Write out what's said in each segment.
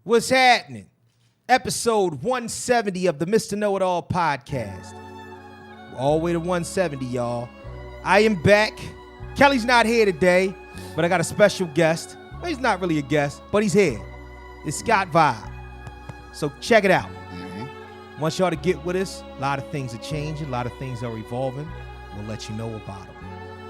What's happening? Episode 170 of the Mr. Know-It-All podcast. All the way to 170, y'all. I am back. Kelly's not here today, but I got a special guest. Well, he's not really a guest, but he's here. It's Scott Vibe. So check it out. Want y'all to get with us. A lot of things are changing. A lot of things are evolving. We'll let you know about them.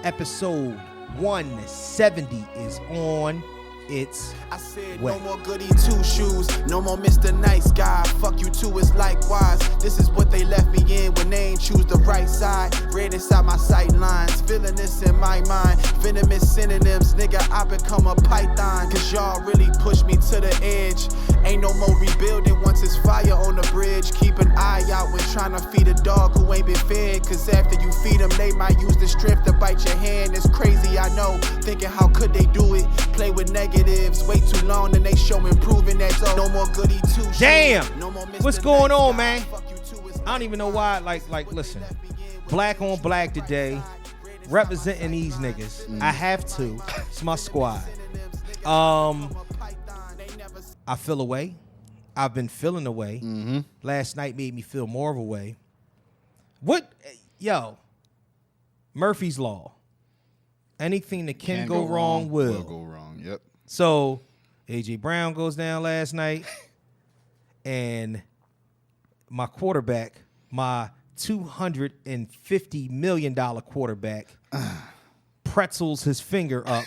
Episode 170 is on its I said way. No more goody two shoes, no more Mr. Nice Guy. Fuck you too, it's likewise. This is what they left me in when they ain't choose the right side. Red inside my sight lines, feeling this in my mind. Venomous synonyms, nigga, I become a python. Cause y'all really push me to the edge. Ain't no more rebuilding once it's fire on the bridge. Keep an eye out when trying to feed a dog who ain't been fed. Cause after you feed them, they might use the strength to bite your hand. It's crazy, I know. Thinking how could they do it? Play with negatives. Wait too long and they show improving that. No more goody two. Damn. No more What's going on, man? I don't even know why. Like, listen. Black on black today. Representing these niggas. I have to. It's my squad. I feel away. I've been feeling away. Last night made me feel more of a way. What? Yo. Murphy's Law. Anything that can go wrong will go wrong. Yep. So, A.J. Brown goes down last night, and my quarterback, my $250 million quarterback, pretzels his finger up.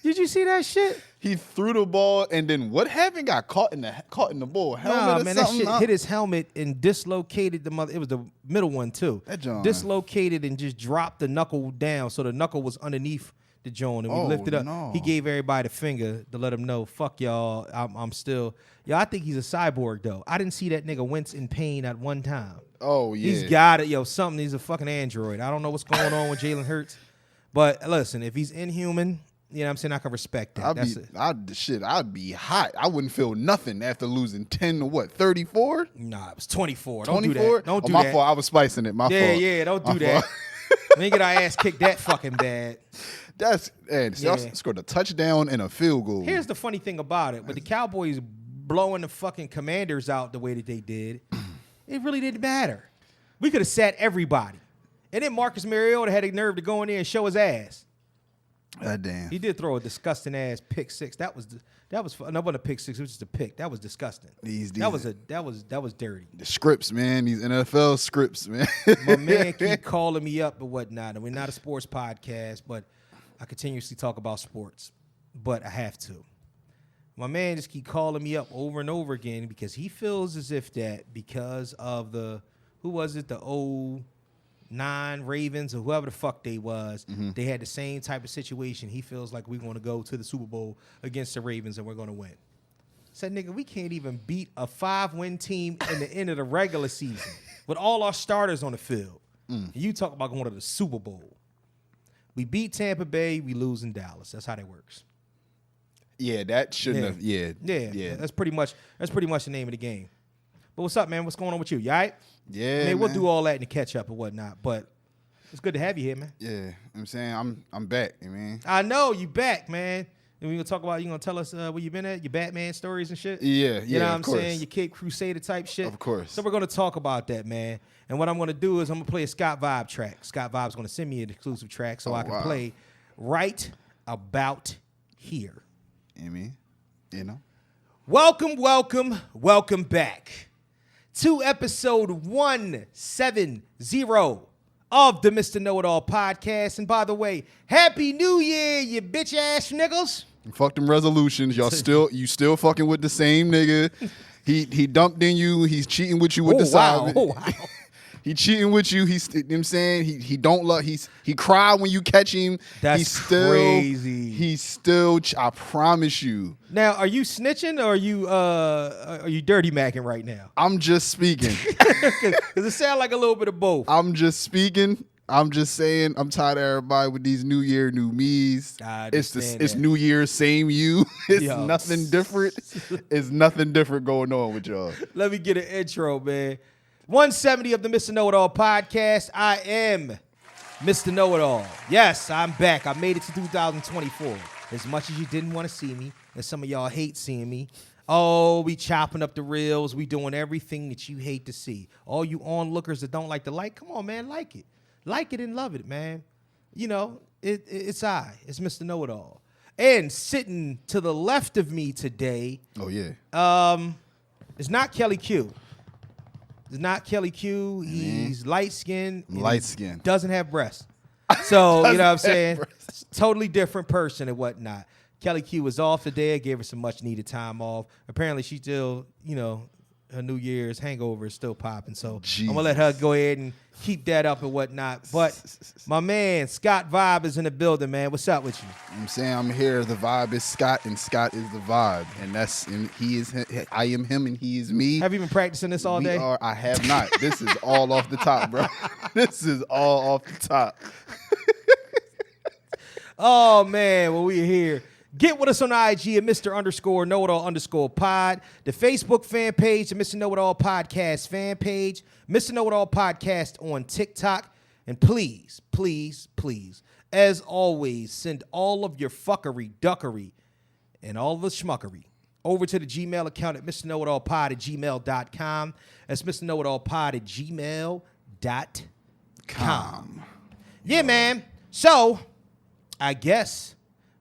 Did you see that shit? He threw the ball, and then what happened? Got caught in the ball helmet. Nah, or man, that something? shit hit his helmet and dislocated the mother. It was the middle one too. That joint. Dislocated and just dropped the knuckle down, so the knuckle was underneath the joint, and we lifted up. No. He gave everybody the finger to let him know, fuck y'all, I'm still. I think he's a cyborg though. I didn't see that nigga wince in pain at one time. Oh yeah. He's got it, something. He's a fucking android. I don't know what's going on with Jalen Hurts, but listen, if he's inhuman. You know what I'm saying? I can respect that. I'd be hot. I wouldn't feel nothing after losing 10 to what, 34? Nah, it was 24. 24? Don't do that. Don't do my that. fault. I was spicing it. My fault. Yeah, don't do My that. fault. We get our ass kicked that fucking bad. Y'all scored a touchdown and a field goal. Here's the funny thing about it. With the Cowboys blowing the fucking Commanders out the way that they did, it really didn't matter. We could have sat everybody. And then Marcus Mariota had the nerve to go in there and show his ass. God damn. He did throw a disgusting ass pick six. That was no, wasn't a pick six. It was just a pick. That was disgusting. That was dirty. The scripts, man. These NFL scripts, man. My man keep calling me up and whatnot. And we're not a sports podcast, but I continuously talk about sports. But I have to. My man just keep calling me up over and over again because he feels as if that because of the the 09 Ravens or whoever the fuck they was, they had the same type of situation. He feels like we're going to go to the Super Bowl against the Ravens and we're going to win. Said, nigga, we can't even beat a 5-win team in the end of the regular season with all our starters on the field. And you talk about going to the Super Bowl. We beat Tampa Bay, we lose in Dallas. That's how that works. Yeah, that shouldn't have. Yeah. That's pretty much the name of the game. But what's up, man? What's going on with you? You all right? Yeah, I mean, we'll do all that in the catch up and whatnot, but it's good to have you here, man. Yeah, I'm saying I'm back, man. I know you back, man. And we're gonna talk about. You gonna tell us where you been at, your Batman stories and shit. Yeah, you know what I'm course. saying, your Cape Crusader type shit. Of course. So we're gonna talk about that, man. And what I'm gonna do is I'm gonna play a Scott Vibe track. Scott Vibe's gonna send me an exclusive track so I can play right about here. I mean, you know. Welcome back to episode 170 of the Mr. Know-It-All podcast. And by the way, Happy New Year, you bitch ass niggas. Fuck them resolutions. You still fucking with the same nigga. He dumped in you. He's cheating with you with the side. Wow. He cheating with you. You know what I'm saying? He don't love. He cry when you catch him. That's crazy. He's still. I promise you. Now, are you snitching or are you dirty macking right now? I'm just speaking. Because it sounds like a little bit of both. I'm just speaking. I'm just saying. I'm tired of everybody with these New Year, new me's. It's New Year, same you. It's nothing different. It's nothing different going on with y'all. Let me get an intro, man. 170 of the Mr. Know-It-All podcast. I am Mr. Know-It-All. Yes, I'm back. I made it to 2024. As much as you didn't want to see me, and some of y'all hate seeing me, Oh, we chopping up the reels. We doing everything that you hate to see. All you onlookers that don't like the like, come on, man, like it. Like it and love it, man. You know, it's It's Mr. Know-It-All. And sitting to the left of me today. Oh, yeah. It's not Kelly Q. It's not Kelly Q. He's light-skinned. Light-skinned. Doesn't have breasts. So, you know what I'm saying? Totally different person and whatnot. Kelly Q was off today. I gave her some much-needed time off. Apparently, she still, you know, her New Year's hangover is still popping. So I'm going to let her go ahead and keep that up and whatnot. But my man, Scott Vibe, is in the building, man. What's up with you? I'm saying I'm here. The vibe is Scott, and Scott is the vibe. And he is him, I am him, and he is me. Have you been practicing this all day? I have not. This is all off the top, bro. This is all off the top. Oh, man. Well, we're here. Get with us on IG at Mr._Know-It-All_pod, the Facebook fan page, the Mr. Know-It-All Podcast fan page, Mr. Know-It-All Podcast on TikTok. And please, please, please, as always, send all of your fuckery, duckery, and all the schmuckery over to the Gmail account at mrknowitallpod@gmail.com. That's mrknowitallpod@gmail.com. Yeah, man. So, I guess...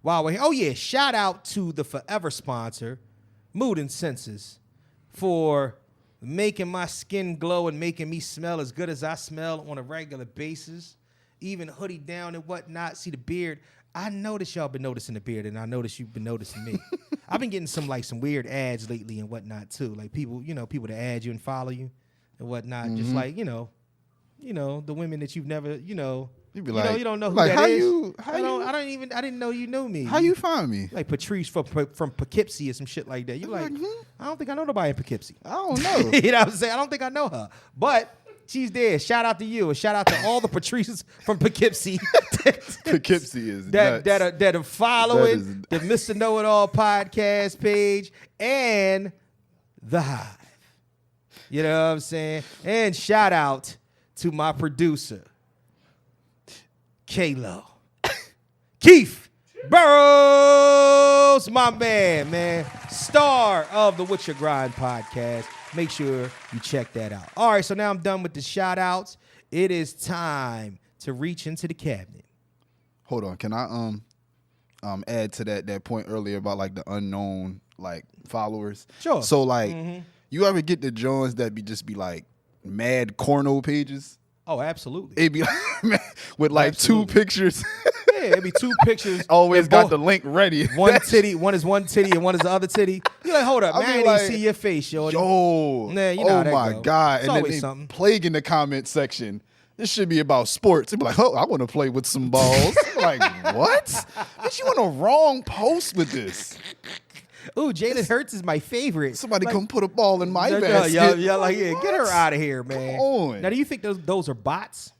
Wow. Oh, yeah. Shout out to the forever sponsor, Mood and Senses, for making my skin glow and making me smell as good as I smell on a regular basis, even hoodie down and whatnot. See the beard. I noticed y'all been noticing the beard, and I noticed you've been noticing me. I've been getting some weird ads lately and whatnot, too. Like people that add you and follow you and whatnot. Mm-hmm. Just like, the women that you've never, You be like, you don't know who like, that is. I didn't know you knew me. How you find me? Like Patrice from Poughkeepsie or some shit like that. You like, I don't think I know nobody in Poughkeepsie. I don't know. You know what I'm saying? I don't think I know her. But she's there. Shout out to you. And shout out to all the Patrices from Poughkeepsie. Poughkeepsie is that are following the Mr. Know-It-All podcast page and the Hive. You know what I'm saying? And shout out to my producer, K-Lo. Keith Burrows, my man. Star of the What Your Grind podcast. Make sure you check that out. All right, so now I'm done with the shout-outs. It is time to reach into the cabinet. Hold on. Can I add to that point earlier about, like, the unknown, like, followers? Sure. So, like, you ever get the Jones that just be, like, mad corno pages? Oh, absolutely. It'd be with like absolutely. 2 pictures. Yeah, it'd be 2 pictures. Always got the link ready. One is one titty and one is the other titty. You're like, hold up, man, I didn't even see your face, yo. Yo, nah, you know oh my God. It's and always then something. Plaguing the comment section. This should be about sports. It'd be like, oh, I want to play with some balls. Like, what? Bitch, you on a wrong post with this. Ooh, Jalen Hurts is my favorite. Somebody come put a ball in my basket. Yeah, like, yeah, get her out of here, man. Come on. Now, do you think those are bots?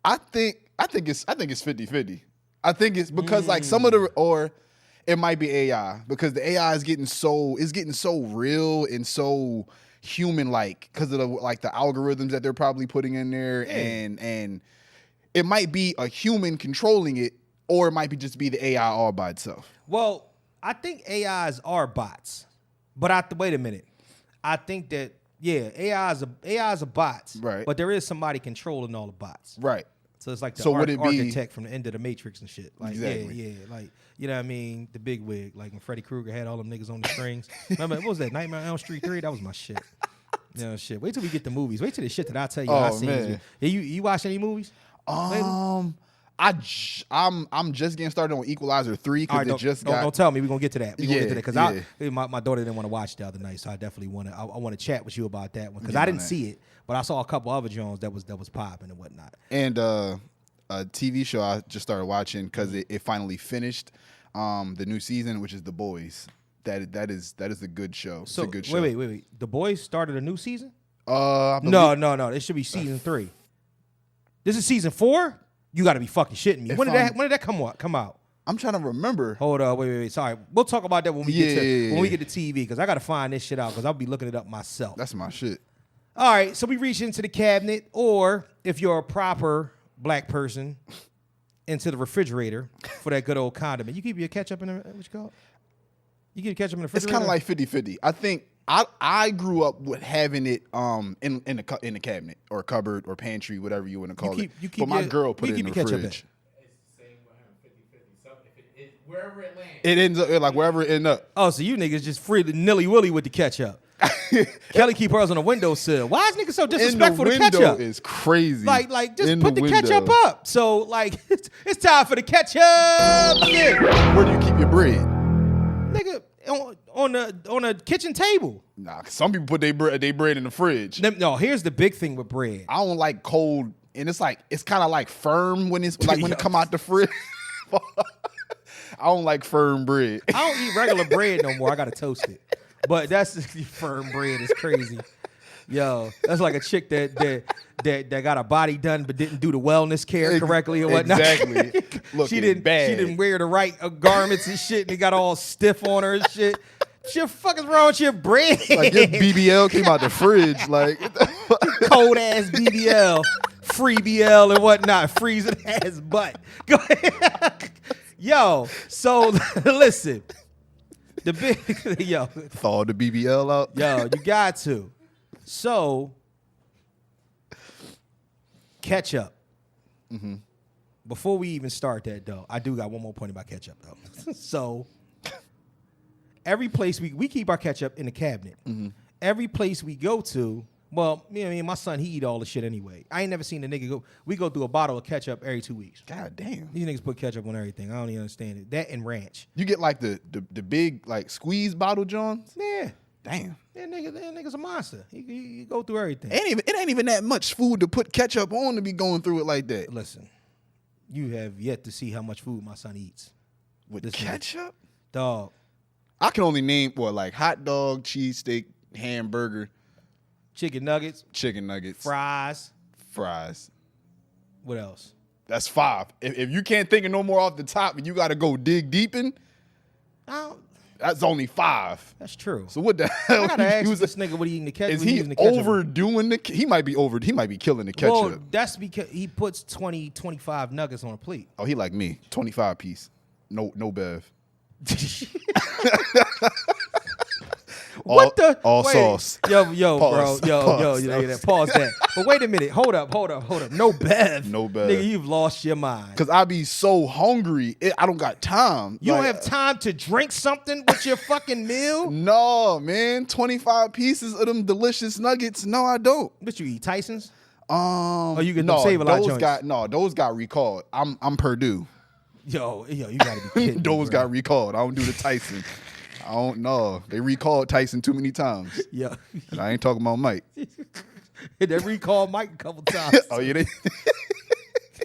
I think it's 50-50. I think it's because like some of the, or it might be AI, because the AI is getting so real and so human like because of the algorithms that they're probably putting in there, and it might be a human controlling it, or it might be just be the AI all by itself. Well, I think AIs are bots, but wait a minute. I think that AIs are bots, right? But there is somebody controlling all the bots, right? So it's like the architect from the end of the Matrix and shit. Like, exactly. Like, you know what I mean? The big wig, like when Freddy Krueger had all them niggas on the strings. Remember, what was that? Nightmare on Elm Street 3? That was my shit. You know, shit. Wait till we get the movies. Wait till the shit that I tell you. I seen. Man. You watch any movies? I'm just getting started on Equalizer 3 because Don't tell me. We're gonna get to that. We're gonna get to that because my daughter didn't want to watch it the other night, so I definitely want to chat with you about that one because I didn't see it, but I saw a couple other Jones that was popping and whatnot. And a TV show I just started watching because it finally finished the new season, which is The Boys. That is a good show. So, it's a good show. Wait. The Boys started a new season? No. It should be season 3. This is season 4? You got to be fucking shitting me. When did that come out? I'm trying to remember. Hold on, wait. Sorry, we'll talk about that when we get to TV because I got to find this shit out because I'll be looking it up myself. That's my shit. All right, so we reach into the cabinet, or if you're a proper black person, into the refrigerator for that good old condiment. You keep your ketchup in there. What you call it? You get ketchup in the refrigerator? It's kind of like 50-50. I think I grew up with having it in the cabinet or cupboard or pantry, whatever you want to call it. But my girl put it in the fridge. It's the same with him, 50-50. Wherever it lands. It ends up like wherever it ends up. Oh, so you niggas just free nilly-willy with the ketchup. Kelly keep hers on the windowsill. Why is niggas so disrespectful to ketchup? In the window is crazy. Like just put the ketchup up. So like it's time for the ketchup. Yeah. Where do you keep your bread? Nigga, on the kitchen table. Nah, 'cause some people put their bread in the fridge. No, here's the big thing with bread. I don't like cold, and it's kind of like firm when it's like when it come out the fridge. I don't like firm bread. I don't eat regular bread no more. I gotta toast it. But that's firm bread is crazy. Yo, that's like a chick that got a body done but didn't do the wellness care correctly or whatnot. Exactly. She didn't wear the right garments and shit, and it got all stiff on her and shit. What the fuck is wrong with your bread? Like your BBL came out the fridge, like cold ass BBL, free BL and whatnot, freezing ass butt. Go ahead. Yo, so listen. The big yo. Thaw the BBL out. Yo, you got to. So ketchup. Mm-hmm. Before we even start that though, I do got one more point about ketchup though. So every place we keep our ketchup in the cabinet. Mm-hmm. Every place we go to, well, me and my son, he eat all the shit anyway. I ain't never seen a nigga we go through a bottle of ketchup every 2 weeks. God damn. These niggas put ketchup on everything. I don't even understand it. That and ranch. You get like the big like squeeze bottle Johns? Yeah. Damn. That nigga's a monster. He go through everything. It ain't even that much food to put ketchup on to be going through it like that. Listen, you have yet to see how much food my son eats. With ketchup? Dog. I can only name like hot dog, cheesesteak, hamburger. Chicken nuggets. Fries. What else? That's 5. If you can't think of no more off the top and you got to go dig deep in, that's only 5. That's true. So what the hell? I gotta ask this nigga what he eating the ketchup. Is he overdoing the? He might be killing the ketchup. Well, that's because he puts 20, 25 nuggets on a plate. Oh, he like me, 25 piece, no bev. What all sauce. Yo, Pause. bro. Yo. Pause that. But wait a minute. Hold up. No bev. No bev. Nigga, you've lost your mind. Because I be so hungry. I don't got time. You don't have time to drink something with your fucking meal? No, man. 25 pieces of them delicious nuggets. No, I don't. What you eat, Tyson's? Or you get them Save-A-Lot joints? Those got recalled. I'm Purdue. Yo, you gotta be kidding Those me, got recalled. I don't do the Tyson. I don't know. They recalled Tyson too many times. Yeah. And I ain't talking about Mike. They recalled Mike a couple times. Oh, yeah, they...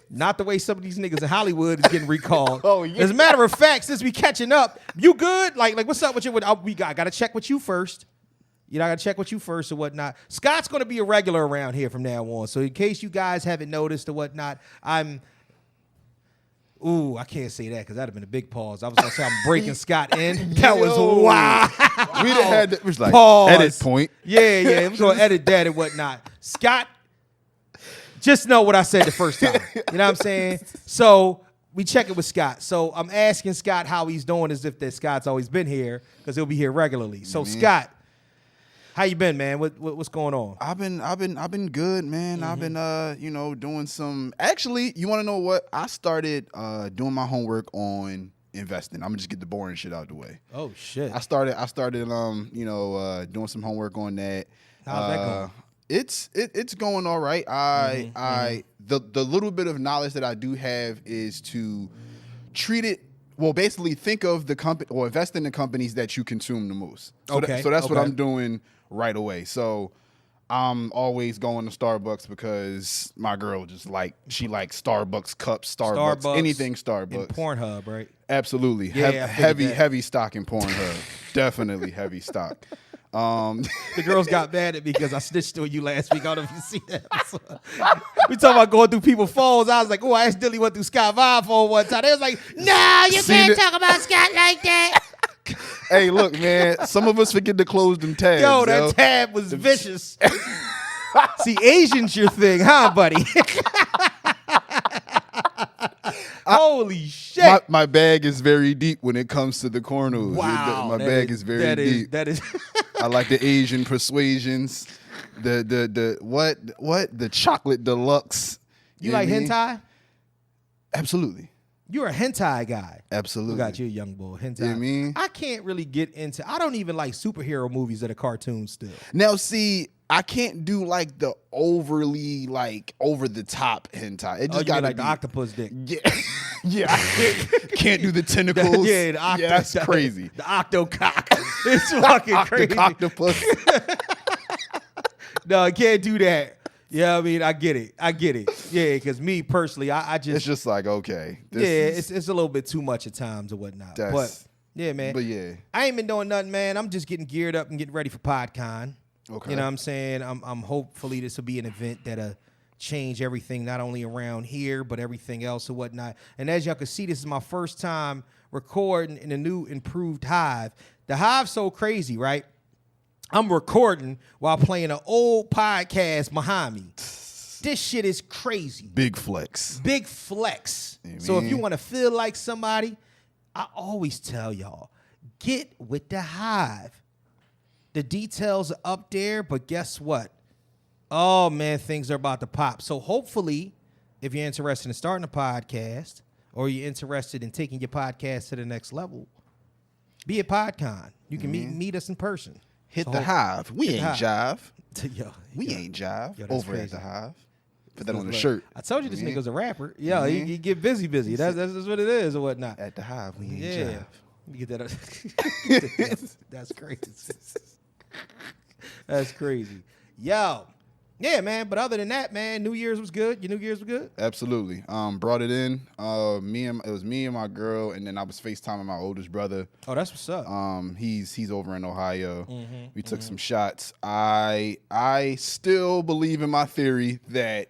Not the way some of these niggas in Hollywood is getting recalled. Oh, yeah. As a matter of fact, since we catching up, you good? Like what's up with you? We gotta check with you first. I gotta check with you first or whatnot. Scott's gonna be a regular around here from now on. So in case you guys haven't noticed or whatnot, I can't say that because that'd have been a big pause. I was gonna say I'm breaking Scott in. That was wild. We done had it was like pause. Edit point. Yeah. We're gonna edit that and whatnot. Scott, just know what I said the first time. You know what I'm saying? So we check it with Scott. So I'm asking Scott how he's doing as if that Scott's always been here because he'll be here regularly. So Scott, how you been, man? What's going on? I've been good, man. Mm-hmm. I've been doing some. Actually, you want to know what? I started doing my homework on investing. I'm gonna just get the boring shit out the way. Oh shit! I started doing some homework on that. How's that going? It's going all right. The little bit of knowledge that I do have is to treat it. Well, basically, think of the company or invest in the companies that you consume the most. So that's what I'm doing right away. So I'm always going to Starbucks because my girl she likes Starbucks cups, Starbucks, anything Starbucks. And Pornhub, right? Absolutely. Yeah, heavy stock in Pornhub. Definitely heavy stock. The girls got mad at me because I snitched on you last week. I don't know if you see that episode. We talking about going through people's phones. I was like, I accidentally went through Scott Vine's phone one time. They was like, no, you can't talk about Scott like that. Hey, look, man. Some of us forget to close them tabs. Yo, that tab was vicious. See, Asian's your thing, huh, buddy? Holy shit. My bag is very deep when it comes to the cornrows. Wow. My bag is very deep. That is. I like the Asian persuasions. The chocolate deluxe. You like hentai? Absolutely. You're a hentai guy. Absolutely. We got you, young boy. Hentai. You know what I mean? I can't really get into. I don't even like superhero movies that are cartoons still. Now, see, I can't do like the overly like over the top hentai. It just got like the octopus dick. Yeah, yeah. I can't do the tentacles. Yeah, that's crazy. The octocock. It's fucking crazy. The octopus. No, I can't do that. Yeah, I mean, I get it. Yeah, because me personally, I just. It's just like, okay. It's a little bit too much at times or whatnot. But yeah, man. But yeah. I ain't been doing nothing, man. I'm just getting geared up and getting ready for PodCon. Okay. You know what I'm saying? I'm hopefully this will be an event that'll change everything, not only around here, but everything else or whatnot. And as y'all can see, this is my first time recording in a new improved Hive. The Hive's so crazy, right? I'm recording while playing an old podcast behind me. This shit is crazy. Big flex. Big flex. So if you want to feel like somebody, I always tell y'all, get with the Hive. The details are up there, but guess what? Oh, man, things are about to pop. So hopefully, if you're interested in starting a podcast or you're interested in taking your podcast to the next level, be at PodCon. You can meet us in person. Hit the Hive. We ain't jive. Yo, we ain't jive. Over crazy. at the Hive. Put that on the shirt. I told you this nigga's a rapper. Yeah, he get busy. That's what it is or whatnot. At the Hive, we ain't jive. You get that? That's crazy. That's crazy. Yo. Yeah, man. But other than that, man, New Year's was good. Your New Year's was good? Absolutely. Brought it in. It was me and my girl, and then I was FaceTiming my oldest brother. Oh, that's what's up. He's over in Ohio. We took some shots. I still believe in my theory that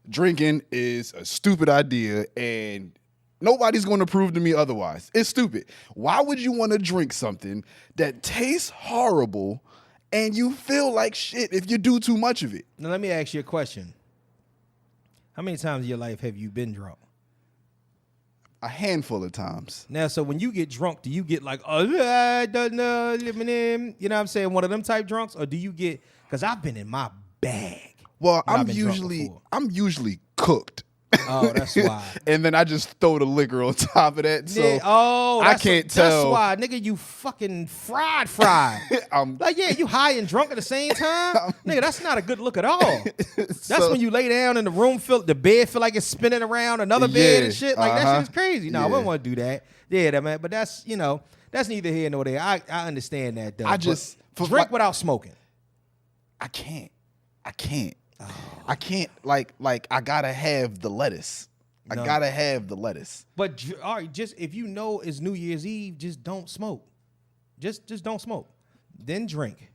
drinking is a stupid idea, and nobody's going to prove to me otherwise. It's stupid. Why would you want to drink something that tastes horrible and you feel like shit if you do too much of it? Now, let me ask you a question. How many times in your life have you been drunk? A handful of times. Now, so when you get drunk, do you get like, oh, I don't know, living in, you know what I'm saying, one of them type drunks? Or do you get, because I've been in my bag. Well, I'm usually cooked. Oh, that's why. And then I just throw the liquor on top of that. So I can't tell. That's why, nigga, you fucking fried. Like, yeah, you high and drunk at the same time? Nigga, that's not a good look at all. That's when you lay down in the room, the bed feel like it's spinning around another bed and shit. Like, that shit is crazy. No, I wouldn't want to do that. Yeah, man. But that's, that's neither here nor there. I understand that, though. Drink without smoking. I can't. I can't, like I gotta have the lettuce. I gotta have the lettuce. But all right, just if you know it's New Year's Eve, just don't smoke. Just don't smoke. Then drink.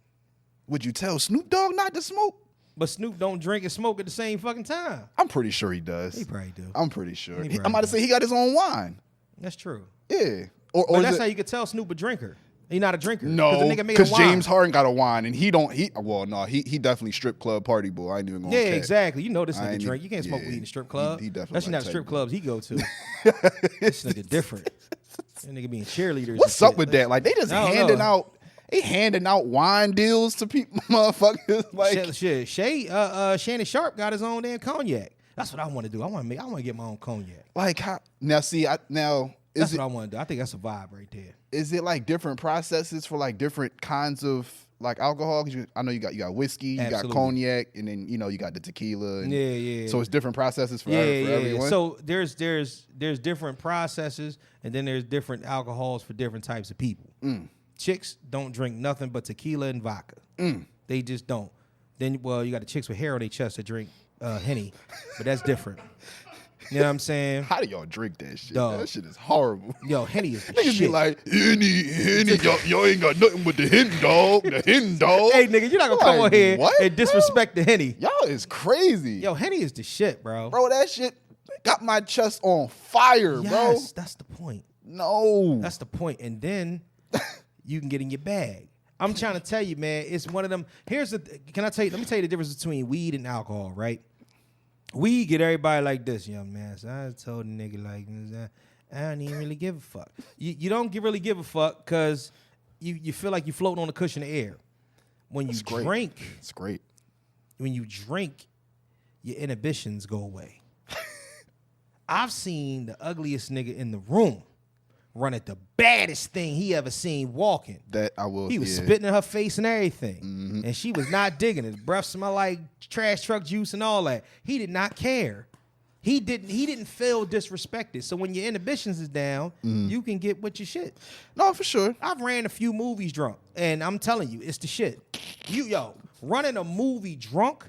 Would you tell Snoop Dogg not to smoke? But Snoop don't drink and smoke at the same fucking time. I'm pretty sure he does. He probably do. I'm pretty sure. I'm about to say he got his own wine. That's true. Yeah. Or that's how you could tell Snoop a drinker. He's not a drinker. No, because James Harden got a wine, and he definitely strip club party boy. I ain't even gonna. Yeah, exactly. You know this nigga drink. You can't smoke weed in a strip club. He definitely. That's not strip clubs he go to. This nigga different. That nigga being cheerleaders. What's up with that? Like they just handing out. They handing out wine deals to people, motherfuckers. Like shit. Shannon Sharp got his own damn cognac. That's what I want to do. I want to get my own cognac. Like how? Now see, that's what I want to do. I think that's a vibe right there. Is it like different processes for like different kinds of like alcohol? Because I know you got whiskey, you got cognac, and then you got the tequila. And yeah. So it's different processes for everyone. So there's different processes, and then there's different alcohols for different types of people. Chicks don't drink nothing but tequila and vodka. They just don't. Then you got the chicks with hair on their chest that drink Henny, but that's different. You know what I'm saying? How do y'all drink that shit? Dog. That shit is horrible. Yo, Henny is the niggas shit. Be like, Henny, y'all ain't got nothing but the hen dog. The hen dog. Hey, nigga, you're not going to come on here and disrespect the Henny. Y'all is crazy. Yo, Henny is the shit, bro. Bro, that shit got my chest on fire, bro. Yes, that's the point. No. That's the point. And then you can get in your bag. I'm trying to tell you, man, it's one of them. Let me tell you the difference between weed and alcohol, right? We get everybody like this, young man. So I told the nigga like, I don't even really give a fuck. You don't really give a fuck because you feel like you're floating on a cushion of air. When you drink, it's great. When you drink, your inhibitions go away. I've seen the ugliest nigga in the room run at the baddest thing he ever seen walking. That I will. He was spitting in her face and everything, and she was not digging it. His breath smelled like trash truck juice and all that. He did not care. He didn't feel disrespected. So when your inhibitions is down, you can get with your shit. No, for sure. I've ran a few movies drunk, and I'm telling you, it's the shit. Running a movie drunk.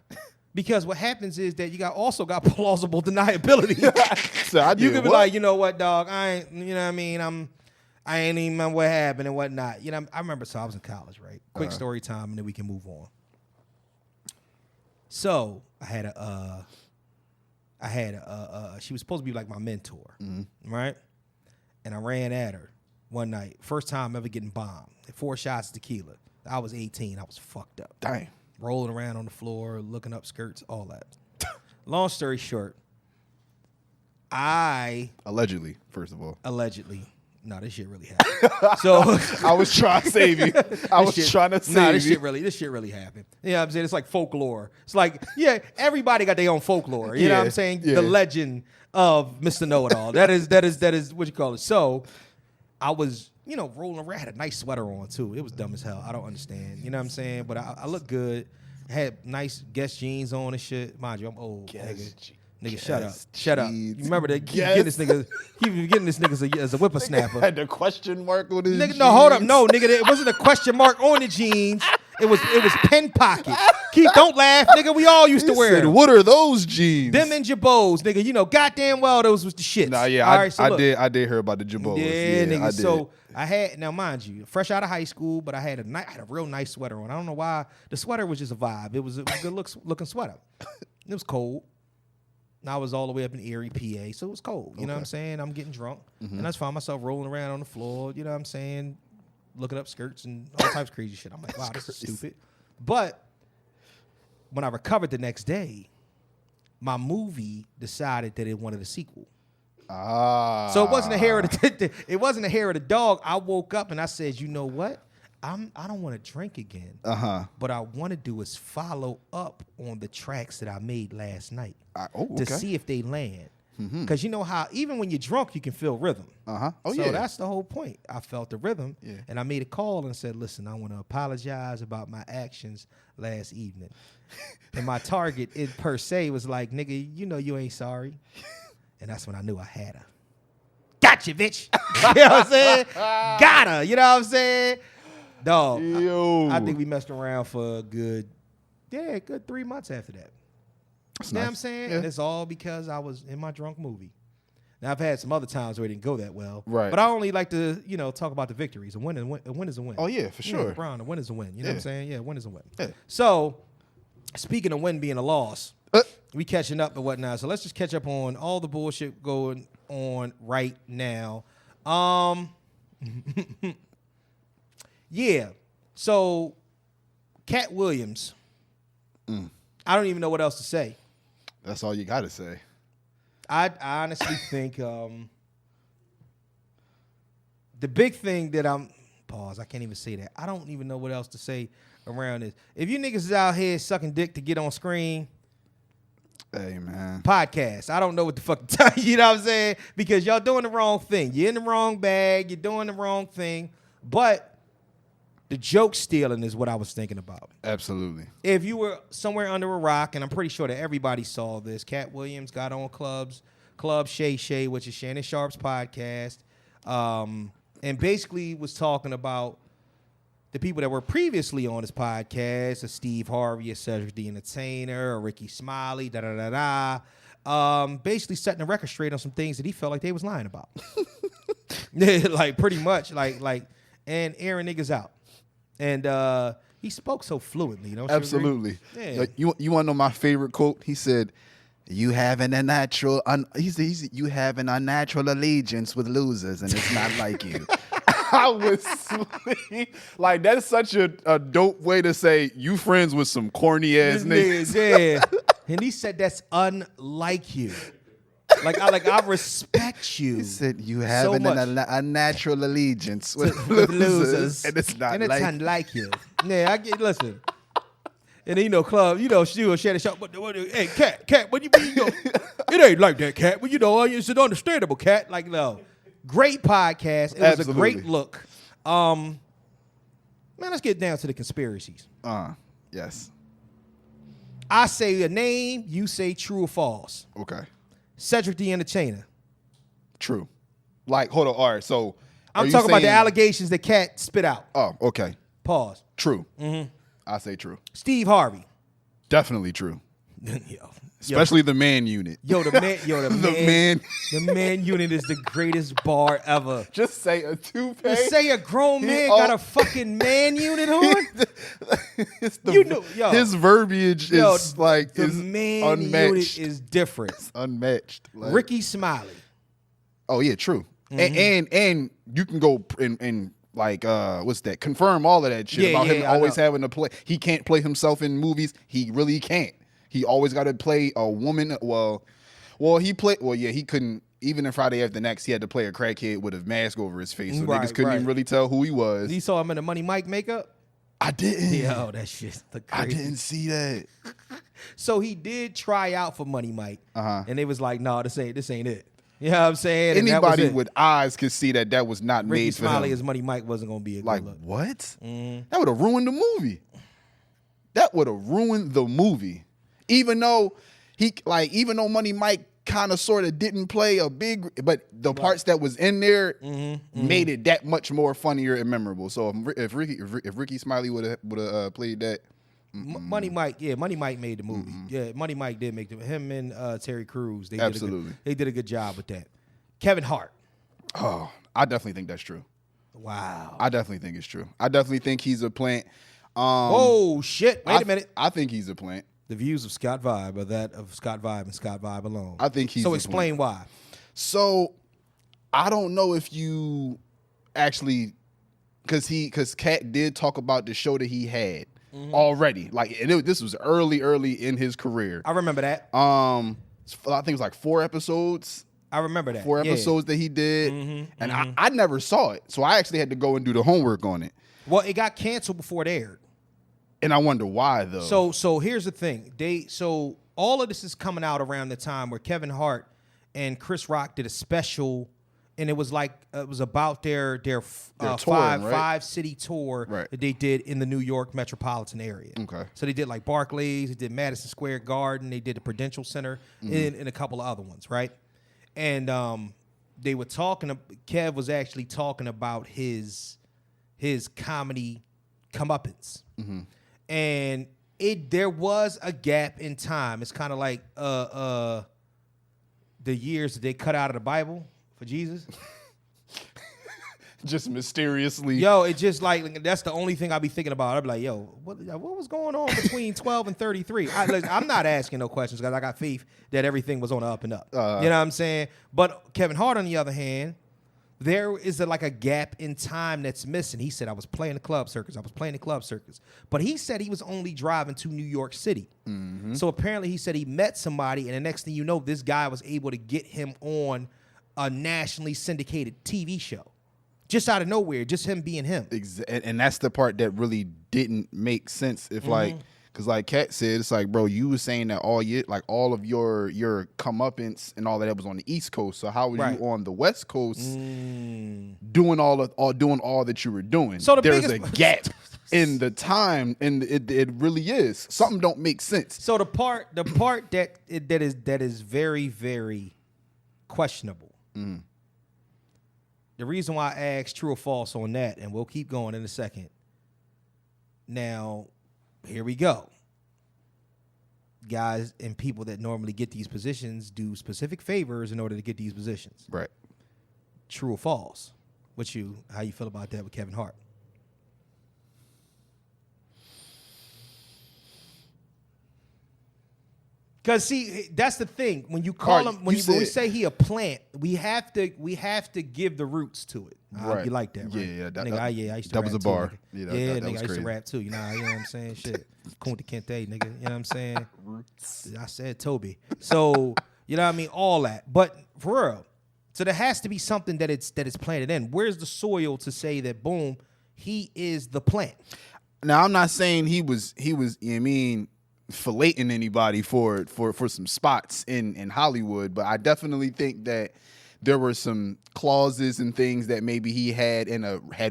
Because what happens is that you also got plausible deniability. So you could be like, you know what, dog? I ain't, you know what I mean? I ain't even remember what happened and whatnot. You know, I remember. So I was in college, right? Quick story time, and then we can move on. So I had she was supposed to be like my mentor, right? And I ran at her one night. First time ever getting bombed. 4 shots of tequila. I was 18. I was fucked up. Dang. Rolling around on the floor, looking up skirts, all that. Long story short, allegedly, first of all. Allegedly. No, this shit really happened. So I was trying to save you. I was trying to save you. This shit really happened. You know what I'm saying? It's like folklore. It's like, yeah, everybody got their own folklore. You know what I'm saying? Yeah. The legend of Mr. Know-It-All. That is what you call it. So I was, rolling around. I had a nice sweater on too. It was dumb as hell. I don't understand. You know what I'm saying? But I look good. I had nice Guess jeans on and shit. Mind you, I'm old. Nigga, shut up. You remember that? Keep getting this nigga as a whippersnapper. Had the question mark on his nigga, jeans. no, hold up. No, nigga, it wasn't a question mark on the jeans. It was pen pocket. Keith, don't laugh, nigga. We all used to wear them. What are those jeans? Them and Jabos, nigga. Goddamn well those was the shit. Nah, yeah, all right, so I did hear about the Jabos. Yeah, nigga. I did. So I had, now mind you, fresh out of high school, but I had a real nice sweater on. I don't know why. The sweater was just a vibe. It was a good looking sweater. It was cold. And I was all the way up in Erie, PA, so it was cold. You know what I'm saying? I'm getting drunk, and I just found myself rolling around on the floor. You know what I'm saying? Looking up skirts and all types of crazy shit. I'm like, wow, this is stupid. But when I recovered the next day, my movie decided that it wanted a sequel. So it wasn't a hair of the dog. I woke up and I said, you know what? I don't want to drink again. But I want to do is follow up on the tracks that I made last night to see if they land. Because you know how even when you're drunk, you can feel rhythm. So that's the whole point. I felt the rhythm, and I made a call and said, listen, I want to apologize about my actions last evening. And my target, per se, was like, nigga, you ain't sorry. And that's when I knew I had her. Gotcha, bitch. You know what I'm saying? Got her. You know what I'm saying? Dog, I think we messed around for a good 3 months after that. That's you know nice. what I'm saying? Yeah. And it's all because I was in my drunk movie. Now, I've had some other times where it didn't go that well. Right. But I only like to, talk about the victories. A win is a win. Oh, yeah, for sure. LeBron, a win is a win. You know what I'm saying? Yeah, a win is a win. Yeah. So, speaking of win being a loss, we catching up and whatnot. So, let's just catch up on all the bullshit going on right now. Yeah. So, Cat Williams, I don't even know what else to say. That's all you got to say. I honestly think the big thing that I can't even say that. I don't even know what else to say around this. If you niggas is out here sucking dick to get on screen, hey, man. Podcast. I don't know what the fuck to tell you, you know what I'm saying? Because y'all doing the wrong thing. You're in the wrong bag. You're doing the wrong thing. But the joke stealing is what I was thinking about. Absolutely. If you were somewhere under a rock, and I'm pretty sure that everybody saw this, Cat Williams got on Club Shay Shay, which is Shannon Sharp's podcast, and basically was talking about the people that were previously on his podcast, a Steve Harvey, a Cedric the Entertainer, a Ricky Smiley, basically setting the record straight on some things that he felt like they was lying about. Like pretty much, and airing niggas out. And he spoke so fluently, don't you Absolutely. agree? Yeah. You want to know my favorite quote? He said, "You have an unnatural you have an unnatural allegiance with losers, and it's not like you." I was sleep. Like, that is such a dope way to say you friends with some corny ass niggas. Yeah. And he said that's unlike you. I respect you. He said you have so an unnatural allegiance with losers, and it's not and it's like unlike you. Yeah, I get. Listen, and Club, she will share the show. But hey, Cat, what you mean? It ain't like that, Cat. Well, it's an understandable, Cat. Like no, great podcast. It was a great look. Man, let's get down to the conspiracies. Yes. I say a name, you say true or false. Okay. Cedric the Entertainer. True. Like, hold on. All right. So I'm talking about the allegations that Cat spit out. Oh, okay. Pause. True. Mm-hmm. I say true. Steve Harvey. Definitely true. Yo. Especially the man unit. The man unit is the greatest bar ever. Just say a toupee. Just say a grown man got a fucking man unit on. His verbiage is like the is man unmatched. Unit is different. It's unmatched. Like, Ricky Smiley. Oh yeah, true. Mm-hmm. And you can go and like what's that? Confirm all of that shit about him always having to play. He can't play himself in movies. He really can't. He always got to play a woman. He couldn't. Even in Friday After Next, he had to play a crackhead with a mask over his face, so niggas couldn't even really tell who he was. You saw him in the Money Mike makeup? I didn't. Yo, that shit's the crazy. I didn't see that. So he did try out for Money Mike, and they was like, "No, this ain't it." You know what I'm saying? Anybody with eyes could see that was not Ricky made for him. Smiley as Money Mike wasn't gonna be a good look. What? Mm-hmm. That would have ruined the movie. That would have ruined the movie. Even though Money Mike kind of sort of didn't play a big, but the parts that was in there made it that much more funnier and memorable. So if Ricky Smiley would have played that, Money Mike made the movie. Yeah, Money Mike did make him and Terry Crews. They did a good job with that. Kevin Hart. Oh, I definitely think that's true. Wow. I definitely think it's true. I definitely think he's a plant. Oh shit! Wait a minute. I think he's a plant. The views of Scott Vibe are that of Scott Vibe and Scott Vibe alone. I think he's so. Explain why. So, I don't know if you actually, because Cat did talk about the show that he had already. Like, this was early in his career. I remember that. I think it was like 4 episodes. I remember that. 4 episodes that he did, and I never saw it, so I actually had to go and do the homework on it. Well, it got canceled before it aired. And I wonder why, though. So here's the thing. So all of this is coming out around the time where Kevin Hart and Chris Rock did a special, and it was about their touring, five city tour that they did in the New York metropolitan area. Okay. So they did like Barclays, they did Madison Square Garden, they did the Prudential Center, and a couple of other ones, right? And they were Kev was actually talking about his comedy comeuppance. And there was a gap in time. It's kind of like the years that they cut out of the Bible for Jesus. Just mysteriously. Yo, it's just like, that's the only thing I be thinking about. I'd be like, yo, what was going on between 12 and 33? I'm not asking no questions because I got faith that everything was on the up and up. You know what I'm saying? But Kevin Hart, on the other hand, there is like a gap in time that's missing. He said, I was playing the club circus. But he said he was only driving to New York City. So apparently he said he met somebody, and the next thing you know, this guy was able to get him on a nationally syndicated TV show. Just out of nowhere, just him being him. And that's the part that really didn't make sense. If because like Kat said, it's like, bro, you were saying that all of your comeuppance and all that was on the East Coast. So how were you on the West Coast doing all that you were doing? So there's a gap in the time, and it really is. Something don't make sense. So the part that is very, very questionable. The reason why I asked true or false on that, and we'll keep going in a second. Now, here we go. Guys and people that normally get these positions do specific favors in order to get these positions. Right. True or false? How you feel about that with Kevin Hart? Because see, that's the thing. When you call him, when we say he a plant, we have to give the roots to it. Right. You like that, right? Yeah, Nigga, I used to that rap was a too, bar. nigga. Yeah, Yeah, that nigga, was I used to crazy. rap too. You know what I'm saying? Shit. Kunta Kinte, nigga. You know what I'm saying? Roots. I said Toby. So, you know what I mean? All that. But for real. So there has to be something that it's planted in. Where's the soil to say that, boom, he is the plant? Now, I'm not saying he was, you know what I mean, filleting anybody for some spots in Hollywood, but I definitely think that there were some clauses and things that maybe he had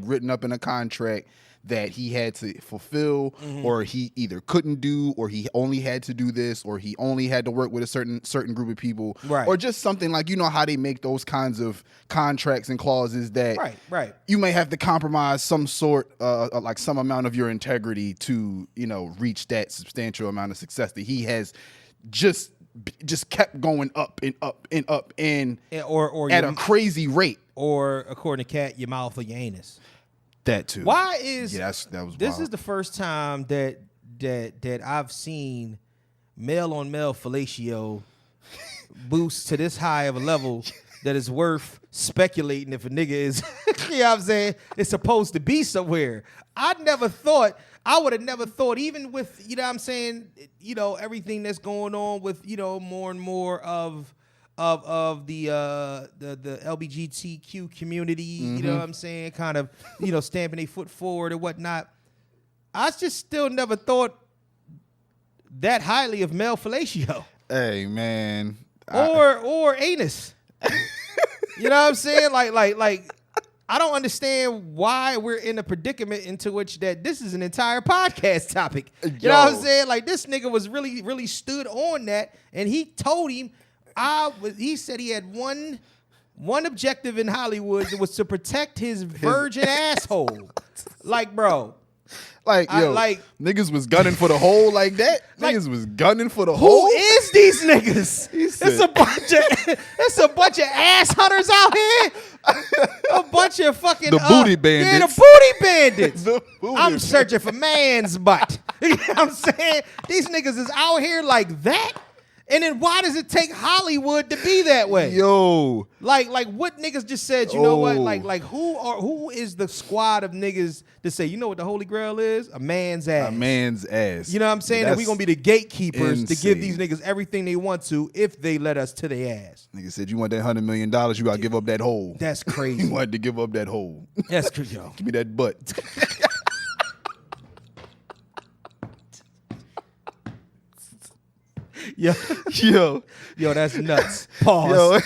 written up in a contract that he had to fulfill, or he either couldn't do, or he only had to do this, or he only had to work with a certain group of people, right? Or just something like, you know how they make those kinds of contracts and clauses that right. You may have to compromise some sort, like some amount of your integrity to, you know, reach that substantial amount of success that he has just kept going up and up and up and or at a crazy rate. Or according to Cat, your mouth or your anus. That too. Why is that was this wild. is the first time that I've seen male on male fellatio boost to this high of a level that is worth speculating if a nigga is, you know what I'm saying, it's supposed to be somewhere. I would have never thought, even with, you know what I'm saying, you know, everything that's going on with, you know, more and more of the LGBTQ community, you know what I'm saying, kind of, you know, stamping their foot forward or whatnot. I just still never thought that highly of male fellatio. Hey man, or anus. You know what I'm saying? Like I don't understand why we're in a predicament into which that this is an entire podcast topic. You know what I'm saying? Like, this nigga was really, really stood on that, and he told him, he said he had one objective in Hollywood was to protect his virgin asshole. Like, bro. Like, niggas was gunning for the hole like that. Niggas was gunning for the hole. Who is these niggas? It's a bunch of ass hunters out here. A bunch of fucking booty bandits. Yeah, the booty bandits. I'm bandits. searching for man's butt. You know what I'm saying? These niggas is out here like that. And then why does it take Hollywood to be that way? Yo. Like what niggas just said, you know what? Like who is the squad of niggas to say, you know what the Holy Grail is? A man's ass. A man's ass. You know what I'm saying? And we gonna be the gatekeepers to give these niggas everything they want to if they let us to their ass. Nigga said, you want that $100 million, you gotta give up that hole. That's crazy. You wanted to give up that hole. That's crazy, yo. Give me that butt. Yo, that's nuts. Pause. Yo.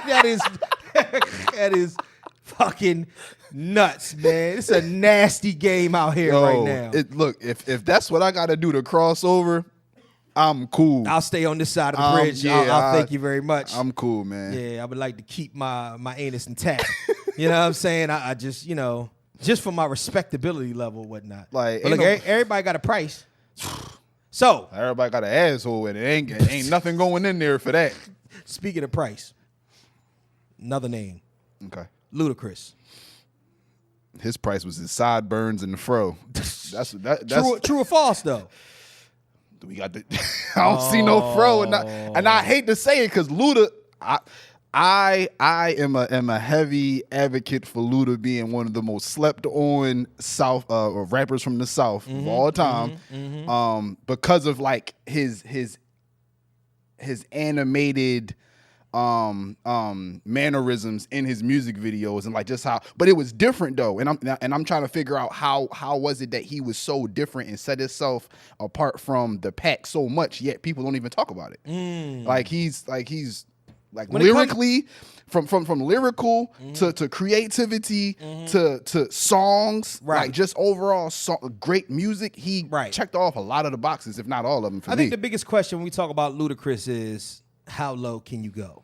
that is fucking nuts, man. It's a nasty game out here right now. Look, if that's what I gotta do to cross over, I'm cool. I'll stay on this side of the bridge. I'll thank you very much. I'm cool, man. Yeah, I would like to keep my anus intact. You know what I'm saying? I just, you know, just for my respectability level, whatnot. Like, but look, everybody got a price. So everybody got an asshole, and it ain't nothing going in there for that. Speaking of price, another name. Okay. Ludacris. His price was his sideburns and the fro. That's true or false though. We got the. I don't see no fro, and I hate to say it because Luda. I am a heavy advocate for Luda being one of the most slept on South rappers from the South of all time, because of like his animated mannerisms in his music videos and like just how. But it was different though, and I'm trying to figure out how was it that he was so different and set himself apart from the pack so much, yet people don't even talk about it. Like he's when lyrically, from lyrical to creativity to songs, like just overall great music, he checked off a lot of the boxes, if not all of them. For me, I think the biggest question when we talk about Ludacris is how low can you go?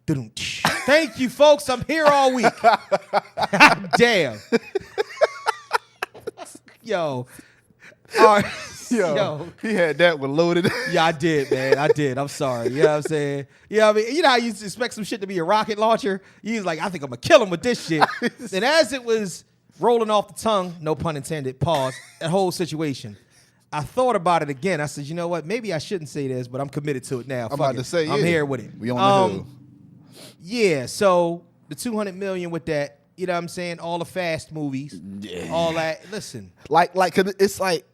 Thank you, folks. I'm here all week. Damn. Yo. All right. Yo, he had that one loaded. Yeah, I did, man. I did. I'm sorry. You know what I'm saying? Yeah, I mean, you know how you expect some shit to be a rocket launcher? He's like, I think I'm gonna kill him with this shit. And as it was rolling off the tongue, no pun intended, pause, that whole situation, I thought about it again. I said, you know what? Maybe I shouldn't say this, but I'm committed to it now. I'm about to say, I'm here with it. We on the hill. Yeah, so the $200 million with that, you know what I'm saying? All the Fast movies, all that. Listen. Like, cause it's like,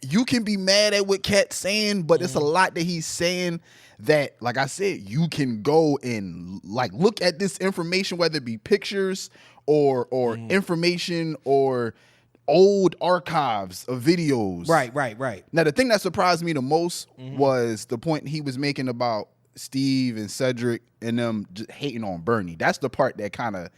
you can be mad at what Cat's saying, but it's a lot that he's saying that, like I said, you can go and like look at this information, whether it be pictures or information or old archives of videos. Right. Now, the thing that surprised me the most was the point he was making about Steve and Cedric and them just hating on Bernie. That's the part that kind of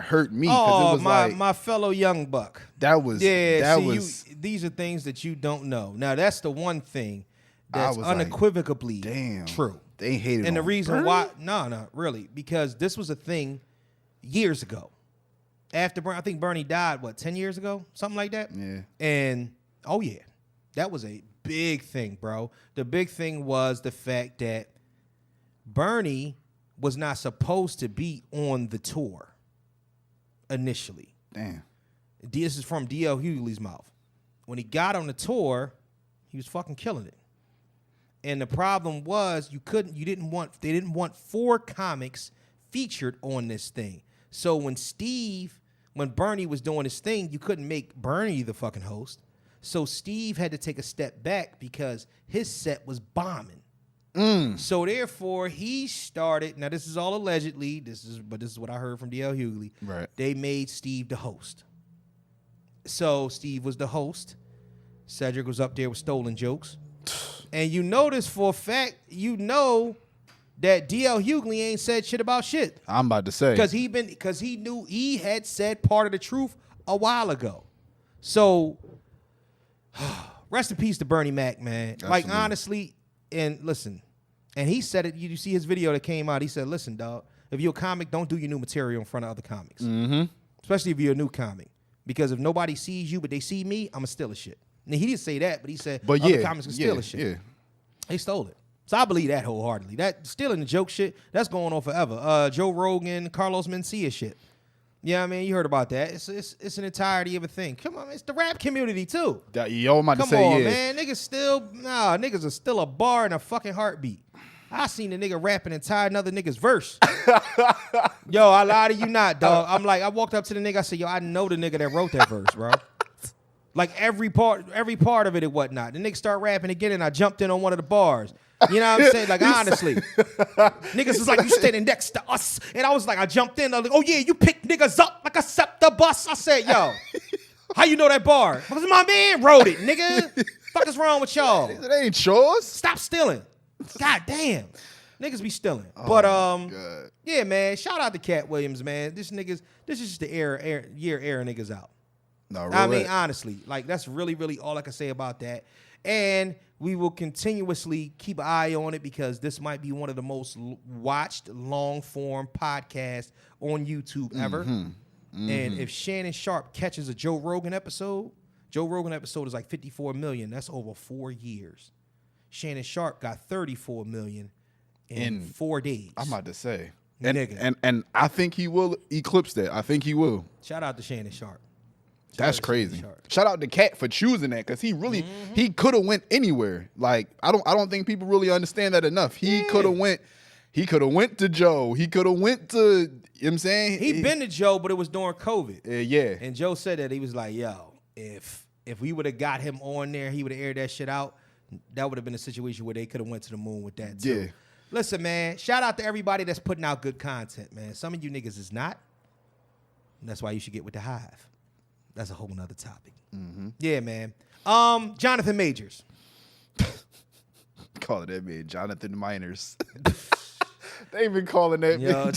hurt me. Oh, it was my fellow young buck. These are things that you don't know. Now, that's the one thing that's unequivocally true. They hated on And the reason Bernie? why, no, really, because this was a thing years ago. After Bernie, I think Bernie died, 10 years ago? Something like that? Yeah. And, that was a big thing, bro. The big thing was the fact that Bernie was not supposed to be on the tour initially. Damn. This is from D.L. Hughley's mouth. When he got on the tour, he was fucking killing it. And the problem was they didn't want 4 comics featured on this thing. So when Bernie was doing his thing, you couldn't make Bernie the fucking host. So Steve had to take a step back because his set was bombing. So therefore, he started. Now this is all allegedly. This is what I heard from D.L. Hughley. Right. They made Steve the host. So Steve was the host. Cedric was up there with stolen jokes. And you notice for a fact, that D.L. Hughley ain't said shit about shit. I'm about to say. Because he knew he had said part of the truth a while ago. So rest in peace to Bernie Mac, man. Absolutely. Like, honestly, and listen, and he said it, you see his video that came out, he said, listen, dog, if you're a comic, don't do your new material in front of other comics. Especially if you're a new comic. Because if nobody sees you, but they see me, I'm going to steal the shit. Now, he didn't say that, but he said other comics can steal the shit. Yeah. They stole it. So I believe that wholeheartedly. That stealing the joke shit, that's going on forever. Joe Rogan, Carlos Mencia shit. Yeah, I mean, you heard about that. It's an entirety of a thing. Come on, it's the rap community too. I'm about to say, Come on, man. Niggas are still a bar and a fucking heartbeat. I seen a nigga rap an entire another nigga's verse. Yo, I lie to you not, dog. I walked up to the nigga, I said, yo, I know the nigga that wrote that verse, bro. Like every part of it and whatnot. The nigga start rapping again and I jumped in on one of the bars. You know what I'm saying? Like, honestly. Niggas was like, you standing next to us. And I was like, I jumped in. I was like, oh, yeah, you pick niggas up like a scepter bus. I said, yo, how you know that bar? Because my man wrote it, nigga. Fuck is wrong with y'all? It ain't yours. Stop stealing. God damn. Niggas be stealing. Oh, but, yeah, man, shout out to Cat Williams, man. This is just the air niggas out. No, I mean, honestly, like, that's really, really all I can say about that. And we will continuously keep an eye on it because this might be one of the most watched long-form podcasts on YouTube ever. And if Shannon Sharp catches a Joe Rogan episode is like 54 million. That's over 4 years. Shannon Sharp got 34 million in 4 days. I'm about to say. Nigga. And I think he will eclipse that. I think he will. Shout out to Shannon Sharp. That's crazy. Shout out to Cat for choosing that because he really he could have went anywhere. Like I don't think people really understand that enough. He could have went to Joe. He could have went to, you know what I'm saying? He been to Joe, but it was during COVID. Yeah. And Joe said that he was like, yo, if we would have got him on there, he would have aired that shit out. That would have been a situation where they could have went to the moon with that too. Yeah. Listen, man, shout out to everybody that's putting out good content, man. Some of you niggas is not. And that's why you should get with the Hive. That's a whole nother topic. Yeah, man. Jonathan Majors. Call it that man, Jonathan Miners. They been calling that man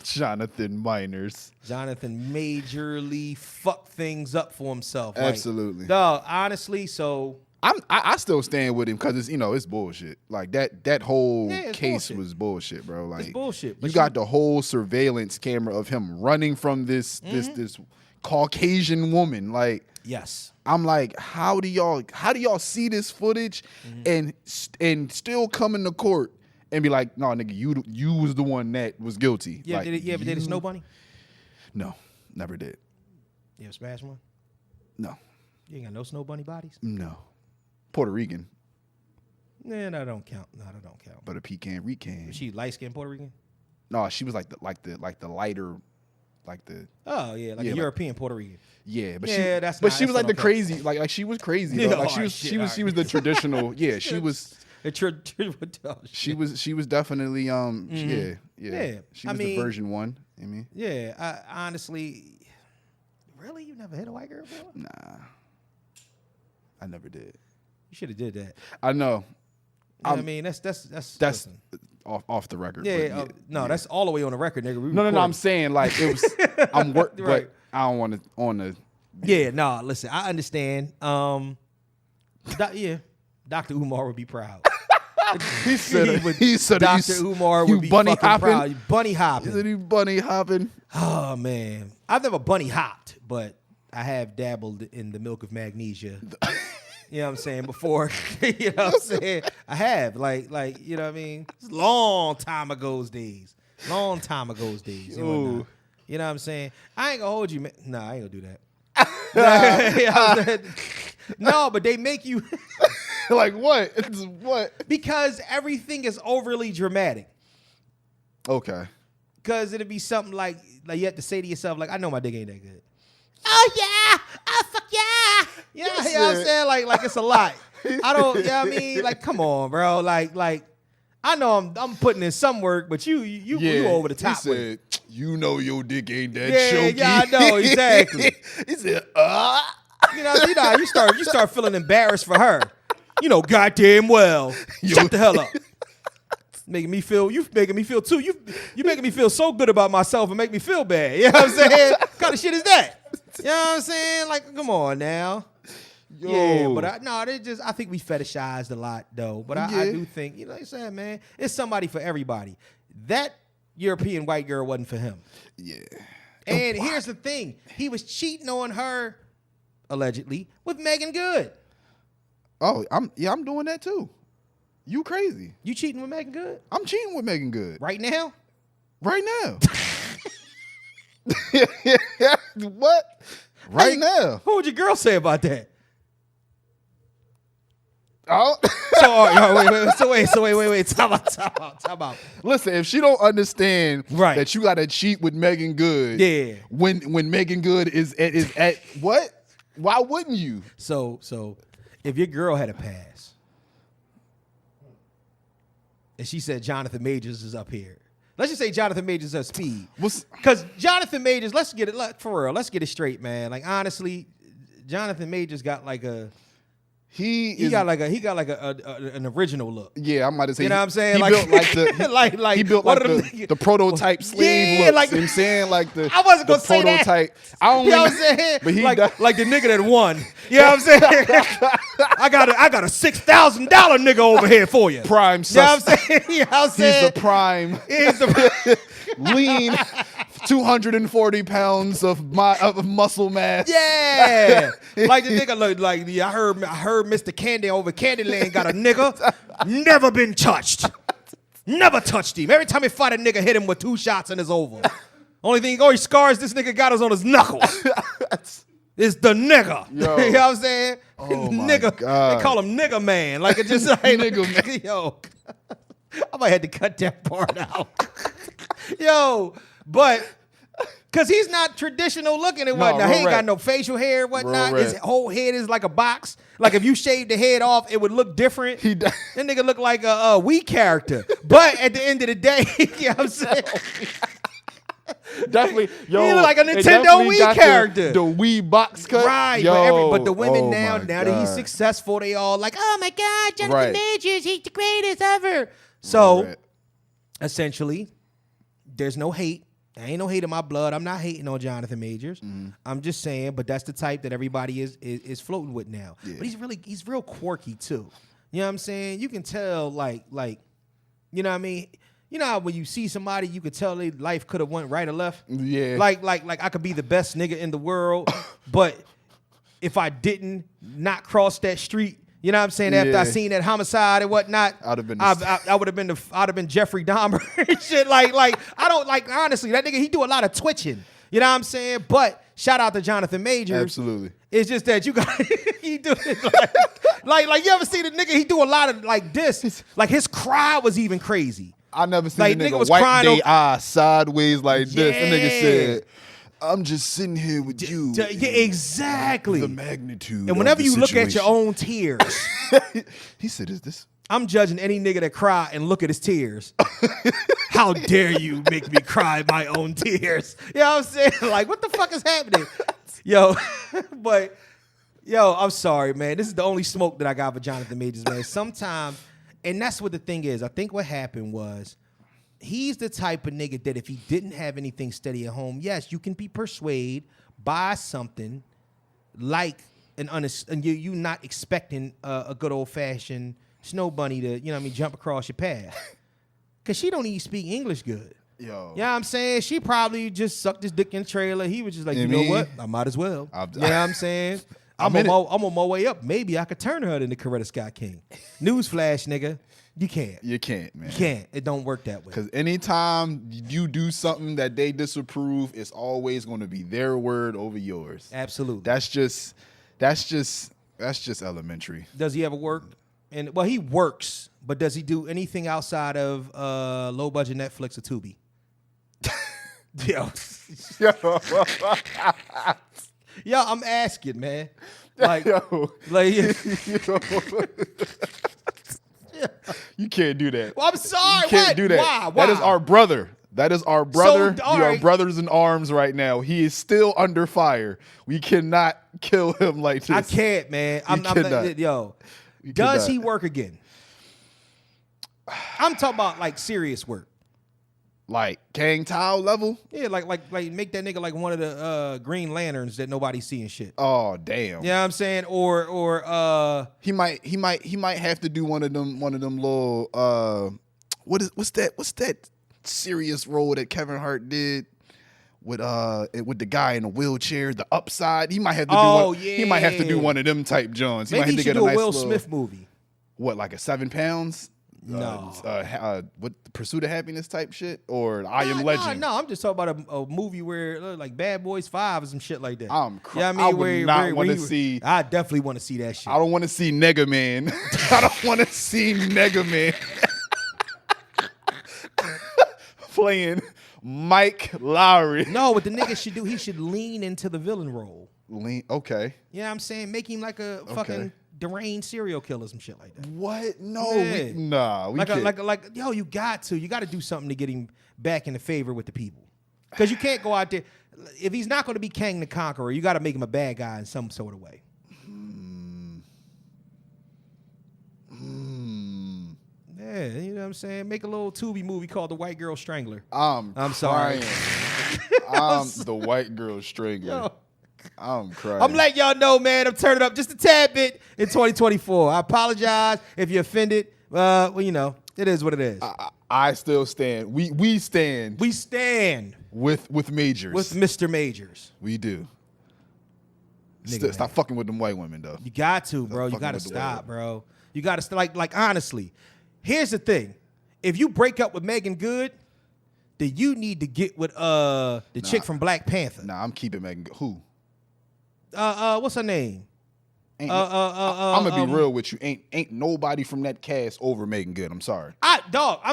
Jonathan Miners. Jonathan majorly fucked things up for himself. Absolutely. Like, dog, honestly, so I still stand with him because it's bullshit. Like that whole case bullshit. Was bullshit, bro. Like it's bullshit. You got the whole surveillance camera of him running from this Caucasian woman. Like, yes. I'm like, how do y'all see this footage and still come into court and be like, no, nigga, you was the one that was guilty. Yeah, like, did it Snow Bunny? No, never did. You ever smash one? No. You ain't got no snow bunny bodies? No. Puerto Rican. Nah, that don't count. No, that don't count. But a pecan Rican. Was she light skinned Puerto Rican? No, she was like the lighter, like the. Oh yeah, like a European Puerto Rican. Yeah, but she was like the crazy, like she was crazy. Though. Like she was the traditional. Yeah, she was. She was definitely yeah. She was the version 1. I mean. Yeah, I honestly, really, you never hit a white girl before? Nah, I never did. You should have did that. I know. I mean, that's listen. off the record. Yeah, no, that's all the way on the record, nigga. No. I'm saying like it was. I'm work, right. But I don't want to on the. Yeah, no. Listen, I understand. Dr. Umar would be proud. he said Dr. Umar would be bunny fucking hopping? proud. Bunny hopping. He said he bunny hopping. Oh man, I've never bunny hopped, but I have dabbled in the milk of magnesia. You know what I'm saying? Before, you know what I'm saying? I have, like, you know what I mean? It's long time ago's days. Long time ago's days. You know what I'm saying? I ain't gonna hold you, man. Nah, I ain't gonna do that. No, but they make you like what? What? Because everything is overly dramatic. Okay. Because it'd be something like you have to say to yourself, like, I know my dick ain't that good. Oh yeah! Oh fuck yeah! You know what I'm saying? Like it's a lot. I don't, you know what I mean? Like, come on, bro. Like I know I'm putting in some work, but you over the top with it. You know your dick ain't that choky. Yeah, I know, exactly. He said, You know, you start feeling embarrassed for her. You know, goddamn well. Shut the hell up. You making me feel too. You making me feel so good about myself and make me feel bad. You know what I'm saying? What kind of shit is that? You know what I'm saying? Like, come on now. Yo. Yeah, but I think we fetishized a lot though. But I do think, you know what I'm saying, man, it's somebody for everybody. That European white girl wasn't for him. Yeah. And here's the thing. He was cheating on her, allegedly, with Megan Good. Oh, I'm doing that too. You crazy. You cheating with Megan Good? I'm cheating with Megan Good. Right now? Right now. What? Right now. What would your girl say about that? Oh. Wait. Time out. Listen, if she don't understand that you got to cheat with Megan Good, when Megan Good is at what? Why wouldn't you? So if your girl had a pass and she said Jonathan Majors is up here, let's just say Jonathan Majors is at speed, because Jonathan Majors, let's get it straight, man. Like, honestly, Jonathan Majors got like a. He got like an original look. Yeah, I'm about to say. You know what I'm saying? He built like the he built like the prototype slave looks. Like, you know what I'm saying? Like the I wasn't gonna say prototype. That. I don't. You know what I'm saying? But he like the nigga that won. You know what I'm saying? I got a $6,000 nigga over here for you. Prime. You know what I'm saying? You know what I'm saying? He's the prime. He's the lean. 240 pounds of muscle mass. Yeah, like the nigga look like. I heard Mr. Candy over Candyland got a nigga never been touched, never touched him. Every time he fight a nigga, hit him with 2 shots and it's over. Only scars this nigga got is on his knuckles. It's the nigga. Yo. You know what I'm saying? Oh nigga. God. They call him nigga man. Like it just like nigga man. Yo, I might have to cut that part out. Yo. But, because he's not traditional looking and whatnot. He ain't got no facial hair and whatnot. His whole head is like a box. Like, if you shaved the head off, it would look different. That nigga look like a Wii character. But at the end of the day, you know what I'm saying? Definitely. Yo, he look like a Nintendo Wii character. The Wii box cut. Right. Yo, but the women now God. that he's successful, they all like, oh my God, Jonathan Majors, he's the greatest ever. So, essentially, there's no hate. There ain't no hate in my blood. I'm not hating on Jonathan Majors. I'm just saying, but that's the type that everybody is floating with now. Yeah. But he's real quirky too. You know what I'm saying? You can tell, like, you know what I mean? You know how when you see somebody, you could tell their life could have went right or left? Yeah. Like I could be the best nigga in the world, but if I didn't not cross that street, you know what I'm saying? After I seen that homicide and whatnot, I would have been Jeffrey Dahmer and shit. Like I don't honestly, that nigga, he do a lot of twitching. You know what I'm saying? But shout out to Jonathan Majors. Absolutely. It's just that you got he do it like you ever see the nigga? He do a lot of like this. Like his cry was even crazy. I never seen Like, a nigga was wipe crying their over- eye sideways like this. The nigga Yeah. said, "I'm just sitting here with you." Yeah, exactly. The magnitude. And whenever of the you look at your situation. own tears, He said, "Is this?" I'm judging any nigga that cry and look at his tears. How dare you make me cry my own tears? You know what I'm saying? Like, what the fuck is happening? Yo, but, I'm sorry, man. This is the only smoke that I got for Jonathan Majors, man. Sometimes, and that's what the thing is. I think what happened was he's the type of nigga that if he didn't have anything steady at home, yes, you can be persuaded by something like and you not expecting a good old-fashioned snow bunny to, jump across your path. Because she don't even speak English good. Yo. You know what I'm saying? She probably just sucked his dick in the trailer. He was just like, You you know mean? what? I might as well. You know what I'm saying? I'm I'm on my way up. Maybe I could turn her into Coretta Scott King. Newsflash, nigga. You can't. You can't, man. You can't. It don't work that way. Because anytime you do something that they disapprove, it's always going to be their word over yours. Absolutely. That's just elementary. Does he ever work? And well, he works, but does he do anything outside of low budget Netflix or Tubi? Yo, I'm asking, man. Like, You can't do that. Well, I'm sorry. You can't what? do that. Why? That is our brother. That is our brother. all We are right. brothers in arms right now. He is still under fire. We cannot kill him like this. I can't, man. I'm cannot. yo. You Does cannot. he work again? I'm talking about like serious work. Like Kang Tao level? Yeah, like make that nigga like one of the Green Lanterns that nobody see and shit. Oh damn. You know what I'm saying? Or He might have to do one of them little what's that serious role that Kevin Hart did with the guy in a wheelchair, The Upside. He might have to do he might have to do one of them type Johns. He might maybe have he to should get do a a nice Will little, Smith movie. What, like a 7 pounds? No. What, Pursuit of Happiness type shit? Or I Am Legend? No, I'm just talking about a movie where like Bad Boys 5 or some shit like that. I would not want to see. I definitely want to see that shit. I don't want to see Nega Man. I don't want to see Nega Man playing Mike Lowry. No, what the nigga should do, he should lean into the villain role. Okay. You know what I'm saying? Make him like a fucking deranged serial killer, some shit like that. What? No, Yeah. we can't. Like, yo, you got to do something to get him back in the favor with the people. Because you can't go out there. If he's not going to be Kang the Conqueror, you got to make him a bad guy in some sort of way. Yeah, you know what I'm saying? Make a little Tubi movie called The White Girl Strangler. I'm sorry. I'm the white girl strangler. Yo. I'm crying. I'm letting y'all know, man. I'm turning up just a tad bit in 2024. I apologize if you're offended. Well, it is what it is. I still stand. We stand. We stand with Majors. with Mr. Majors. We do. Nigga, Stop fucking with them white women though. You got to, bro. You fucking got to with the stop, world. bro. You got to like honestly. Here's the thing. If you break up with Megan Good, then you need to get with the chick from Black Panther. Nah, I'm keeping Megan. Who? What's her name? I'm gonna be real with you. Ain't nobody from that cast over Megan Good. I'm sorry. I'm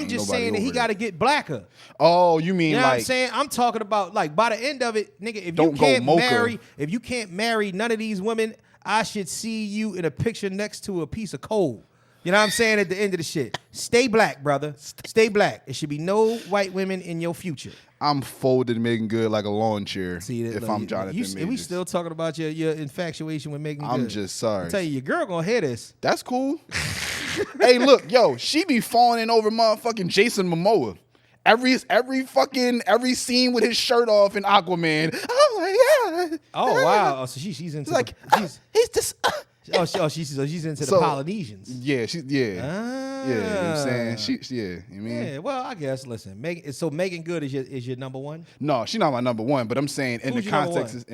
Ain't just nobody saying that he over got to there. get blacker. Oh, you mean You know what I'm like saying? I'm talking about like by the end of it, nigga, if Don't you go can't mocha. if you can't marry none of these women, I should see you in a picture next to a piece of coal. You know what I'm saying? At the end of the shit. Stay black, brother. Stay black. There should be no white women in your future. I'm folded Megan Good like a lawn chair. See that? If I'm Jonathan Majors. we still talking about your infatuation with Megan I'm Good. just sorry. I tell you, your girl gonna hear this. That's cool. Hey, look, yo, she be falling in over motherfucking Jason Momoa. Every scene with his shirt off in Aquaman. Oh my god. Oh wow. Oh, so she's into Like he's just she's into the Polynesians. Yeah, yeah, you know what I'm saying? Yeah, you mean? Yeah, well, I guess. Listen, Megan Good is your number one. No, she's not my number one, but I'm saying in Who's the your number context,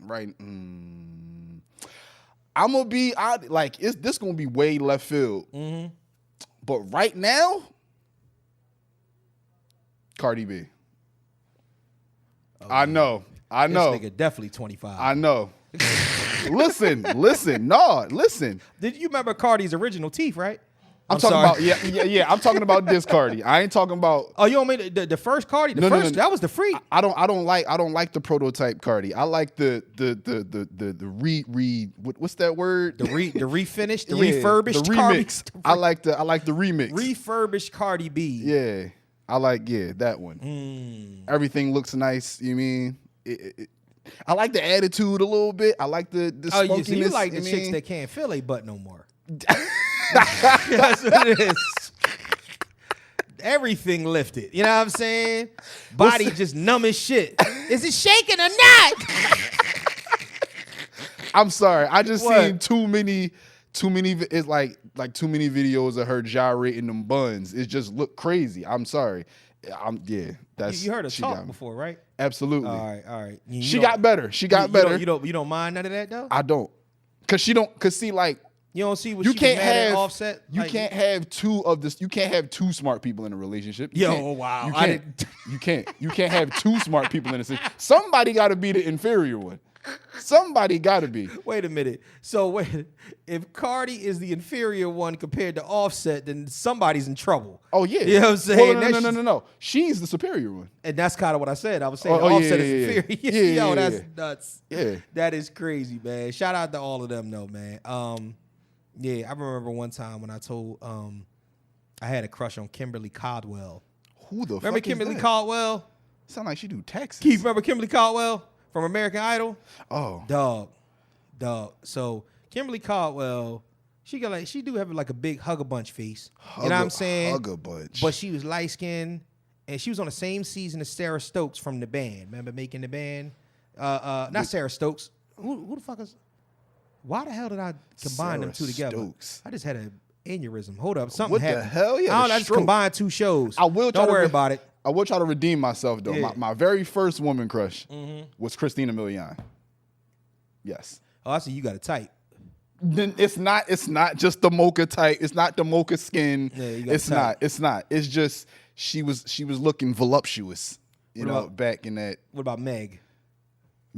right? I'm gonna be this gonna be way left field. Mm-hmm. But right now, Cardi B. I know. This nigga definitely 25. I know. listen. Did you remember Cardi's original teeth, right? I'm talking about I'm talking about this Cardi. I ain't talking about. Oh, you don't mean the first Cardi? No. That was the freak. I don't like the prototype Cardi. I like the what's that word? The refinished, the refurbished the remix. I like the remix. Refurbished Cardi B. Yeah. I like that one. Everything looks nice, you mean? I like the attitude a little bit. I like the smokiness. So you like the chicks that can't feel a butt no more. That's what it is. Everything lifted. You know what I'm saying? Body just numb as shit. Is it shaking or not? I'm sorry. I just seen too many. It's like too many videos of her gyrating them buns. It just looked crazy. I'm sorry. That's you heard her talk before, right? Absolutely. All right. She got better. You don't mind none of that though? I don't. Cause see, like, you don't see what you she can't was mad have at Offset. You can't have two of this. You can't have two smart people in a relationship. Wow. You can't have two smart people in a relationship. Somebody got to be the inferior one. Somebody got to be. Wait a minute. So if Cardi is the inferior one compared to Offset, then somebody's in trouble. Oh yeah. You know what I'm saying? Well, no. She's the superior one. And that's kind of what I said. I was saying Offset is inferior. Yo, that's nuts. Yeah. That is crazy, man. Shout out to all of them though, man. Yeah, I remember one time when I told I had a crush on Kimberly Caldwell. Who the remember fuck Kimberly is that? Caldwell? Sound like she do Texas. Keith, remember Kimberly Caldwell from American Idol? Oh, dog. So Kimberly Caldwell, she do have like a big hug a bunch face. You know what I'm saying? Hug a bunch. But she was light skinned, and she was on the same season as Sarah Stokes from the band. Remember Making the Band? Not Sarah Stokes. Who the fuck is? Why the hell did I combine them two together? Stokes. I just had an aneurysm. Hold up, something what happened. The hell? Yeah, I just combined two shows. Don't worry about it. I will try to redeem myself though. Yeah. My very first woman crush was Christina Milian. Yes. Oh, I see you got a type. Then it's not just the mocha type. It's not the mocha skin. Yeah, you got it's a type. not. It's just she was looking voluptuous. You know, back in that. What about Meg?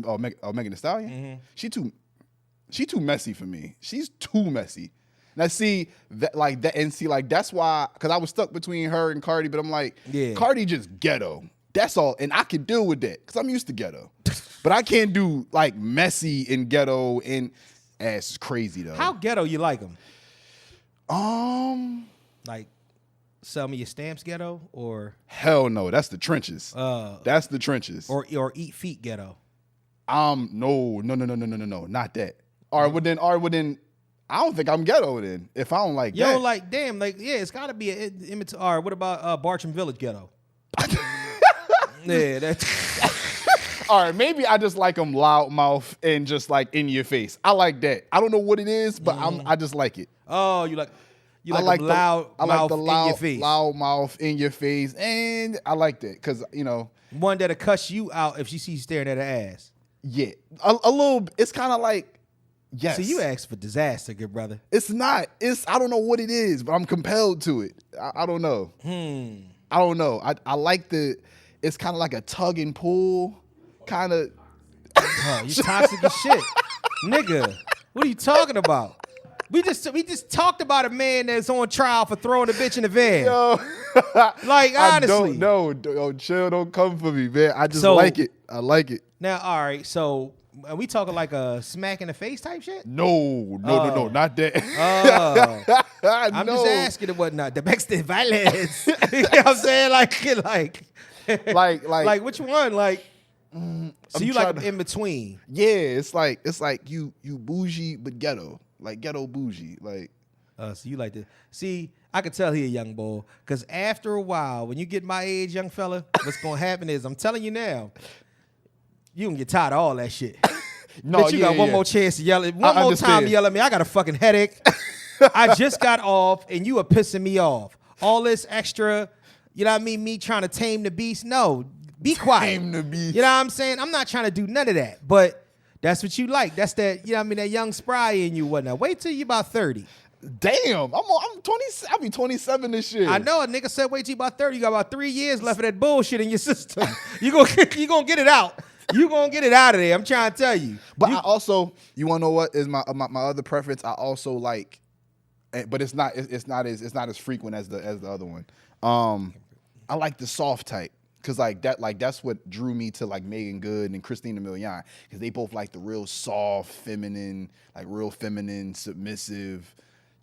Oh, Megan Thee Stallion. She too messy for me. She's too messy. Now see that that's why, because I was stuck between her and Cardi, but I'm like, Cardi just ghetto. That's all, and I can deal with that because I'm used to ghetto. But I can't do like messy and ghetto and ass crazy though. How ghetto you like them? Like sell me your stamps ghetto or hell no, that's the trenches. That's the trenches. Or eat feet ghetto. No, not that. All right, well then, I don't think I'm ghetto then. If I don't like that. You don't like, damn, like, yeah, it's got to be an image. All right, what about Bartram Village ghetto? Yeah, that's... All right, maybe I just like them loudmouth and just like in your face. I like that. I don't know what it is, but I just like it. Oh, you like the loud mouth in your face. Loud mouth in your face, and I like that because one that'll cuss you out if she sees you staring at her ass. Yeah, a little. It's kind of like. Yes. So you asked for disaster, good brother. It's not. I don't know what it is, but I'm compelled to it. I don't know. I don't know. I like it's kind of like a tug and pull kind of. Oh, you toxic as shit. Nigga, what are you talking about? We just talked about a man that's on trial for throwing a bitch in the van. Yo. Like, honestly. I don't know. Chill, don't come for me, man. I just like it. I like it. Now, all right, so... Are we talking like a smack in the face type shit? No, not that. I'm just asking and whatnot. Domestic violence. You know what I'm saying? Like which one? Like, so you like in between? Yeah, it's like you bougie but ghetto, like ghetto bougie, like. So you like to see? I could tell he a young boy because after a while, when you get my age, young fella, what's gonna happen is I'm telling you now. You can get tired of all that shit. No, Bitch, you got one more chance to yell at one more time to yell at me. I got a fucking headache. I just got off and you are pissing me off. All this extra, you know what I mean? Me trying to tame the beast. No, be quiet. Tame the beast. You know what I'm saying? I'm not trying to do none of that. But that's what you like. That's that, you know what I mean? That young spry in you, whatnot. Wait till you about 30. Damn, I'm 20. I'll be 27 this year. I know a nigga said wait till you about 30. You got about 3 years left of that bullshit in your system. You gonna get it out. You gonna get it out of there. I'm trying to tell you. But I also, you wanna know what is my other preference? I also like, but it's not as frequent as the other one. I like the soft type. Cause that's what drew me to like Megan Good and Christina Milian, because they both like the real soft, feminine, submissive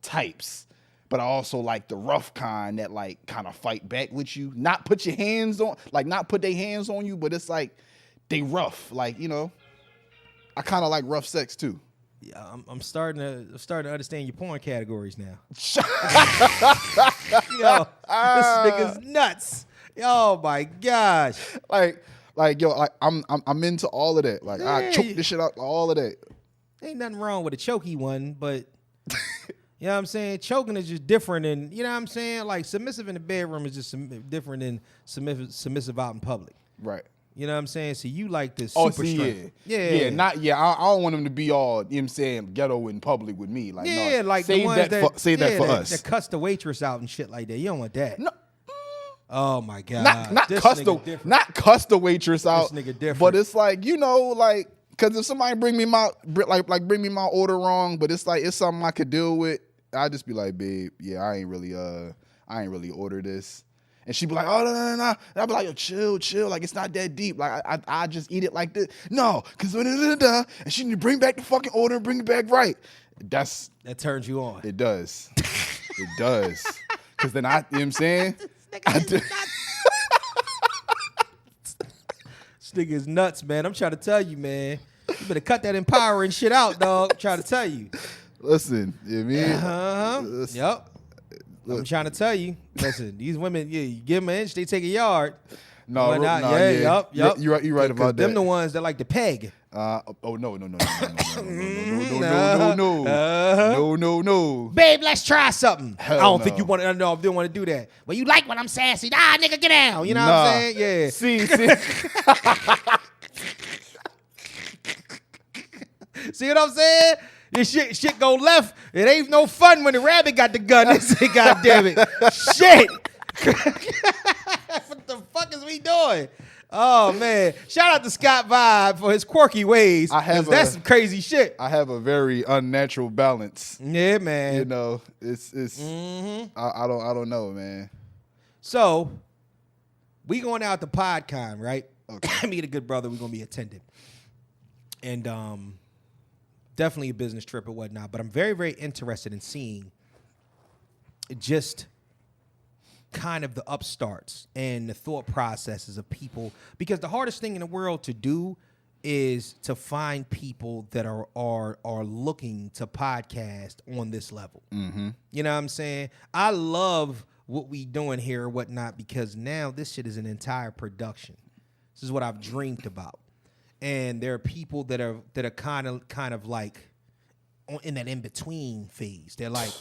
types. But I also like the rough kind that like kind of fight back with you, not put their hands on you, but it's like they rough, like, you know. I kind of like rough sex too. Yeah, I'm starting to understand your porn categories now. Yo, this nigga's nuts. Oh my gosh! I'm into all of that. Like, I choke this shit out, all of that. Ain't nothing wrong with a choky one, but you know what I'm saying? Choking is just different, and you know what I'm saying? Like, submissive in the bedroom is just different than submissive out in public. Right. You know what I'm saying? So you like this super strength. Yeah. I don't want them to be all, you know what I'm saying, ghetto in public with me. Like, yeah, no, like save the ones that for us. That cuss the waitress out and shit like that. You don't want that. No. Oh my God. Not cuss the waitress out. This nigga different. But it's like, you know, like, cause if somebody bring me my order wrong, but it's like it's something I could deal with, I just be like, babe, yeah, I ain't really order this. And she'd be like, oh, no. And I'd be like, yo, chill. Like, it's not that deep. Like, I just eat it like this. No, because and she need to bring back the fucking order and bring it back right. That turns you on. It does. It does. Because then you know what I'm saying? This nigga is nuts, man. I'm trying to tell you, man. You better cut that empowering shit out, dog. I'm trying to tell you. Listen, you know what I mean? Yep. I'm trying to tell you. Listen, these women, you give them an inch, they take a yard. No, Yep. You're right about that. Them the ones that like to peg. No. Babe, let's try something. Hell I don't no. think you want to. No, I didn't want to do that. Well, you like when I'm sassy. Nah, nigga, get down. You know what I'm saying? Yeah. See. See what I'm saying? This shit go left. It ain't no fun when the rabbit got the gun. This shit, goddamn it. Shit. What the fuck is we doing? Oh man! Shout out to Scott Vibe for his quirky ways. That's some crazy shit. I have a very unnatural balance. Yeah, man. You know, it's. I don't know, man. So we going out to PodCon, right? Okay. Me and a good brother, we gonna be attending, and definitely a business trip or whatnot. But I'm very, very interested in seeing just kind of the upstarts and the thought processes of people, because the hardest thing in the world to do is to find people that are looking to podcast on this level. Mm-hmm. You know what I'm saying? I love what we doing here or whatnot, because now this shit is an entire production. This is what I've dreamed about. And there are people that are kind of like in that in-between phase. They're like,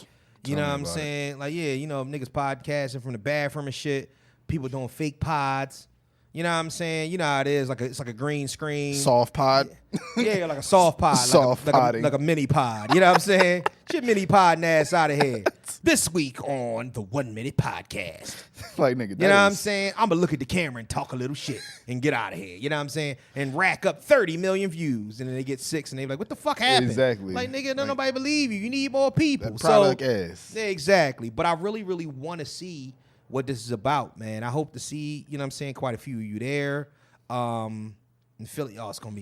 you know what I'm saying? Like, yeah, you know, niggas podcasting from the bathroom and shit. People doing fake pods. You know what I'm saying? You know how it is. It's like a green screen. Soft pod. Yeah, like a soft pod. like a mini pod. You know what I'm saying? Shit, mini pod ass out of here. This week on the 1 Minute Podcast. Like, nigga, you know what I'm saying? I'm going to look at the camera and talk a little shit and get out of here. You know what I'm saying? And rack up 30 million views. And then they get 6 and they be like, what the fuck happened? Exactly. Like, nigga, don't nobody believe you. You need more people. That product ass. Yeah, exactly. But I really, really want to see what this is about, man. I hope to see, you know what I'm saying, quite a few of you there. In Philly, it's gonna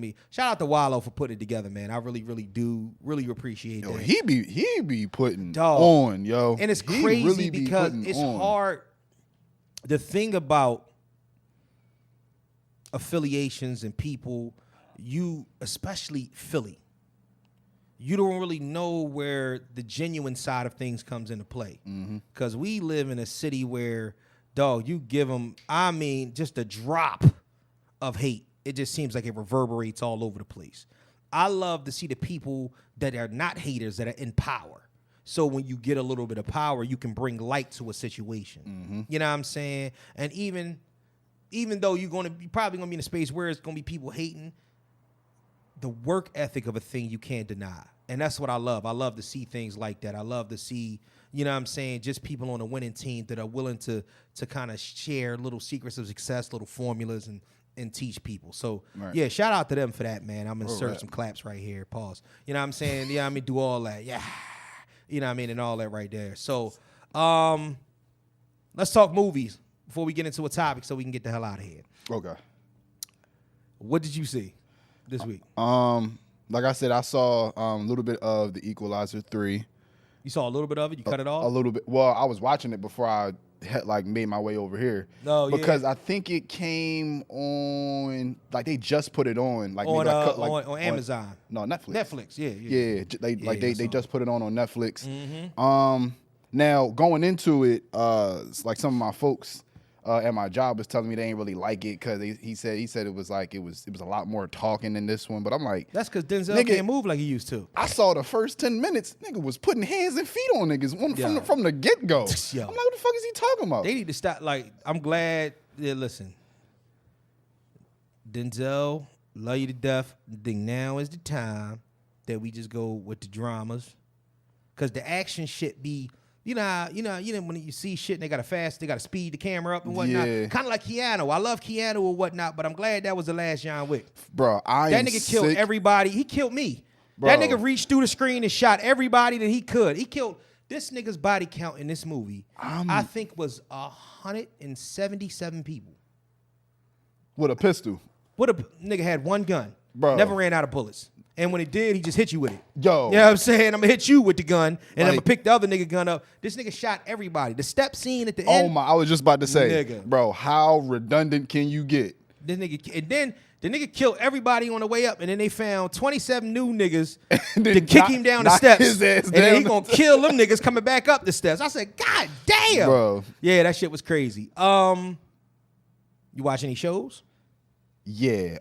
be. Shout out to Wallow for putting it together, man. I really, really do appreciate that. He be putting on, yo. And it's crazy really because it's hard. The thing about affiliations and people, especially Philly, you don't really know where the genuine side of things comes into play. Because we live in a city where, dog, you give them, just a drop of hate. It just seems like it reverberates all over the place. I love to see the people that are not haters that are in power. So when you get a little bit of power, you can bring light to a situation. You know what I'm saying? And even though you're probably gonna be in a space where it's gonna be people hating, the work ethic of a thing you can't deny. And that's what I love. I love to see things like that. I love to see, you know what I'm saying, just people on a winning team that are willing to kind of share little secrets of success, little formulas, and and teach people. So Right. yeah, shout out to them for that, man. I'm gonna insert some claps right here. Pause. You know what I'm saying? Yeah, I mean, do all that. Yeah, you know what I mean, and all that right there. So let's talk movies before we get into a topic, so we can get the hell out of here. Okay. What did you see this week? Like I said, I saw a little bit of The Equalizer 3. You saw a little bit of it. You cut it off. A little bit. Well, I was watching it before I had made my way over here. No, because I think it came on they just put it on on Amazon. No, Netflix. Netflix, yeah. They just put it on Netflix. Mm-hmm. Now going into it, like some of my folks at my job was telling me they ain't really like it because he said it was like it was a lot more talking tthan this one. But I'm like, that's because Denzel can't move like he used to. I saw the first 10 minutes, nigga was putting hands and feet on niggas from the get go. I'm like, what the fuck is he talking about? They need to stop. Like, I'm glad. Yeah, listen, Denzel, love you to death. I think now is the time that we just go with the dramas, because the action shit be. You know, when you see shit and they gotta speed the camera up and whatnot. Yeah. Kind of like Keanu. I love Keanu or whatnot, but I'm glad that was the last John Wick. Bro, that nigga killed everybody. He killed me. Bro. That nigga reached through the screen and shot everybody that he could. He killed this nigga's body count in this movie. I think was 177 people. With a pistol. What a nigga had one gun. Bro. Never ran out of bullets. And when it did, he just hit you with it. Yo. You know what I'm saying? I'm going to hit you with the gun, and I'm going to pick the other nigga gun up. This nigga shot everybody. The step scene at the end. Oh, my. I was just about to say, nigga. Bro, how redundant can you get? This nigga, and then the nigga killed everybody on the way up, and then they found 27 new niggas to kick him down the steps. His ass and down. then he going to kill them niggas coming back up the steps. I said, God damn. Bro. Yeah, that shit was crazy. You watch any shows? Yeah.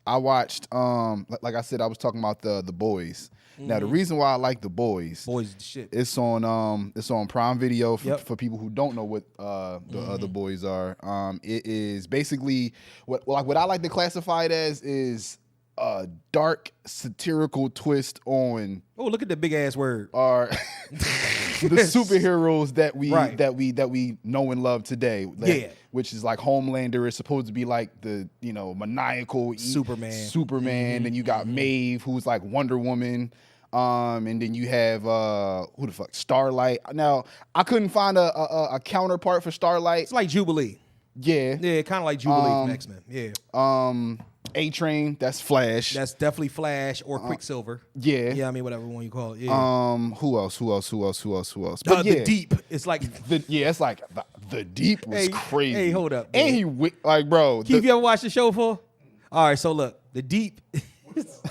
I watched, like I said, I was talking about the Boys. Mm-hmm. Now the reason why I like the Boys, is the shit. It's on Prime Video for people who don't know what the Boys are. It is basically what I like to classify it as is a dark satirical twist on. Oh, look at the big ass word. Are the superheroes that we know and love today. Which is like Homelander is supposed to be like the maniacal Superman. Mm-hmm. And you got Maeve, who's like Wonder Woman. And then you have who the fuck? Starlight. Now I couldn't find a counterpart for Starlight. It's like Jubilee. Yeah. Yeah, kind of like Jubilee from X-Men. Yeah. A-Train, that's Flash. That's definitely Flash or Quicksilver. Yeah. Yeah, I mean whatever one you call it. Yeah. Who else? But the Deep. It's like it's like the Deep was crazy. Hey, hold up. And man. he bro. Keith, you ever watched the show for? All right, so look, the Deep is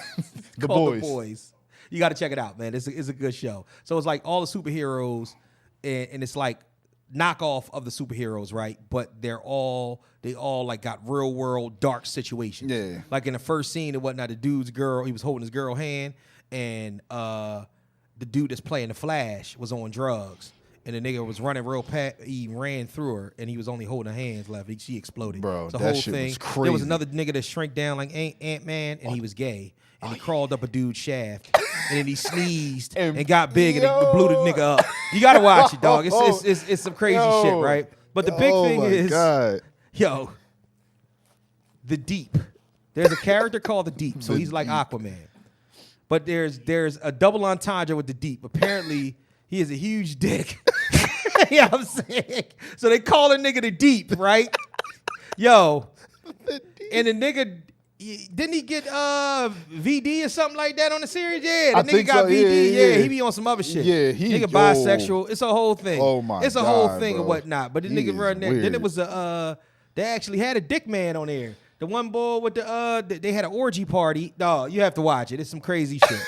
called The Boys. You got to check it out, man. It's a good show. So it's like all the superheroes, and it's like knockoff of the superheroes, right? But they all like got real world dark situations. Yeah. Like in the first scene and whatnot, the dude's girl, he was holding his girl hand, and the dude that's playing the Flash was on drugs. And the nigga was running real he ran through her, and he was only holding her hands left. She exploded. Bro, the that whole shit thing. was crazy. There was another nigga that shrank down like Ant-Man, and he was gay. And he crawled up a dude's shaft, and then he sneezed and got big, and it blew the nigga up. You gotta watch it, dog. It's some crazy shit, right? But the big thing is, the Deep. There's a character called the Deep, so he's like Aquaman. But there's a double entendre with the Deep. Apparently, he has a huge dick. You know what I'm saying? So they call a nigga the Deep, right? Yo. And the nigga, didn't he get VD or something like that on the series? Yeah, the nigga got VD. Yeah, he be on some other shit. Yeah, nigga bisexual. It's a whole thing. Oh my God, it's a whole thing bro. and whatnot. But the nigga run there. Then it was they actually had a dick man on there. The one boy with they had an orgy party. Dog, you have to watch it. It's some crazy shit.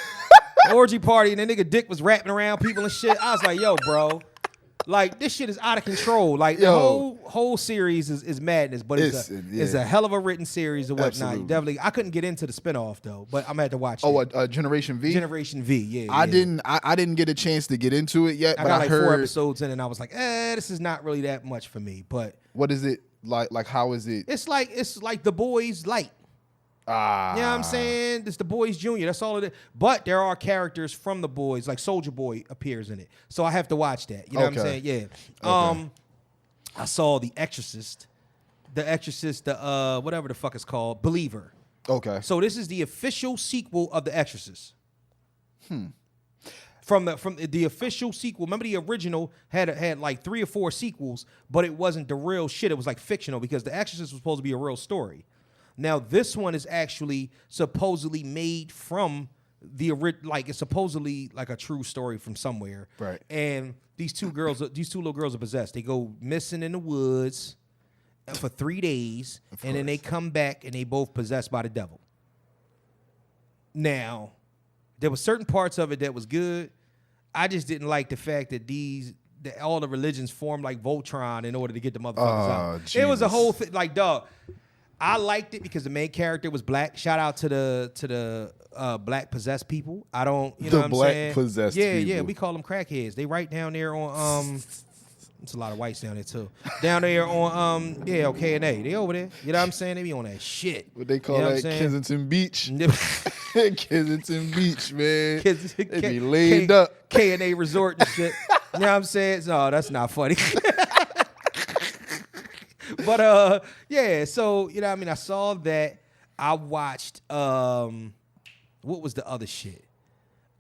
Orgy party, and the nigga dick was wrapping around people and shit. I was like, yo, bro. Like, this shit is out of control. Like, the whole series is madness, but it's a hell of a written series or whatnot. Absolutely. Definitely, I couldn't get into the spinoff though, but I'm gonna have to watch it. Oh, Generation V. Generation V, yeah. I didn't get a chance to get into it yet. I got like 4 episodes in, and I was like, this is not really that much for me. But what is it like? Like, how is it? It's like The Boys light. You know what I'm saying? It's The Boys Junior. That's all it is. But there are characters from The Boys, like Soulja Boy appears in it. So I have to watch that. You know what I'm saying? Yeah. I saw The Exorcist, The Exorcist, the whatever the fuck it's called, Believer. Okay. So this is the official sequel of The Exorcist. From the official sequel, remember the original had like 3 or 4 sequels, but it wasn't the real shit. It was like fictional because The Exorcist was supposed to be a real story. Now this one is actually supposedly made from the like it's supposedly like a true story from somewhere. Right. And these two little girls are possessed. They go missing in the woods for 3 days, and then they come back and they both possessed by the devil. Now, there were certain parts of it that was good. I just didn't like the fact that all the religions formed like Voltron in order to get the motherfuckers out. Jesus. It was a whole thing. Like, dog, I liked it because the main character was black. Shout out to the black possessed people. I don't, you know what I'm saying? The black possessed people. people. Yeah, we call them crackheads. They right down there on It's a lot of whites down there too. Down there on K&A. They over there. You know what I'm saying? They be on that shit. What they call that Kensington Beach. Kensington Beach, man. They be laid up. K&A resort and shit. You know what I'm saying? No, that's not funny. But yeah, so you know what I mean, I saw that. I watched what was the other shit?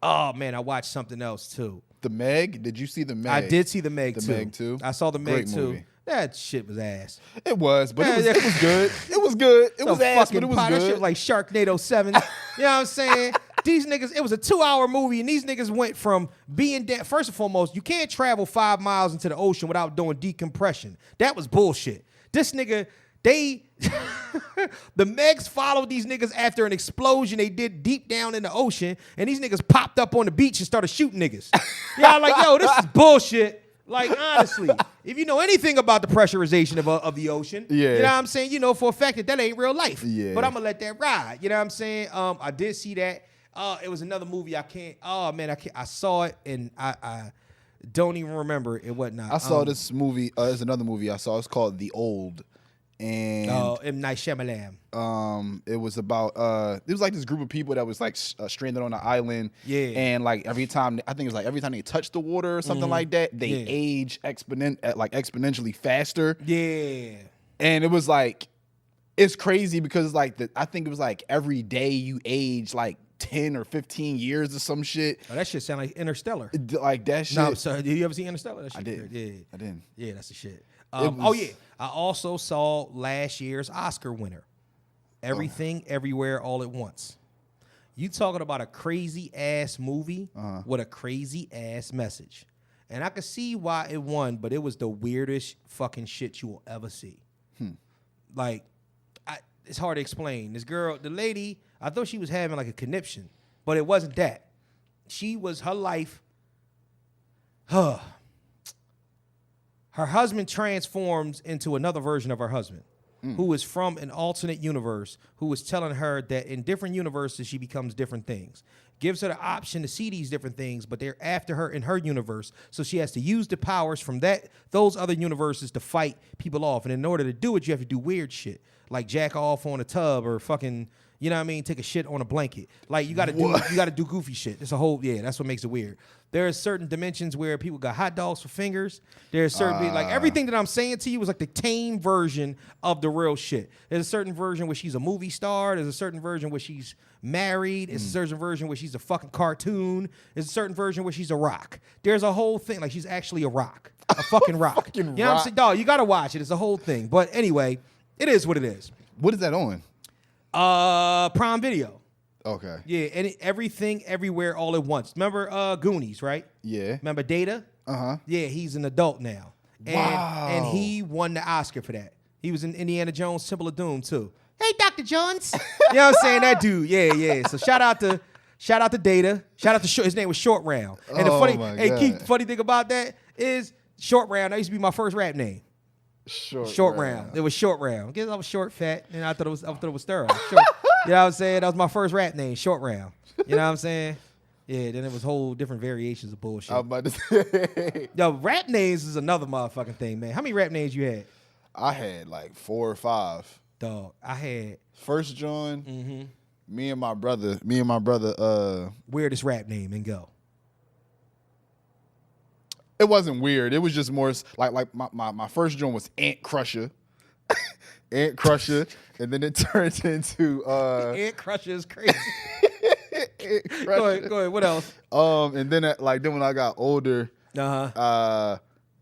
Oh man, I watched something else too. The Meg? Did you see the Meg? I did see the Meg too. The Meg too? I saw the Meg Great too. movie. That shit was ass. It was, but it was good. It was good. It was ass, but it was That shit good. was like Sharknado 7. You know what I'm saying? These niggas, it was a 2-hour movie, and these niggas went from being dead. First and foremost, you can't travel 5 miles into the ocean without doing decompression. That was bullshit. This nigga, the Megs followed these niggas after an explosion they did deep down in the ocean, and these niggas popped up on the beach and started shooting niggas. Y'all like, yo, this is bullshit. Like, honestly, if you know anything about the pressurization of the ocean, you know what I'm saying? You know for a fact that ain't real life. Yeah. But I'm going to let that ride. You know what I'm saying? I did see that. It was another movie I saw it, and I don't even remember it whatnot. I saw this movie. There's another movie I saw. It's called The Old. And M. Night Shyamalan. It was about it was like this group of people that was like stranded on an island. Yeah. And like every time every time they touch the water or something like that, they age exponentially faster. Yeah. And it was like it's crazy because like I think it was like every day you age like 10 or 15 years or some shit. Oh, that shit sound like Interstellar. Like that shit. No, I'm sorry. Did you ever see Interstellar? That shit I did. Yeah. I did. Yeah, that's the shit. Oh yeah. I also saw last year's Oscar winner, Everything, Everywhere, All at Once. You talking about a crazy ass movie with a crazy ass message. And I could see why it won, but it was the weirdest fucking shit you will ever see. Like, it's hard to explain. This girl, the lady, I thought she was having like a conniption, but it wasn't that. Her life, her husband transforms into another version of her husband, who is from an alternate universe, who is telling her that in different universes she becomes different things. Gives her the option to see these different things, but they're after her in her universe, so she has to use the powers from those other universes to fight people off. And in order to do it, you have to do weird shit, like jack off on a tub or fucking, you know what I mean, take a shit on a blanket. Like you gotta do goofy shit. It's that's what makes it weird. There are certain dimensions where people got hot dogs for fingers. There's certain like everything that I'm saying to you is like the tame version of the real shit. There's a certain version where she's a movie star. There's a certain version where she's married. There's a certain version where she's a fucking cartoon. There's a certain version where she's a rock. There's a whole thing like she's actually a rock, a fucking rock. You know what I'm saying? Dog, you gotta watch it. It's a whole thing. But anyway, it is what it is. What is that on? Prime Video. Okay. Yeah, and Everything, Everywhere, All at Once. Remember Goonies, right? Yeah. Remember Data? Uh-huh. Yeah, he's an adult now. And he won the Oscar for that. He was in Indiana Jones, Temple of Doom, too. Hey, Dr. Jones. You know what I'm saying? That dude. Yeah. So shout out to Data. Shout out to his name was Short Round. And the funny thing about that is Short Round, that used to be my first rap name. Short round. It was Short Round. Because I was short, fat, and I thought it was thorough. Short. You know what I'm saying? That was my first rap name, Short Round. You know what I'm saying? Yeah, then it was whole different variations of bullshit. I was about to say. Yo, rap names is another motherfucking thing, man. How many rap names you had? I had like 4 or 5. Dog, I had First John. Mm-hmm. Me and my brother. Weirdest rap name and go. It wasn't weird. It was just more like my first joint was Ant Crusher. Ant Crusher, and then it turns into Ant Crusher is crazy. Ant Crusher. Go ahead. What else? And then then when I got older, Uh-huh.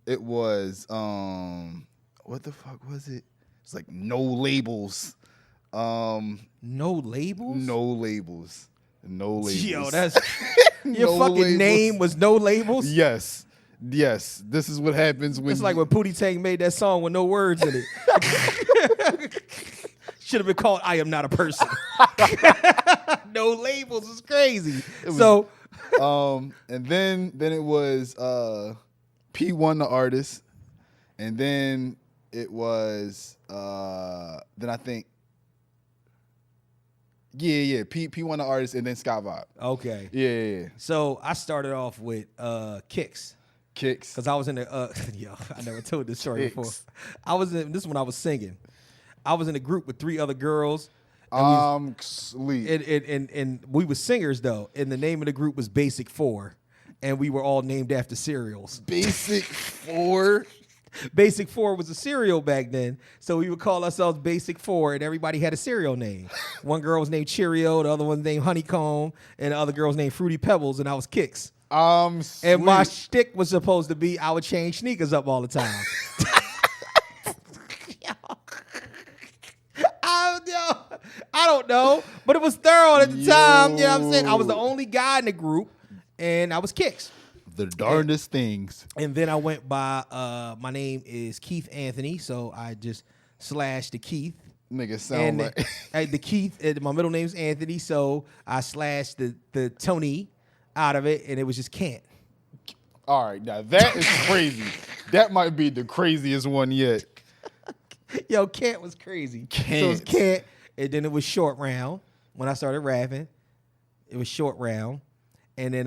it was what the fuck was it? It's like No Labels. No labels? No labels. No labels. Yo, that's your No fucking labels. name was No Labels? Yes. This is what happens when It's like when Pootie Tang made that song with no words in it. Should have been called I Am Not a Person. No labels is crazy. and then it was P1 the artist, and then it was then I think P1 the artist, and then Scott Vibe. Okay. Yeah. So I started off with Kicks. Kicks. Cause I was in the I never told this story Kicks. before. This is when I was singing. I was in a group with 3 other girls. Sleep. And we were singers though, and the name of the group was Basic 4, and we were all named after cereals. Basic 4. Basic 4 was a cereal back then, so we would call ourselves Basic 4, and everybody had a cereal name. One girl was named Cheerio, the other one was named Honeycomb, and the other girl was named Fruity Pebbles, and I was Kicks. And my shtick was supposed to be I would change sneakers up all the time. I don't know, but it was thorough at the time. You know what I'm saying? I was the only guy in the group, and I was Kicks. The darndest things. And then I went by, my name is Keith Anthony, so I just slashed the Keith. Nigga sound like the Keith, my middle name's Anthony, so I slashed the Tony out of it, and it was just Kent. All right, now that is crazy. That might be the craziest one yet. Yo, Kent was crazy. Kent. So it was Kent, and then it was Short Round. When I started rapping, it was Short Round, and then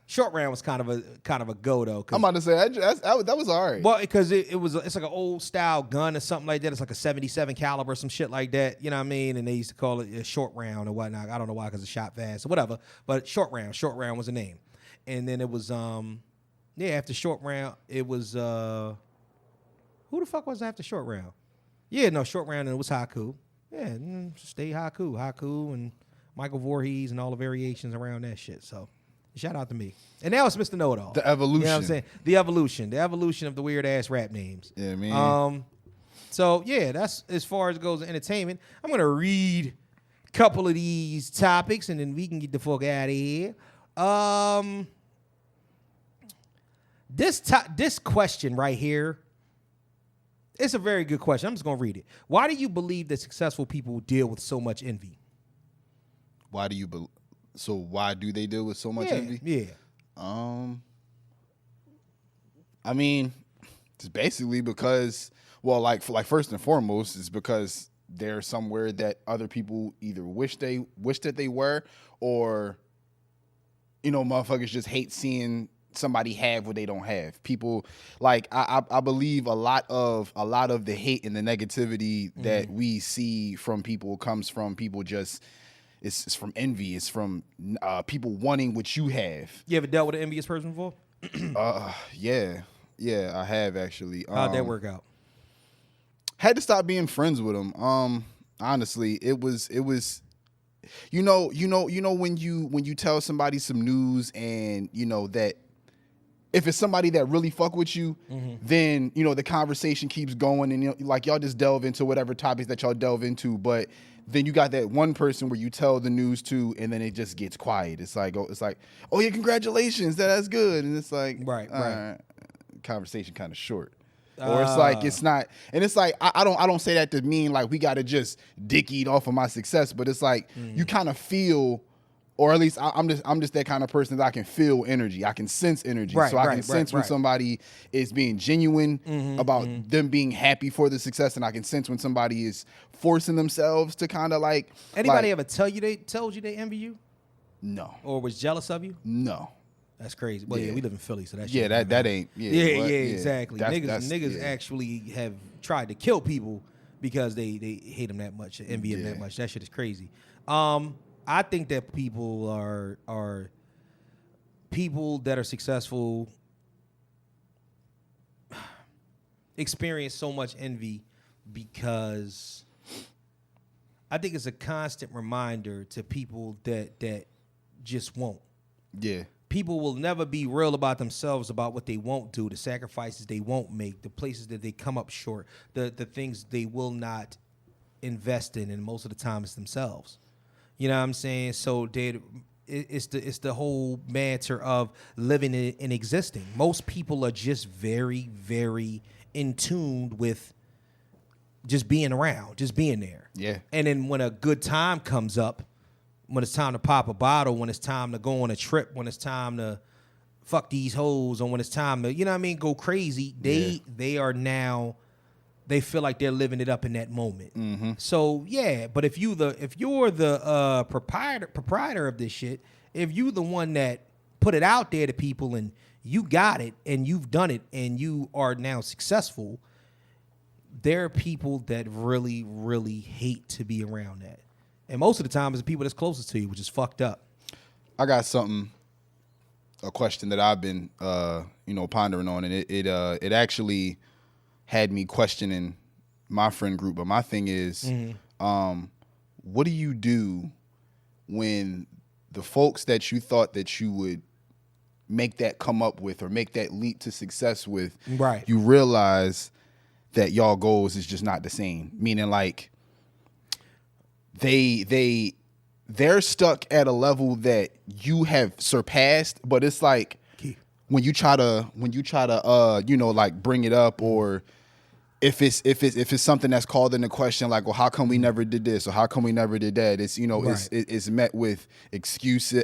Short Round was kind of a go though. I'm about to say that was all right. Well, because it's like an old style gun or something like that. It's like a 77 caliber, some shit like that. You know what I mean? And they used to call it a Short Round or whatnot. I don't know why, because it shot fast or whatever. But Short Round was the name. And then it was after Short Round, it was who the fuck was after Short Round? Yeah, no, Short Round, and it was Haku. Yeah, stay Haku, and Michael Voorhees, and all the variations around that shit. So shout out to me. And now it's Mr. Know-It-All. The evolution. You know what I'm saying? The evolution of the weird ass rap names. Yeah, man. So yeah, that's as far as it goes to entertainment. I'm gonna read a couple of these topics, and then we can get the fuck out of here. This question right here, it's a very good question. I'm just gonna read it. Why do you believe that successful people deal with so much envy? Why do they deal with so much envy? Yeah. I mean, it's basically because, well, like first and foremost, it's because they're somewhere that other people either wish that they were, or motherfuckers just hate seeing somebody have what they don't have. People, like, I believe a lot of the hate and the negativity that we see from people comes from people just. It's from envy. It's from people wanting what you have. You ever dealt with an envious person before? Yeah, I have actually. How'd that work out? Had to stop being friends with them. Honestly, it was. You know when you tell somebody some news, and that if it's somebody that really fuck with you, then the conversation keeps going, and like y'all just delve into whatever topics that y'all delve into, but then you got that one person where you tell the news to, and then it just gets quiet. It's like, oh yeah, congratulations, that's good, and it's like, right. Conversation kind of short. Or it's like it's not, and it's like I don't say that to mean like we got to just dick eat off of my success, but it's like you kind of feel, or at least I'm just that kind of person that I can feel energy, I can sense energy, so I can sense when somebody is being genuine about them being happy for the success, and I can sense when somebody is forcing themselves to kind of like. Anybody ever told you they envy you? No. Or was jealous of you? No. That's crazy. Well, yeah, we live in Philly, so that's that ain't. Exactly. Niggas actually have tried to kill people because they hate them that much, envy them that much. That shit is crazy. I think that people are people that are successful experience so much envy because I think it's a constant reminder to people that just won't. Yeah. People will never be real about themselves, about what they won't do, the sacrifices they won't make, the places that they come up short, the things they will not invest in, and most of the time it's themselves. You know what I'm saying? So it's the whole matter of living and existing. Most people are just very, very in tune with just being around, just being there. Yeah. And then when a good time comes up, when it's time to pop a bottle, when it's time to go on a trip, when it's time to fuck these hoes, or when it's time to, you know what I mean, go crazy, they are now, they feel like they're living it up in that moment. Mm-hmm. So yeah, but if you're the proprietor of this shit, if you the one that put it out there to people and you got it and you've done it and you are now successful, there are people that really, really hate to be around that. And most of the time, it's the people that's closest to you, which is fucked up. I got a question that I've been, pondering on, and it actually had me questioning my friend group. But my thing is, what do you do when the folks that you thought that you would make that come up with or make that leap to success with, right, you realize that y'all goals is just not the same? Meaning, like, they're stuck at a level that you have surpassed, but it's like when you try to like bring it up, or if it's something that's called into question, like, well, how come we never did this, or how come we never did that? It's right. it's met with excuse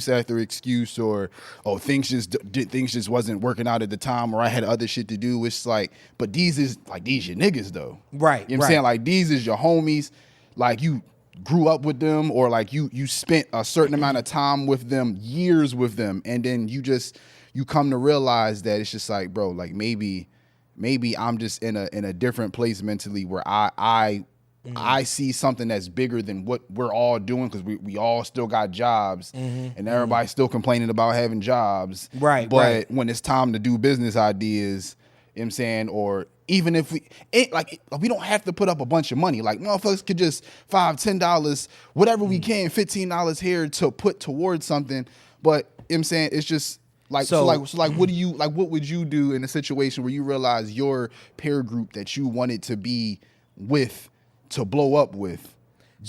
after excuse, or things just wasn't working out at the time, or I had other shit to do. It's like, but these your niggas though, right? You know what I'm saying? Like, these is your homies, like you grew up with them, or like you spent a certain amount of time with them, years with them, and then you come to realize that it's just like, bro, like maybe I'm just in a different place mentally, where I see something that's bigger than what we're all doing, because we all still got jobs, and everybody's still complaining about having jobs, right? But when it's time to do business ideas, you know what I'm saying, or even if we don't have to put up a bunch of money. Like, motherfuckers could just $5-10, whatever we can, $15 here to put towards something. But you know what I'm saying, it's just like, so what would you do in a situation where you realize your peer group that you wanted to be with, to blow up with,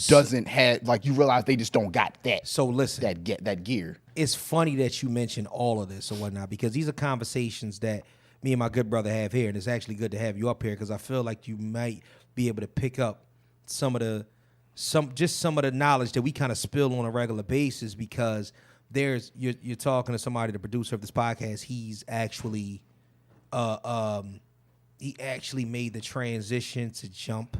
doesn't have, like, you realize they just don't got that. So listen, that gear. It's funny that you mentioned all of this or whatnot, because these are conversations that me and my good brother have here, and it's actually good to have you up here, because I feel like you might be able to pick up some of the knowledge that we kind of spill on a regular basis, because you're talking to somebody, the producer of this podcast. He's actually made the transition to jump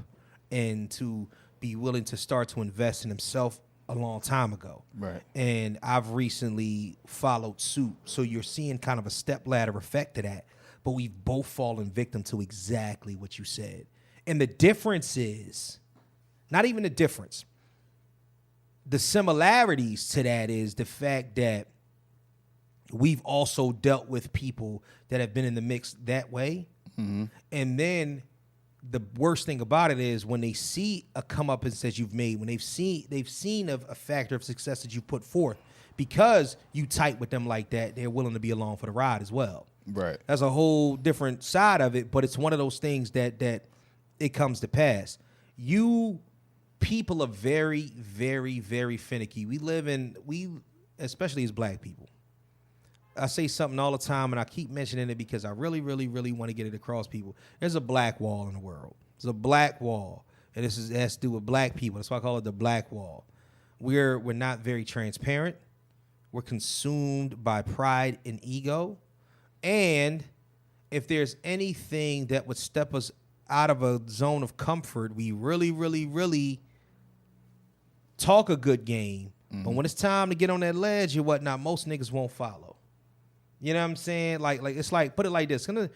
and to be willing to start to invest in himself a long time ago. Right. And I've recently followed suit. So you're seeing kind of a stepladder effect to that. But we've both fallen victim to exactly what you said. And the difference is, not even the difference, the similarities to that is the fact that we've also dealt with people that have been in the mix that way. Mm-hmm. And then the worst thing about it is when they see a come-uppance that you've made, when they've seen a factor of success that you put forth, because you tight with them like that, they're willing to be along for the ride as well. Right. That's a whole different side of it, but it's one of those things that it comes to pass. You people are very, very, very finicky. We especially as black people. I say something all the time, and I keep mentioning it because I really, really, really want to get it across people. There's a black wall in the world. There's a black wall, and it has to do with black people. That's why I call it the black wall. We're not very transparent. We're consumed by pride and ego. And if there's anything that would step us out of a zone of comfort, we really, really, really talk a good game. Mm-hmm. But when it's time to get on that ledge or whatnot, most niggas won't follow. You know what I'm saying? Like it's like, put it like this. The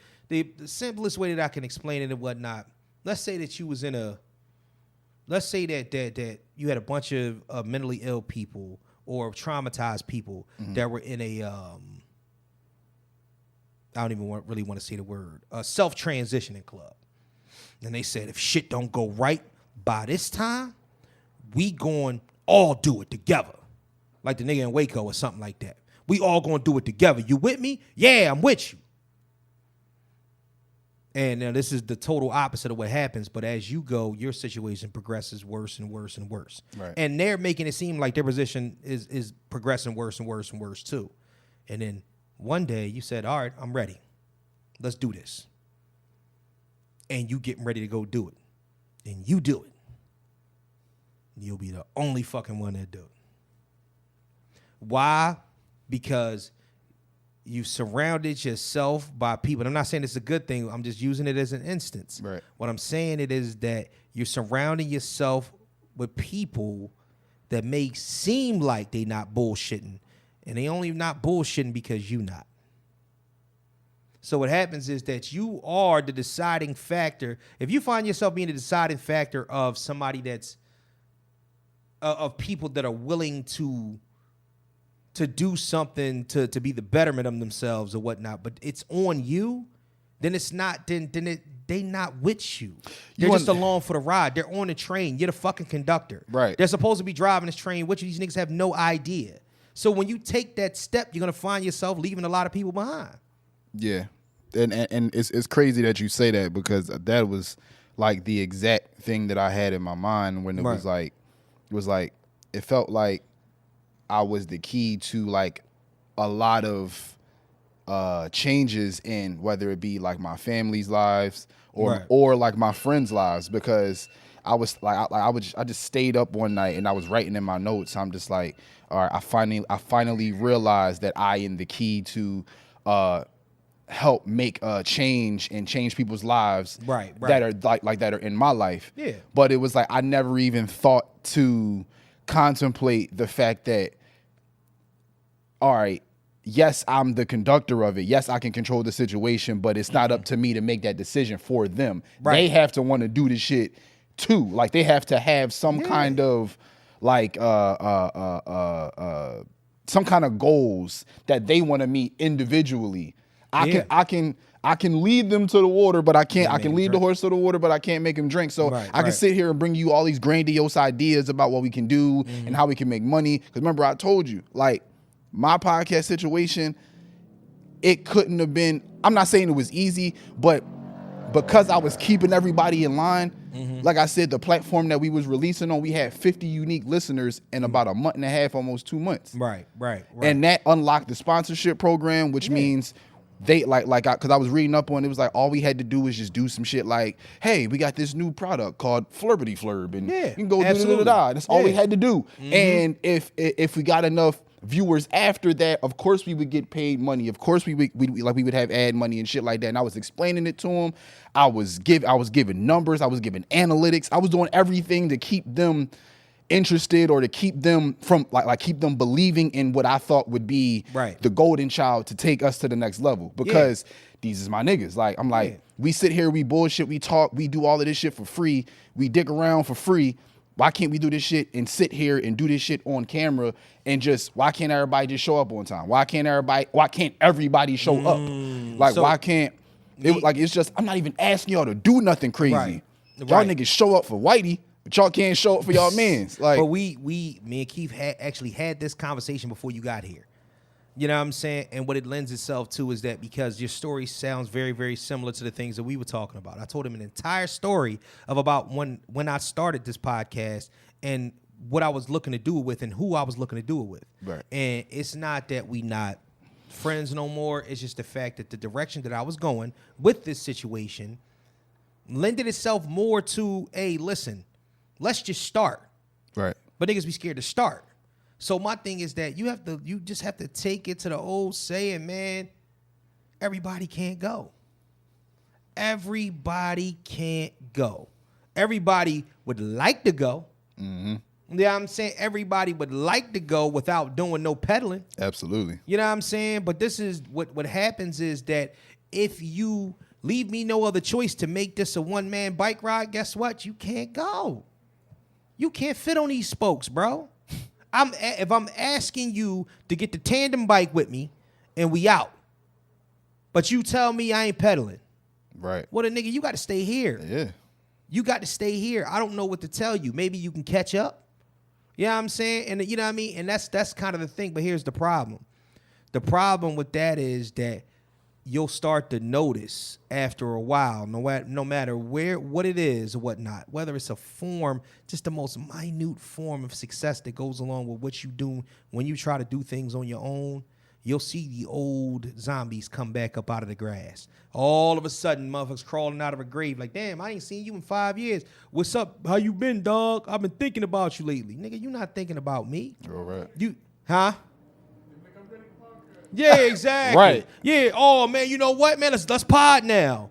simplest way that I can explain it and whatnot, let's say that you was let's say that you had a bunch of mentally ill people or traumatized people that were in a I don't even really want to say the word, self-transitioning club. And they said, if shit don't go right by this time, we going all do it together. Like the nigga in Waco or something like that. We all gonna do it together. You with me? Yeah, I'm with you. And now this is the total opposite of what happens, but as you go, your situation progresses worse and worse and worse. Right. And they're making it seem like their position is progressing worse and worse and worse too. And then one day you said, all right, I'm ready. Let's do this. And you getting ready to go do it. And you do it. You'll be the only fucking one that do it. Why? Because you surrounded yourself by people. And I'm not saying it's a good thing. I'm just using it as an instance. Right. What I'm saying it is that you're surrounding yourself with people that may seem like they not bullshitting. And they only not bullshitting because you not. So what happens is that you are the deciding factor. If you find yourself being the deciding factor of somebody that's of people that are willing to do something to be the betterment of themselves or whatnot, but it's on you, then it's not, they not with you. They're just along for the ride. They're on the train. You're the fucking conductor. Right. They're supposed to be driving this train with you. These niggas have no idea. So when you take that step, you're gonna find yourself leaving a lot of people behind. Yeah. And it's crazy that you say that, because that was like the exact thing that I had in my mind when it was like, it felt like I was the key to like a lot of changes in whether it be like my family's lives or like my friends' lives, because I was like I just stayed up one night and I was writing in my notes. I'm just like, all right, I finally realized that I am the key to help make a change and change people's lives that are like that are in my life. Yeah. But it was like I never even thought to contemplate the fact that, all right, yes, I'm the conductor of it. Yes, I can control the situation, but it's not up to me to make that decision for them. Right. They have to want to do the shit too. Like they have to have some kind of like some kind of goals that they want to meet individually. I can lead them to the water, but I can't. I can lead the horse to the water, but I can't make him drink. So I can sit here and bring you all these grandiose ideas about what we can do and how we can make money. Because remember, I told you, like, my podcast situation, it couldn't have been. I'm not saying it was easy, but because I was keeping everybody in line, like I said, the platform that we was releasing on, we had 50 unique listeners in about a month and a half, almost 2 months. Right. And that unlocked the sponsorship program, which means they because I was reading up on it, was like all we had to do was just do some shit like, hey, we got this new product called Flirbity Flurb, and you can go do da. That's all we had to do. And if we got enough viewers after that, of course we would get paid money. Of course we would have ad money and shit like that. And I was explaining it to them. I was giving numbers. I was giving analytics. I was doing everything to keep them interested or to keep them from like keep them believing in what I thought would be the golden child to take us to the next level, because these is my niggas. Like I'm like, we sit here, we bullshit, we talk, we do all of this shit for free, we dick around for free. Why can't we do this shit and sit here and do this shit on camera and just, why can't everybody just show up on time? Why can't everybody show up? Like, why can't it's just, I'm not even asking y'all to do nothing crazy. Y'all niggas show up for Whitey, but y'all can't show up for y'all mans. Like, but me and Keith actually had this conversation before you got here. You know what I'm saying? And what it lends itself to is that because your story sounds very, very similar to the things that we were talking about. I told him an entire story of about when I started this podcast and what I was looking to do it with and who I was looking to do it with. Right. And it's not that we not friends no more. It's just the fact that the direction that I was going with this situation lended itself more to, hey, listen, let's just start. Right. But niggas be scared to start. So my thing is that you just have to take it to the old saying, man, everybody can't go. Everybody can't go. Everybody would like to go. Mm-hmm. You know what I'm saying? Everybody would like to go without doing no peddling. Absolutely. You know what I'm saying? But this is what happens is that if you leave me no other choice to make this a one-man bike ride, guess what? You can't go. You can't fit on these spokes, bro. If I'm asking you to get the tandem bike with me and we out, but you tell me I ain't pedaling, Right. Well, then, nigga, you got to stay here. Yeah. You got to stay here. I don't know what to tell you. Maybe you can catch up. You know what I'm saying? And you know what I mean? And that's kind of the thing. But here's the problem. The problem with that is that you'll start to notice after a while, no matter what it is or whatnot, whether it's a form, just the most minute form of success that goes along with what you do when you try to do things on your own, you'll see the old zombies come back up out of the grass. All of a sudden, motherfuckers crawling out of a grave like, damn, I ain't seen you in 5 years. What's up? How you been, dog? I've been thinking about you lately. Nigga, you not thinking about me. All right. Huh? Yeah, exactly. Right. Yeah. Oh man, you know what, man? Let's pod now.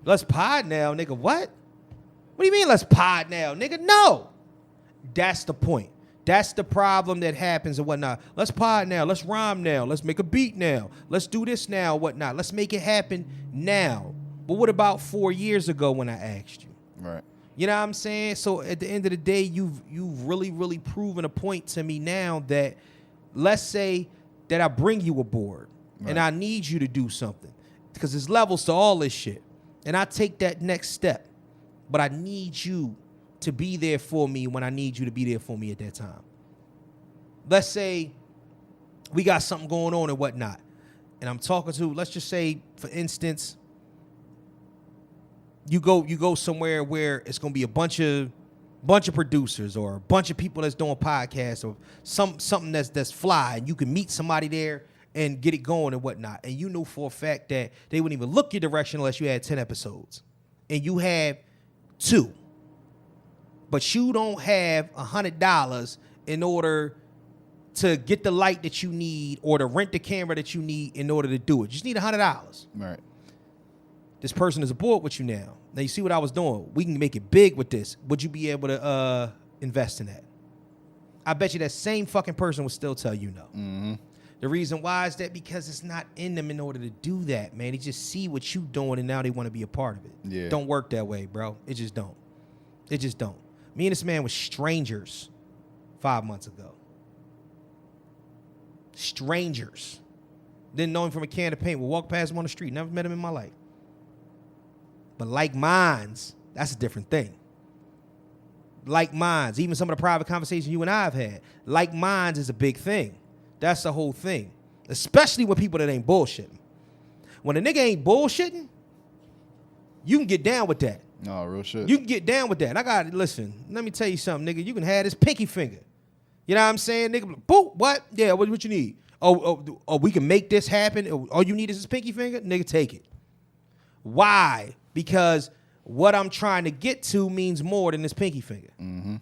Let's pod now, nigga. What? What do you mean let's pod now, nigga? No. That's the point. That's the problem that happens and whatnot. Let's pod now. Let's rhyme now. Let's make a beat now. Let's do this now, whatnot. Let's make it happen now. But what about 4 years ago when I asked you? Right. You know what I'm saying? So at the end of the day, you've really, really proven a point to me now that, let's say that I bring you aboard and I need you to do something because there's levels to all this shit. And I take that next step, but I need you to be there for me when I need you to be there for me at that time. Let's say we got something going on and whatnot, and I'm talking to, let's just say, for instance, you go somewhere where it's gonna be a bunch of producers or a bunch of people that's doing podcasts or something that's fly, and you can meet somebody there and get it going and whatnot. And you know for a fact that they wouldn't even look your direction unless you had 10 episodes. And you have 2. But you don't have $100 in order to get the light that you need or to rent the camera that you need in order to do it. You just need $100. Right. This person is aboard with you now. Now you see what I was doing. We can make it big with this. Would you be able to invest in that? I bet you that same fucking person would still tell you no. Mm-hmm. The reason why is that because it's not in them in order to do that, man. They just see what you doing and now they want to be a part of it. Yeah. Don't work that way, bro. It just don't. It just don't. Me and this man was strangers 5 months ago. Strangers. Didn't know him from a can of paint. We'll walk past him on the street. Never met him in my life. But like minds, that's a different thing. Like minds, even some of the private conversations you and I have had, like minds is a big thing. That's the whole thing. Especially with people that ain't bullshitting. When a nigga ain't bullshitting, you can get down with that. No, real shit. You can get down with that. Listen, let me tell you something, nigga. You can have this pinky finger. You know what I'm saying, nigga? Boop, what? Yeah, what you need? Oh, we can make this happen. All you need is this pinky finger? Nigga, take it. Why? Because what I'm trying to get to means more than this pinky finger. Mm-hmm.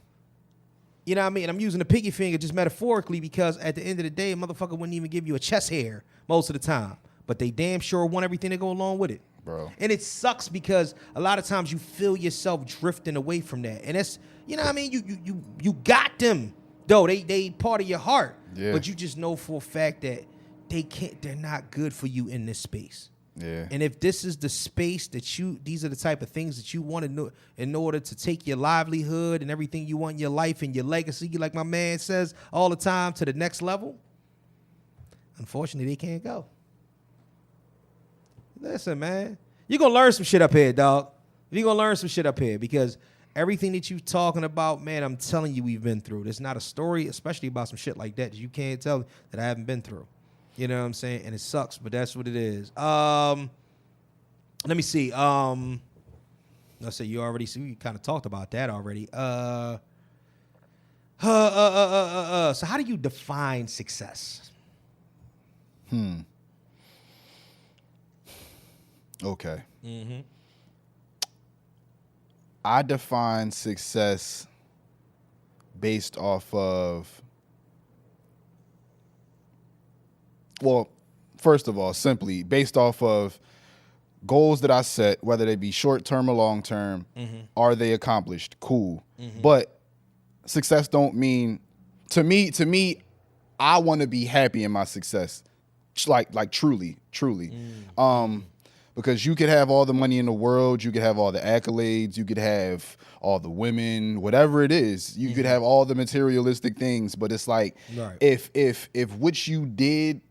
You know what I mean? I'm using the pinky finger just metaphorically because at the end of the day, a motherfucker wouldn't even give you a chest hair most of the time. But they damn sure want everything to go along with it. Bro. And it sucks because a lot of times you feel yourself drifting away from that. And it's, you know what I mean? You got them, though. They part of your heart. Yeah. But you just know for a fact that they're not good for you in this space. Yeah. And if this is the space that these are the type of things that you want to know in order to take your livelihood and everything you want in your life and your legacy, like my man says all the time, to the next level, unfortunately, they can't go. Listen, man, you're going to learn some shit up here, dog. You're going to learn some shit up here because everything that you're talking about, man, I'm telling you we've been through. There's not a story, especially about some shit like that you can't tell that I haven't been through. You know what I'm saying? And it sucks, but that's what it is. Let me see. Let's say you already see. We kind of talked about that already. So how do you define success? Okay. Mm-hmm. I define success based off of, well, first of all, simply based off of goals that I set, whether they be short-term or long-term. Mm-hmm. Are they accomplished? Cool. Mm-hmm. But success don't mean, to me, I want to be happy in my success. Like truly. Because you could have all the money in the world, you could have all the accolades, you could have all the women, whatever it is, you could have all the materialistic things, but it's like, right. if what you did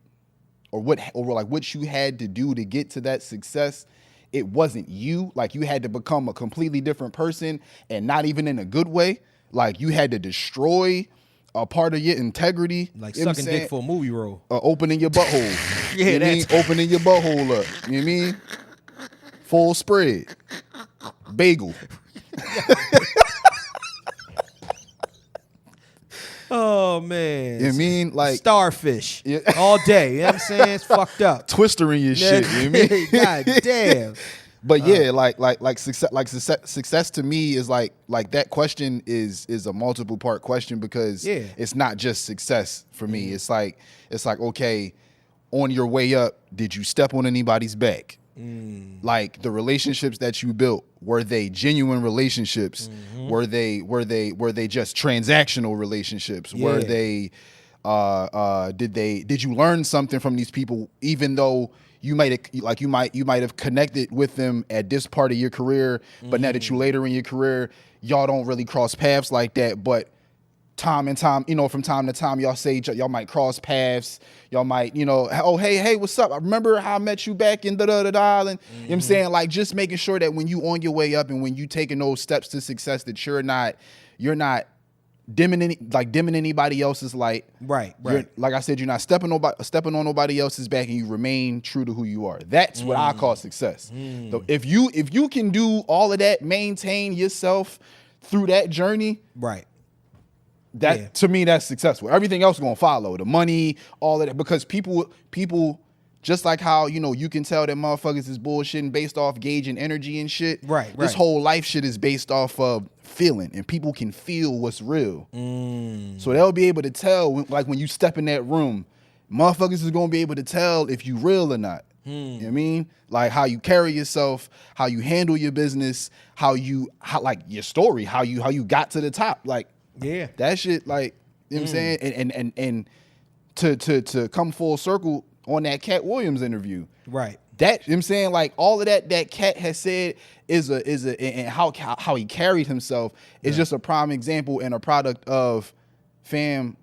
or what you had to do to get to that success, it wasn't you. Like, you had to become a completely different person, and not even in a good way. Like, you had to destroy a part of your integrity. Like sucking dick for a movie role. Opening your butthole. Yeah, you know what I mean? Opening your butthole up. You know what I mean? Full spread. Bagel. Oh, man. You know what I mean? Like starfish all day. You know what I'm saying? It's fucked up. Twistering your shit. You know what I mean? God damn. But yeah, like success to me is like that question is a multiple part question, because it's not just success for me. It's like, okay, on your way up, did you step on anybody's back? Like, the relationships that you built, were they genuine relationships? Were they just transactional relationships? Were they did you learn something from these people, even though you might have connected with them at this part of your career, but now that you later in your career, y'all don't really cross paths like that, but from time to time, y'all might cross paths. Y'all might, oh, hey, what's up? I remember how I met you back in da-da-da-da. And you know what I'm saying? Like, just making sure that when you on your way up and when you taking those steps to success, that you're not dimming anybody else's light. Right. Like I said, you're not stepping on nobody else's back, and you remain true to who you are. That's what I call success. So if you can do all of that, maintain yourself through that journey. Right. To me, that's successful. Everything else is gonna follow. The money, all of that, because people, just like how, you can tell that motherfuckers is bullshitting based off gauge and energy and shit. Right. This whole life shit is based off of feeling, and people can feel what's real. So they'll be able to tell, when you step in that room, motherfuckers is gonna be able to tell if you real or not. You know what I mean? Like, how you carry yourself, how you handle your business, how like your story, how you got to the top. Like, yeah, that shit, like, you know what I'm saying? And to come full circle on that Cat Williams interview. Right. That, you know what I'm saying? Like, all of that Cat has said and how he carried himself is just a prime example and a product of, fam,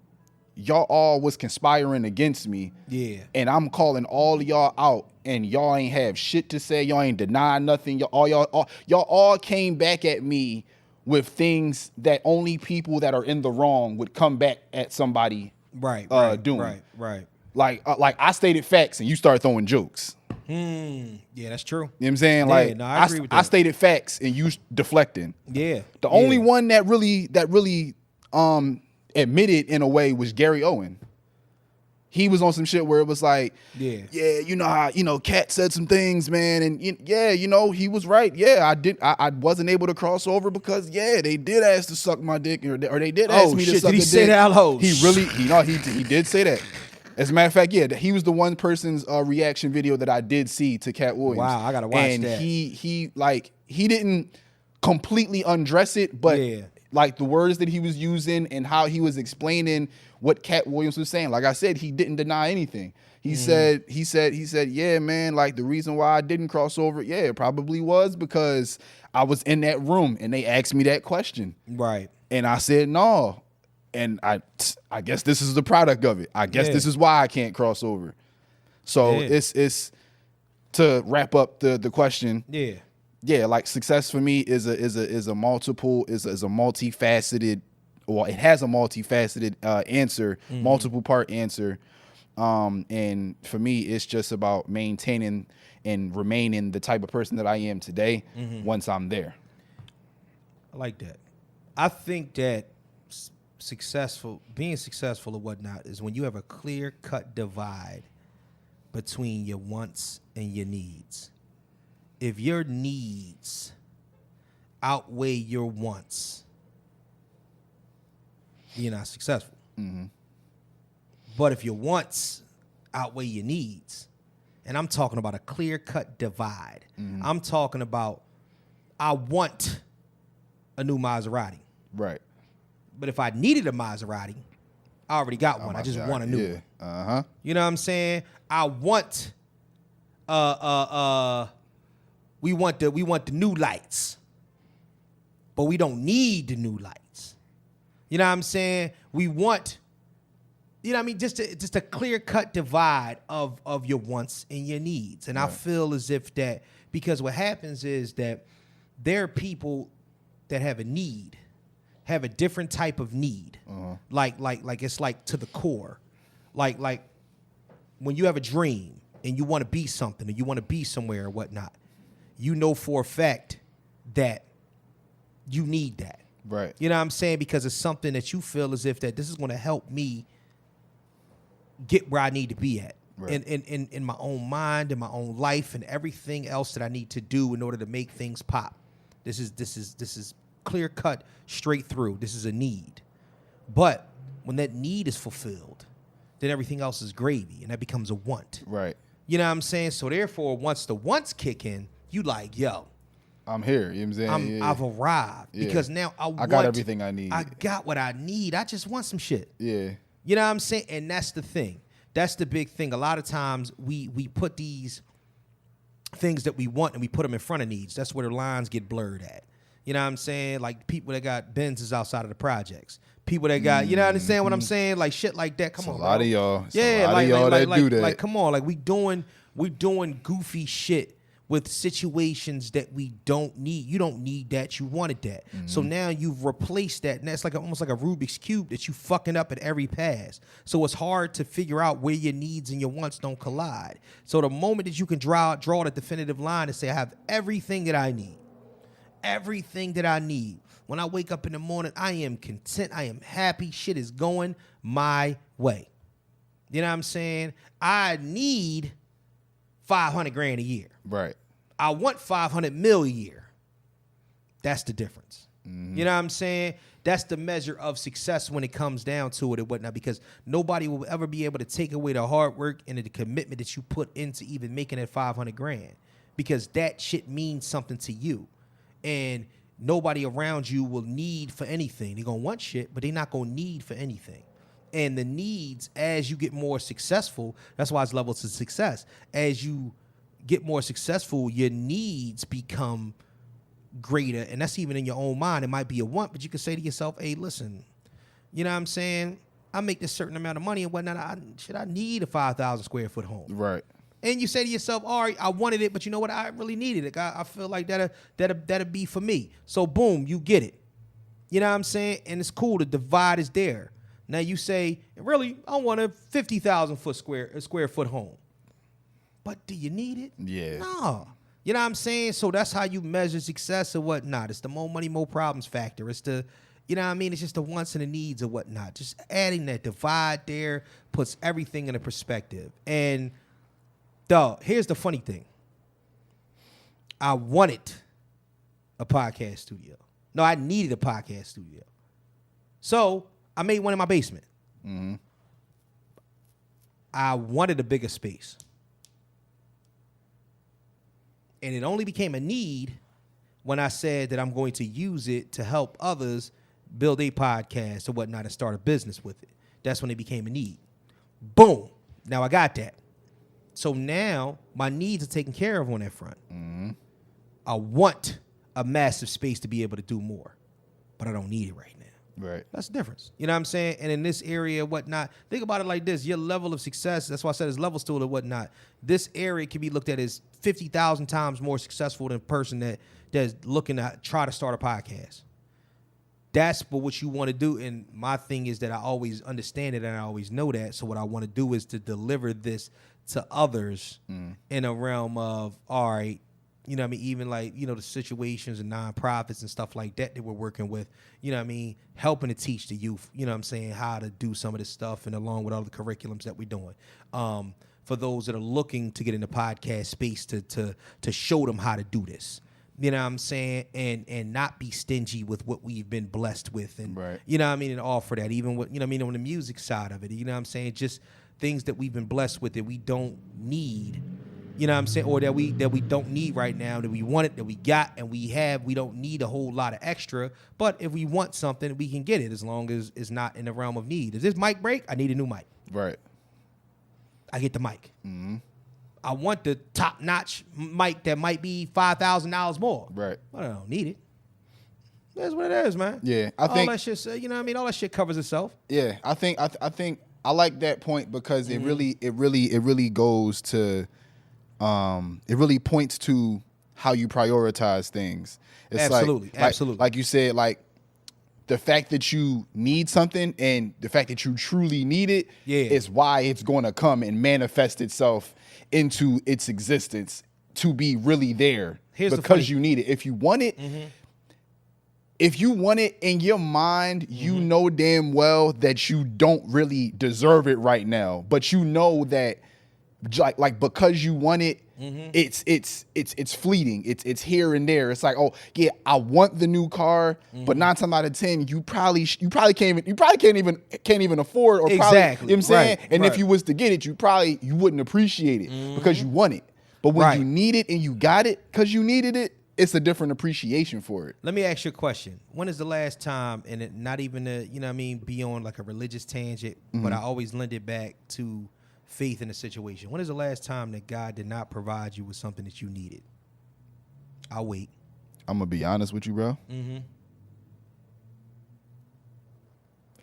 y'all all was conspiring against me. Yeah. And I'm calling all of y'all out, and y'all ain't have shit to say. Y'all ain't deny nothing. Y'all all came back at me with things that only people that are in the wrong would come back at somebody doing. Right. Like I stated facts and you start throwing jokes. Yeah, that's true. You know what I'm saying? Yeah, like, I agree with that. I stated facts and you deflecting. Yeah. The only one that really admitted in a way was Gary Owen. He was on some shit where it was like, you know how, Cat said some things, man, and he was right. Yeah, I wasn't able to cross over because they did ask to suck my dick, or they did ask me to suck a dick. Did he say that? He did say that. As a matter of fact, he was the one person's reaction video that I did see to Cat Williams. Wow, I gotta watch that. And he didn't completely undress it, but like the words that he was using and how he was explaining what Cat Williams was saying. Like I said, he didn't deny anything. He said, yeah, man, like, the reason why I didn't cross over, it probably was because I was in that room and they asked me that question. Right. And I said, no. And I guess this is the product of it. I guess this is why I can't cross over. So it's to wrap up the question. Yeah. Yeah, like, success for me is a multifaceted, or it has a multifaceted answer, multiple part answer. And for me, it's just about maintaining and remaining the type of person that I am today once I'm there. I like that. I think that being successful or whatnot is when you have a clear-cut divide between your wants and your needs. If your needs outweigh your wants, you're not successful. But if your wants outweigh your needs, and I'm talking about a clear-cut divide, I'm talking about, I want a new Maserati. Right. But if I needed a Maserati, I already got one. I just want a new one. You know what I'm saying? I want we want the new lights, but we don't need the new lights. You know what I'm saying? We want You know what I mean? Just a clear-cut divide of your wants and your needs. And I feel as if that, because what happens is that there are people that have a need, have a different type of need. Like it's like to the core. Like when you have a dream and you want to be something or you want to be somewhere or whatnot, you know for a fact that you need that. Right. You know what I'm saying? Because it's something that you feel as if that this is going to help me get where I need to be at. Right. In my own mind, in my own life, and everything else that I need to do in order to make things pop. This is clear cut, straight through. This is a need. But when that need is fulfilled, then everything else is gravy, and that becomes a want. Right. You know what I'm saying? So therefore, once the wants kick in, you like, yo, I'm here. You know what I'm saying? I've arrived. Yeah. Because now I got everything I need. I got what I need. I just want some shit. Yeah. You know what I'm saying? And that's the thing. That's the big thing. A lot of times we put these things that we want and we put them in front of needs. That's where the lines get blurred at. You know what I'm saying? Like people that got Benzes outside of the projects. People that got, you know what I'm saying? What I'm saying? Like shit like that. Come on, a lot bro. of y'all. Yeah, a lot like of y'all that do that. Like, come on, like we doing goofy shit with situations that we don't need. You don't need that. You wanted that. So now you've replaced that, and that's like almost like a Rubik's Cube that you fucking up at every pass. So it's hard to figure out where your needs and your wants don't collide. So the moment that you can draw the definitive line and say, I have everything that I need. Everything that I need. When I wake up in the morning, I am content. I am happy. Shit is going my way. You know what I'm saying? I need $500,000 a year. Right. I want $500 million a year. That's the difference. You know what I'm saying? That's the measure of success when it comes down to it and whatnot, because nobody will ever be able to take away the hard work and the commitment that you put into even making that $500,000, because that shit means something to you. And nobody around you will need for anything. They're going to want shit, but they're not going to need for anything. And the needs, as you get more successful, that's why it's levels of success. As you get more successful, your needs become greater. And that's even in your own mind. It might be a want, but you can say to yourself, hey, listen, you know what I'm saying? I make this certain amount of money and whatnot. I need a 5,000 square foot home. Right. And you say to yourself, all right, I wanted it, but you know what? I really needed it. I feel like that'll be for me. So boom, you get it. You know what I'm saying? And it's cool. The divide is there. Now you say, really, I want a 50,000 square foot home. But do you need it? Yeah. No. You know what I'm saying? So that's how you measure success or whatnot. It's the more money, more problems factor. It's the, you know what I mean? It's just the wants and the needs or whatnot. Just adding that divide there puts everything in a perspective. And dog, here's the funny thing. I wanted a podcast studio. No, I needed a podcast studio. So I made one in my basement. I wanted a bigger space. And it only became a need when I said that I'm going to use it to help others build a podcast or whatnot and start a business with it. That's when it became a need. Boom. Now I got that. So now my needs are taken care of on that front. I want a massive space to be able to do more, but I don't need it right now. Right. That's the difference. You know what I'm saying? And in this area, whatnot, think about it like this. Your level of success, that's why I said there's levels to it or whatnot. This area can be looked at as 50,000 times more successful than a person that's looking to try to start a podcast. That's what you want to do. And my thing is that I always understand it and I always know that. So what I want to do is to deliver this to others in a realm of, all right, you know what I mean? Even like, you know, the situations and nonprofits and stuff like that we're working with, you know what I mean? Helping to teach the youth, you know what I'm saying, how to do some of this stuff and along with all the curriculums that we're doing. For those that are looking to get in the podcast space to show them how to do this. You know what I'm saying? And not be stingy with what we've been blessed with. And, right. You know what I mean? And offer that. Even with, you know what I mean, on the music side of it. You know what I'm saying? Just things that we've been blessed with that we don't need. You know what I'm saying? Or that we don't need right now, that we want it, that we got, and we have. We don't need a whole lot of extra. But if we want something, we can get it as long as it's not in the realm of need. If this mic break, I need a new mic. Right. I get the mic. I want the top-notch mic that might be $5,000 more. Right. But I don't need it. That's what it is, man. Yeah, I think all that shit, you know what I mean? All that shit covers itself. Yeah, I think I like that point because it really goes to, it really points to how you prioritize things. It's absolutely. Like you said, like the fact that you need something and the fact that you truly need it is why it's going to come and manifest itself into its existence to be really there because you need it. If you want it, if you want it in your mind, you know damn well that you don't really deserve it right now, but you know that like because you want it, it's fleeting. It's here and there. It's like, oh yeah, I want the new car, but 9 times out of 10, you probably can't even afford or exactly. Probably, you know what I'm saying? Right, and right. if you was to get it, you wouldn't appreciate it because you want it. But when you need it and you got it because you needed it, it's a different appreciation for it. Let me ask you a question. When is the last time, and it not even to, be on like a religious tangent, but I always lend it back to faith in a situation. When is the last time that God did not provide you with something that you needed? I'll wait. I'm going to be honest with you, bro.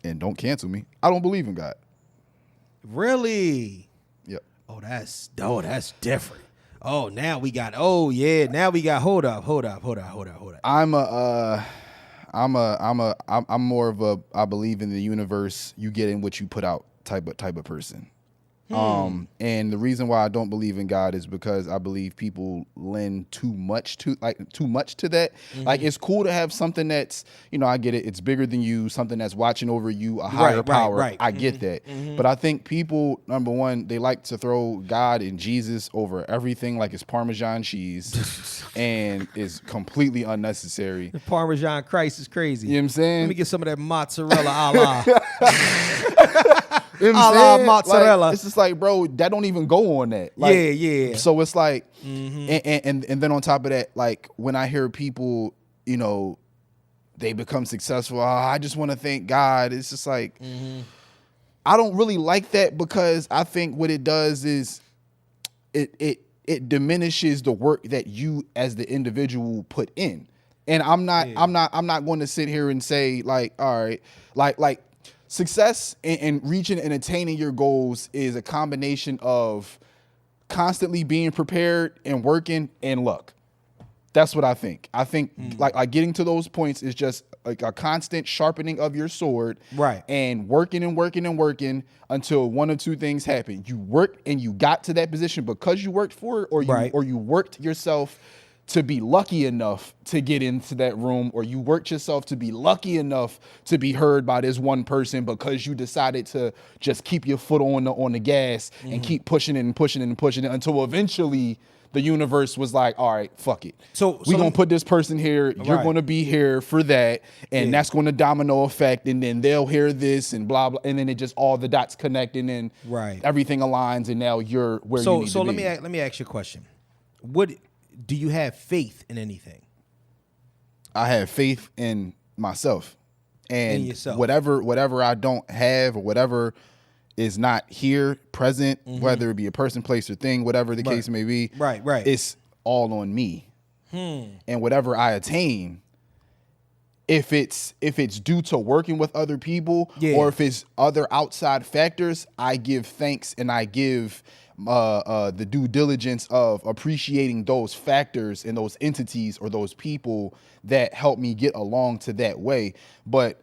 And don't cancel me. I don't believe in God. Really? Yep. Oh, that's different. Now we got hold up. I'm more of a I believe in the universe, you get in what you put out type of person. And the reason why I don't believe in God is because I believe people lend too much to that. Like it's cool to have something that's, I get it, it's bigger than you, something that's watching over you, a higher power. Right. I get that. But I think people, number one, they like to throw God and Jesus over everything like it's Parmesan cheese and it's completely unnecessary. The Parmesan Christ is crazy. You know what I'm saying? Let me get some of that mozzarella a la. You know a la mozzarella. Like, it's just like, bro, that don't even go on that. Like, yeah. So it's like, and then on top of that, like when I hear people, they become successful. I just want to thank God. It's just like, I don't really like that because I think what it does is it diminishes the work that you as the individual put in. And I'm not going to sit here and say like, all right, like success and reaching and attaining your goals is a combination of constantly being prepared and working and luck. That's what I think. I think like getting to those points is just like a constant sharpening of your sword, right? And working until one of two things happen. You worked and you got to that position because you worked for it, or you worked yourself to be lucky enough to get into that room, or you worked yourself to be lucky enough to be heard by this one person because you decided to just keep your foot on the gas and keep pushing it until eventually the universe was like, all right, fuck it. So we're going to put this person here. You're going to be here for that. And that's going to domino effect. And then they'll hear this and blah, blah. And then it just all the dots connect and then everything aligns. And now you're where you need to be. So let me ask you a question. Do you have faith in anything? I have faith in myself. And in yourself. Whatever I don't have or whatever is not here, present, whether it be a person, place, or thing, whatever the case may be, right, it's all on me. And whatever I attain, if it's due to working with other people or if it's other outside factors, I give thanks and I give the due diligence of appreciating those factors and those entities or those people that help me get along to that way. But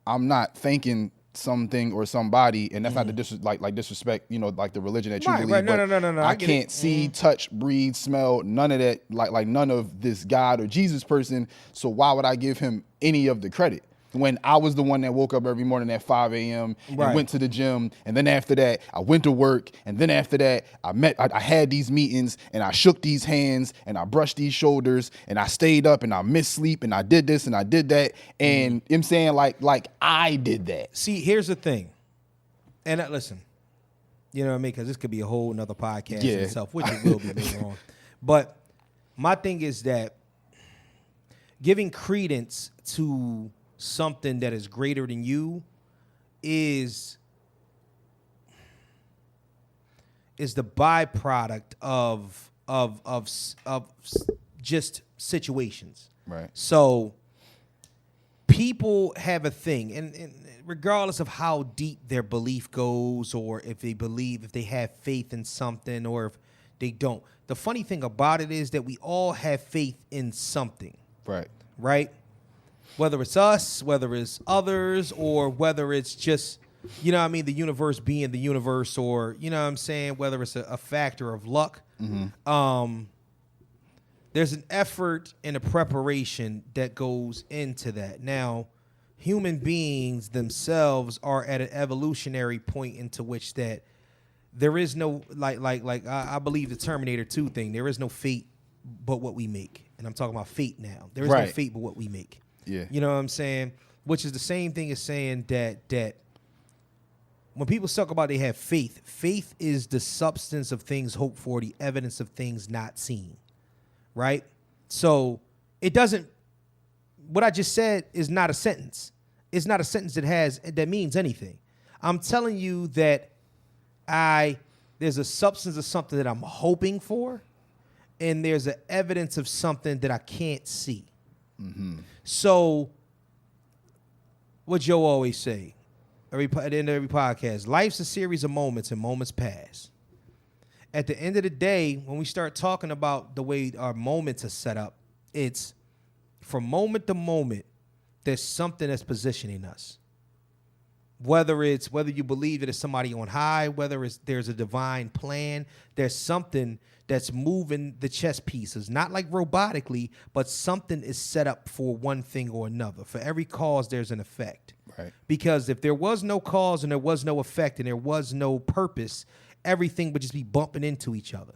I'm not thanking something or somebody, and that's not the disrespect, like the religion that you believe. Right. No. I can't see, touch, breathe, smell, none of that, like none of this God or Jesus person. So why would I give him any of the credit when I was the one that woke up every morning at 5 a.m. and went to the gym, and then after that I went to work, and then after that I had these meetings, and I shook these hands, and I brushed these shoulders, and I stayed up, and I missed sleep, and I did this, and I did that, and you know what I'm saying, like I did that. See, here's the thing, and listen, you know what I mean, because this could be a whole nother podcast in itself, which it will be later on. But my thing is that giving credence to something that is greater than you is the byproduct of just situations. Right. So people have a thing, and regardless of how deep their belief goes, or if they have faith in something, or if they don't. The funny thing about it is that we all have faith in something. Right. Right? Whether it's us, whether it's others, or whether it's just, you know what I mean, the universe being the universe, or, you know what I'm saying, whether it's a factor of luck. Mm-hmm. There's an effort and a preparation that goes into that. Now, human beings themselves are at an evolutionary point into which that there is no, I believe the Terminator 2 thing, there is no fate but what we make. And I'm talking about fate now. There is no fate but what we make. Yeah. You know what I'm saying? Which is the same thing as saying that when people talk about they have faith, faith is the substance of things hoped for, the evidence of things not seen. Right? So it doesn't, what I just said is not a sentence. It's not a sentence that means anything. I'm telling you that there's a substance of something that I'm hoping for, and there's an evidence of something that I can't see. Mm-hmm. So what Joe always say, at the end of every podcast, life's a series of moments, and moments pass. At the end of the day, when we start talking about the way our moments are set up, it's from moment to moment, there's something that's positioning us. Whether you believe that it's somebody on high, whether there's a divine plan, there's something that's moving the chess pieces, not like robotically, but something is set up for one thing or another. For every cause, there's an effect. Right. Because if there was no cause and there was no effect and there was no purpose, everything would just be bumping into each other.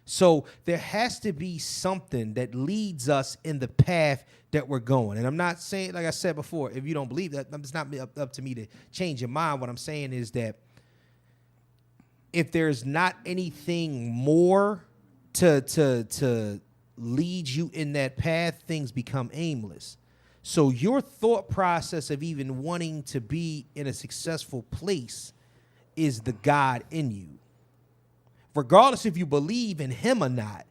So there has to be something that leads us in the path that we're going. And I'm not saying, like I said before, if you don't believe that, it's not up to me to change your mind. What I'm saying is that if there's not anything more to lead you in that path, things become aimless. So your thought process of even wanting to be in a successful place is the God in you. Regardless if you believe in him or not,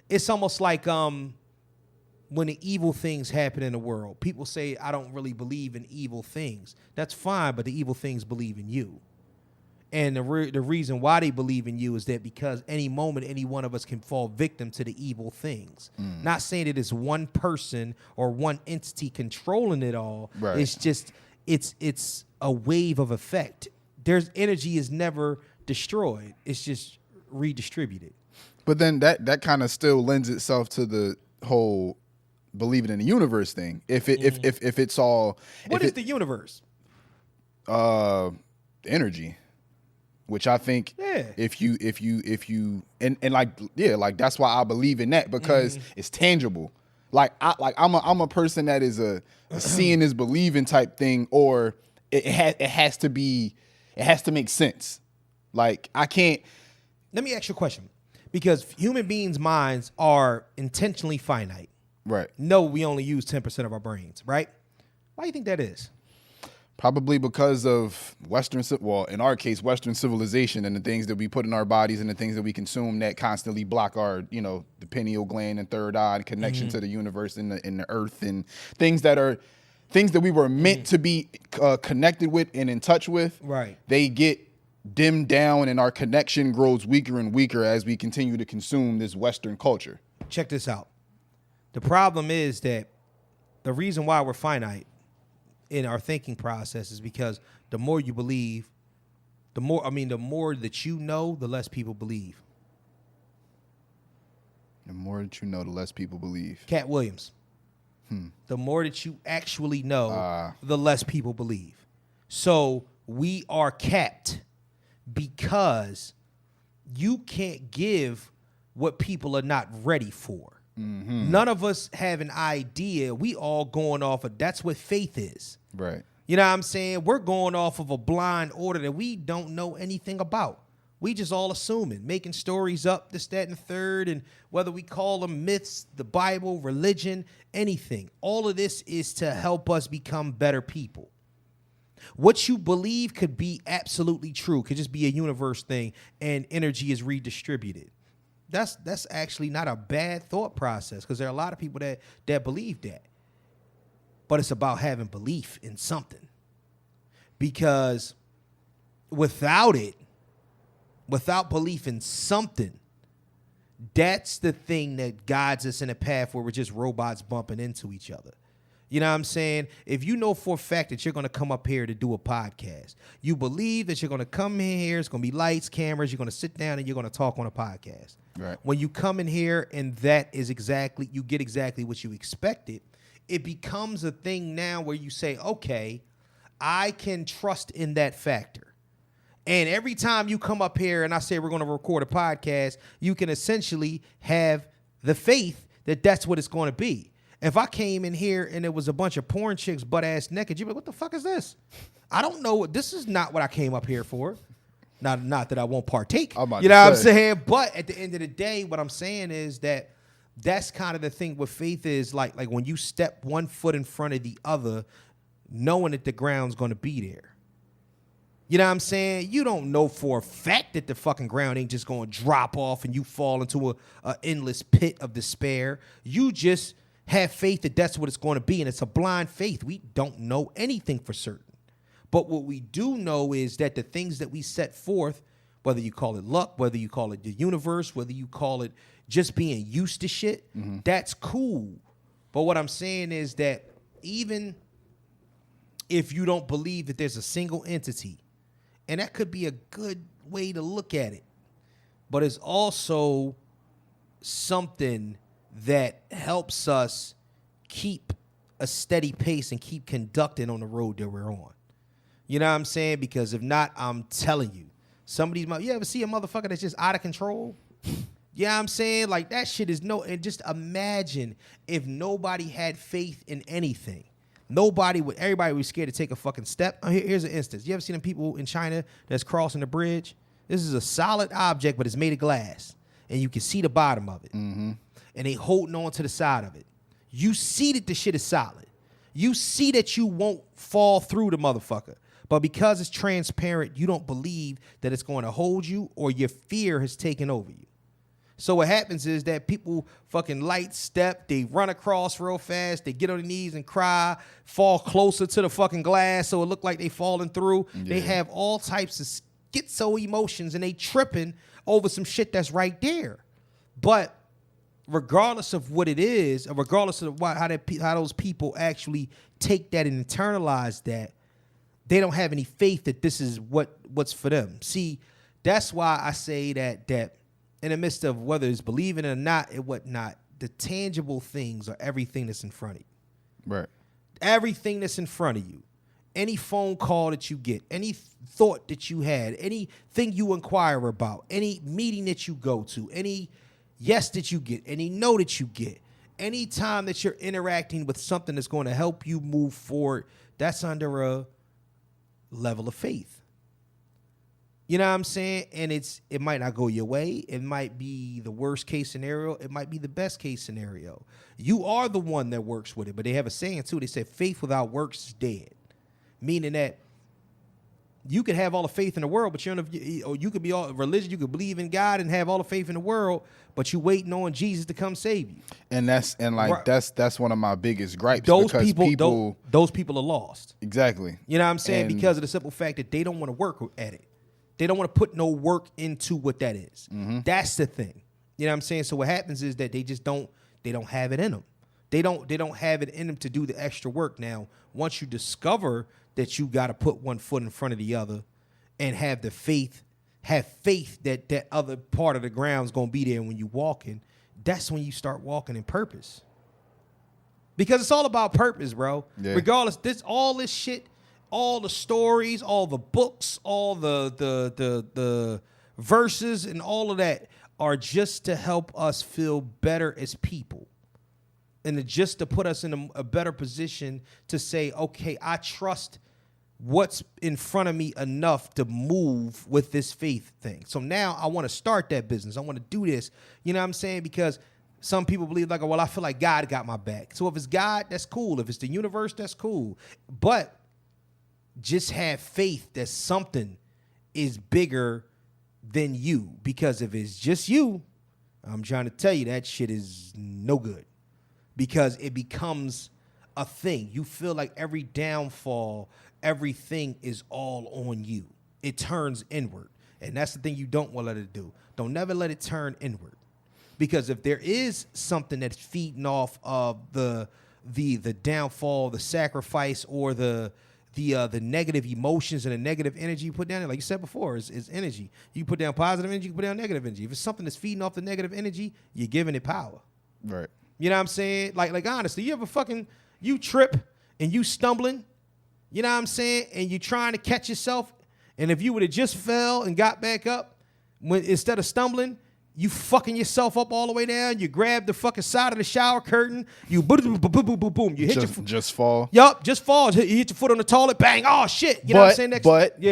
it's almost like when the evil things happen in the world. People say, I don't really believe in evil things. That's fine, but the evil things believe in you. And the reason why they believe in you is that because any moment, any one of us can fall victim to the evil things. Not saying that it's one person or one entity controlling it all. Right. It's just, it's a wave of effect. There's energy is never destroyed. It's just redistributed. But then that kind of still lends itself to the whole believing in the universe thing. If it's all, what is the universe? Energy, which I think if you and like that's why I believe in that, because it's tangible. I'm a person that is a seeing is believing type thing, or it has to make sense. Like I can't. Let me ask you a question, because human beings' minds are intentionally finite. Right. No, we only use 10% of our brains, right? Why do you think that is? Probably because of in our case, Western civilization and the things that we put in our bodies and the things that we consume that constantly block our, the pineal gland and third eye and connection to the universe and the earth, and things that we were meant to be connected with and in touch with. Right. They get dimmed down and our connection grows weaker and weaker as we continue to consume this Western culture. Check this out. The problem is that the reason why we're finite in our thinking process is because the more you believe, the more that you know, the less people believe. The more that you know, the less people believe. Cat Williams. The more that you actually know, the less people believe. So we are capped because you can't give what people are not ready for. Mm-hmm. None of us have an idea. We all going off of, that's what faith is. Right. You know what I'm saying? We're going off of a blind order that we don't know anything about. We just all assuming, making stories up, this, that, and the third, and whether we call them myths, the Bible, religion, anything. All of this is to help us become better people. What you believe could be absolutely true, could just be a universe thing, and energy is redistributed. That's actually not a bad thought process, because there are a lot of people that believe that. But it's about having belief in something. Because without it, without belief in something, that's the thing that guides us in a path where we're just robots bumping into each other. You know what I'm saying? If you know for a fact that you're going to come up here to do a podcast, you believe that you're going to come in here, it's going to be lights, cameras, you're going to sit down and you're going to talk on a podcast. Right. When you come in here and that is exactly, you get exactly what you expected, it becomes a thing now where you say, okay, I can trust in that factor. And every time you come up here and I say we're going to record a podcast, you can essentially have the faith that that's what it's going to be. If I came in here and it was a bunch of porn chicks butt-ass naked, you'd be like, what the fuck is this? I don't know. This is not what I came up here for. Not that I won't partake. You know what I'm saying? But at the end of the day, what I'm saying is that that's kind of the thing with faith is like when you step one foot in front of the other, knowing that the ground's going to be there. You know what I'm saying? You don't know for a fact that the fucking ground ain't just going to drop off and you fall into a endless pit of despair. You just have faith that that's what it's going to be, and it's a blind faith. We don't know anything for certain. But what we do know is that the things that we set forth, whether you call it luck, whether you call it the universe, whether you call it just being used to shit, that's cool. But what I'm saying is that even if you don't believe that there's a single entity, and that could be a good way to look at it, but it's also something that helps us keep a steady pace and keep conducting on the road that we're on. You know what I'm saying? Because if not, I'm telling you, you ever see a motherfucker that's just out of control? You know what I'm saying? Like that shit is and just imagine if nobody had faith in anything. Everybody was scared to take a fucking step. Here's an instance. You ever seen them people in China that's crossing the bridge? This is a solid object, but it's made of glass. And you can see the bottom of it. Mm-hmm. And they holding on to the side of it. You see that the shit is solid. You see that you won't fall through the motherfucker. But because it's transparent, you don't believe that it's going to hold you, or your fear has taken over you. So what happens is that people fucking light step, they run across real fast, they get on their knees and cry, fall closer to the fucking glass so it look like they falling through. Yeah. They have all types of schizo emotions and they tripping over some shit that's right there. But regardless of what it is, or regardless of how those people actually take that and internalize that, they don't have any faith that this is what's for them. See, that's why I say that in the midst of whether it's believing it or not and whatnot, the tangible things are everything that's in front of you. Right. Everything that's in front of you. Any phone call that you get, any thought that you had, anything you inquire about, any meeting that you go to, any yes that you get, any no that you get, any time that you're interacting with something that's going to help you move forward, that's under a level of faith. You know what I'm saying? And it might not go your way. It might be the worst case scenario. It might be the best case scenario. You are the one that works with it. But they have a saying, too. They say faith without works is dead. Meaning that you could have all the faith in the world, but you could be all religion, you could believe in God and have all the faith in the world, but you waiting on Jesus to come save you. And that's one of my biggest gripes. Those people are lost. Exactly. You know what I'm saying? Because of the simple fact that they don't want to work at it. They don't want to put no work into what that is. Mm-hmm. That's the thing. You know what I'm saying? So what happens is that they don't have it in them. They don't have it in them to do the extra work. Now, once you discover that you got to put one foot in front of the other and have faith that that other part of the ground is going to be there when you walking, that's when you start walking in purpose. Because it's all about purpose, bro. Yeah. Regardless, all this shit, all the stories, all the books, all the verses and all of that are just to help us feel better as people. And just to put us in a better position to say, okay, I trust what's in front of me enough to move with this faith thing. So now I want to start that business. I want to do this. You know what I'm saying? Because some people believe like, well, I feel like God got my back. So if it's God, that's cool. If it's the universe, that's cool. But just have faith that something is bigger than you. Because if it's just you, I'm trying to tell you that shit is no good. Because it becomes a thing. You feel like every downfall, everything is all on you. It turns inward. And that's the thing you don't want to let it do. Don't never let it turn inward. Because if there is something that's feeding off of the downfall, the sacrifice, or the negative emotions and the negative energy you put down there, like you said before, is energy. You put down positive energy, you put down negative energy. If it's something that's feeding off the negative energy, you're giving it power. Right. You know what I'm saying? Like honestly, you ever you trip and you stumbling, you know what I'm saying? And you trying to catch yourself. And if you would have just fell and got back up, instead of stumbling, you fucking yourself up all the way down. You grab the fucking side of the shower curtain. You boom, boom, boom, boom, boom. You hit just fall. Yup, just fall. You hit your foot on the toilet. Bang. Oh shit. You know what I'm saying?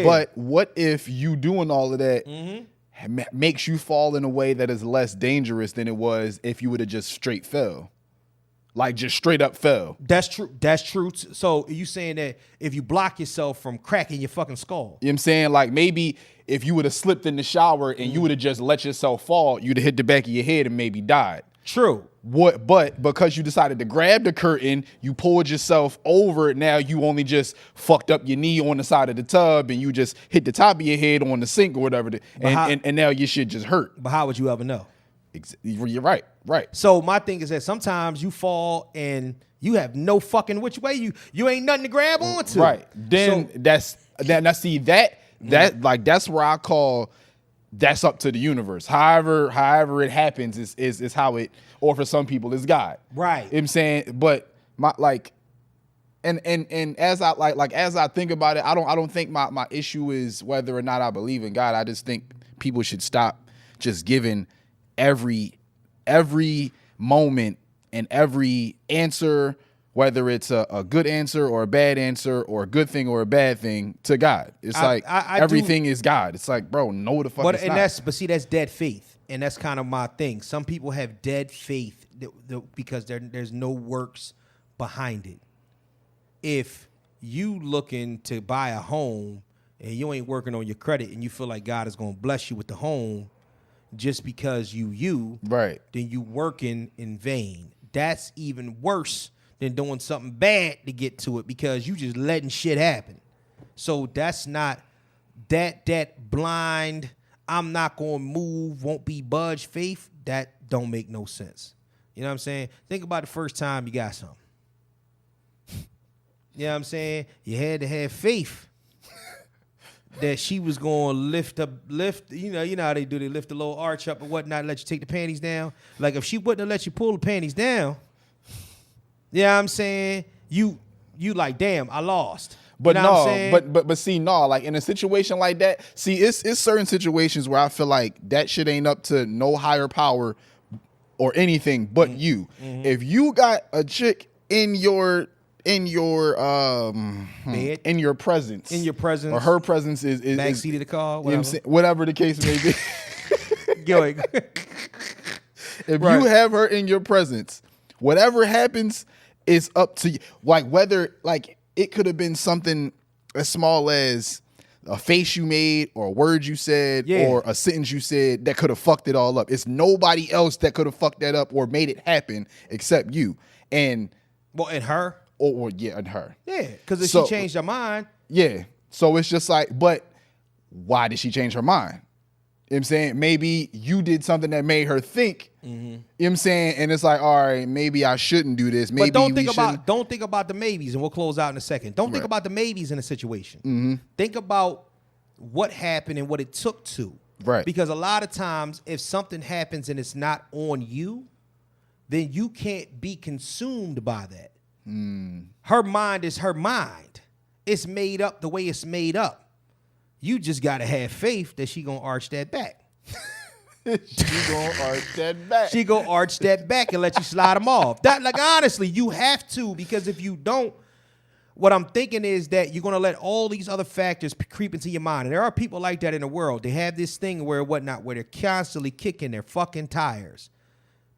But what if you doing all of that makes you fall in a way that is less dangerous than it was if you would have just straight fell? Like just straight up fell. That's true. That's true. So you saying that if you block yourself from cracking your fucking skull? You know what I'm saying? Like maybe if you would have slipped in the shower and you would have just let yourself fall, you'd have hit the back of your head and maybe died. True. But because you decided to grab the curtain, you pulled yourself over. Now you only just fucked up your knee on the side of the tub and you just hit the top of your head on the sink or whatever. And now your shit just hurt. But how would you ever know? You're right. So my thing is that sometimes you fall and you have no fucking which way you ain't nothing to grab onto. Right. Then that's where I call that's up to the universe. However it happens is how it, or for some people is God. Right. You know what I'm saying? But and as I think about it, I don't think my issue is whether or not I believe in God. I just think people should stop just giving every moment and every answer, whether it's a good answer or a bad answer or a good thing or a bad thing, to God. It's everything is God. It's like, bro, no the fuck it's not. But see, that's dead faith. And that's kind of my thing. Some people have dead faith because there's no works behind it. If you looking to buy a home and you ain't working on your credit and you feel like God is going to bless you with the home just because right, then you working in vain. That's even worse than doing something bad to get to it because you just letting shit happen. So that's not that blind, I'm not going to move, won't be budge faith. That don't make no sense. You know what I'm saying? Think about the first time you got something. You know what I'm saying? You had to have faith that she was going to lift, you know how they do, they lift the little arch up and whatnot, let you take the panties down. Like if she wouldn't have let you pull the panties down, you know what I'm saying? You like, damn, I lost. But you know what I'm saying? but see, like in a situation like that, see, it's certain situations where I feel like that shit ain't up to no higher power or anything but you. Mm-hmm. If you got a chick in your bed, in your presence, or her presence is backseat of the car, whatever. You know what I'm saying? Whatever the case may be. If you have her in your presence, whatever happens is up to you. Like whether it could have been something as small as a face you made or a word you said or a sentence you said that could have fucked it all up. It's nobody else that could have fucked that up or made it happen except you. And her. And her. Yeah, because if she changed her mind. Yeah. So it's just like, but why did she change her mind? You know what I'm saying? Maybe you did something that made her think. Mm-hmm. You know what I'm saying? And it's like, all right, maybe I shouldn't do this. Maybe but don't think about the maybes, and we'll close out in a second. Don't think about the maybes in a situation. Mm-hmm. Think about what happened and what it took to. Right. Because a lot of times, if something happens and it's not on you, then you can't be consumed by that. Her mind is her mind. It's made up the way it's made up. You just gotta have faith that she gonna arch that back. She gonna arch that back. She gonna arch that back and let you slide them off. That, like, honestly, you have to, because if you don't, what I'm thinking is that you're gonna let all these other factors creep into your mind. And there are people like that in the world. They have this thing where they're constantly kicking their fucking tires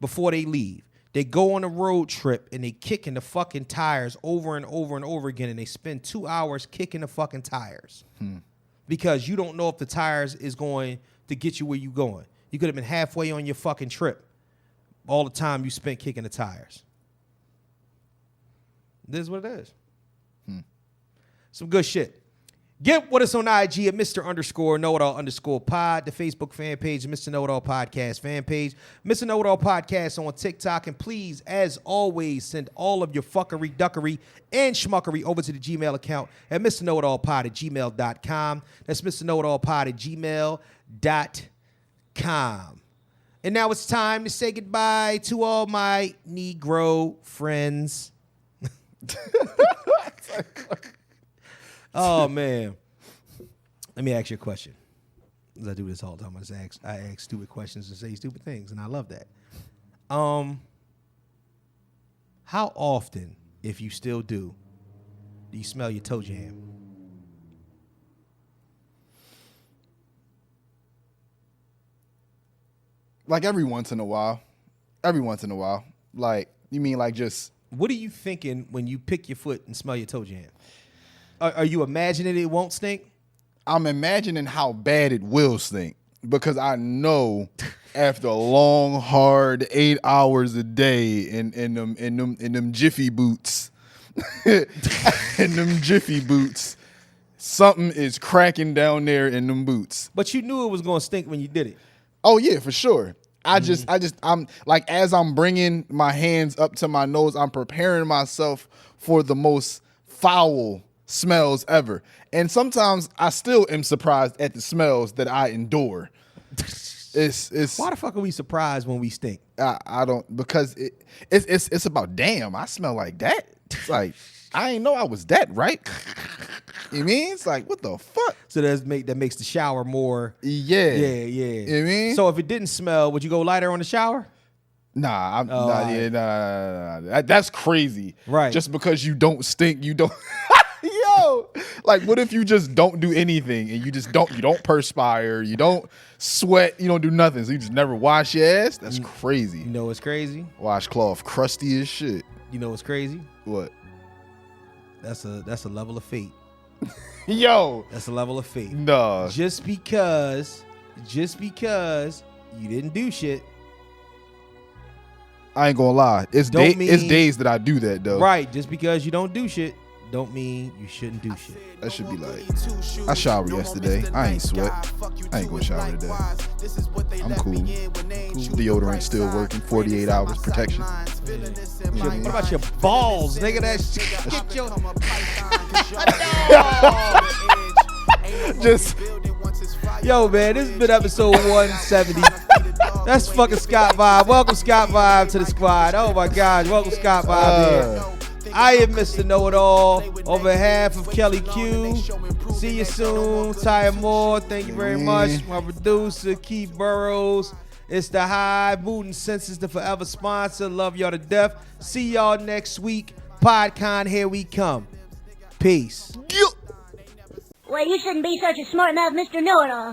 before they leave. They go on a road trip and they kicking the fucking tires over and over and over again, and they spend 2 hours kicking the fucking tires because you don't know if the tires is going to get you where you going. You could have been halfway on your fucking trip all the time you spent kicking the tires. This is what it is. Some good shit. Get with us on IG at Mr_Know-It-All_pod, the Facebook fan page, Mr. Know-It-All Podcast fan page, Mr. Know-It-All Podcast on TikTok. And please, as always, send all of your fuckery, duckery, and schmuckery over to the Gmail account at MrKnowItAllPod@gmail.com. That's MrKnowItAllPod@gmail.com. And now it's time to say goodbye to all my Negro friends. Oh, man. Let me ask you a question. I do this all the time. I ask stupid questions and say stupid things, and I love that. How often, if you still do you smell your toe jam? Like every once in a while. Every once in a while. Like, you mean like just... What are you thinking when you pick your foot and smell your toe jam? Are you imagining it won't stink? I'm imagining how bad it will stink, because I know after a long, hard 8 hours a day in them Jiffy boots, something is cracking down there in them boots. But you knew it was going to stink when you did it. Oh yeah, for sure. I'm like, as I'm bringing my hands up to my nose, I'm preparing myself for the most foul smells ever. And sometimes I still am surprised at the smells that I endure. It's why the fuck are we surprised when we stink? I don't, because it's about, damn, I smell like that. It's like, I ain't know I was that, right? You mean? It's like, what the fuck? So that makes the shower more. Yeah. You know mean? So if it didn't smell, would you go lighter on the shower? Nah, nah. That's crazy. Right. Just because you don't stink, you don't. Yo, like, what if you just don't do anything and you don't perspire, you don't sweat, you don't do nothing, so you just never wash your ass? That's crazy. You know what's crazy? Washcloth crusty as shit. You know what's crazy? What? That's a level of fate. Yo, that's a level of fate. No. Just because you didn't do shit. I ain't gonna lie. It's days that I do that though. Right. Just because you don't do shit don't mean you shouldn't do shit. That should be like, I showered yesterday. I ain't sweat. I ain't gonna shower today. I'm cool. Deodorant still working. 48 hours protection. What about your balls, nigga? That shit. Get your... Just... Yo, man, this has been episode 170. That's fucking Scott Vibe. Welcome, Scott Vibe, to the squad. Oh, my gosh. Welcome, Scott Vibe here. I am Mr. Know-It-All on behalf of Kelly Q. See you soon. Ty Moore, thank you very much. My producer, Keith Burrows. It's the High. Mood and Senses, the forever sponsor. Love y'all to death. See y'all next week. PodCon, here we come. Peace. Well, you shouldn't be such a smart mouth, Mr. Know-It-All.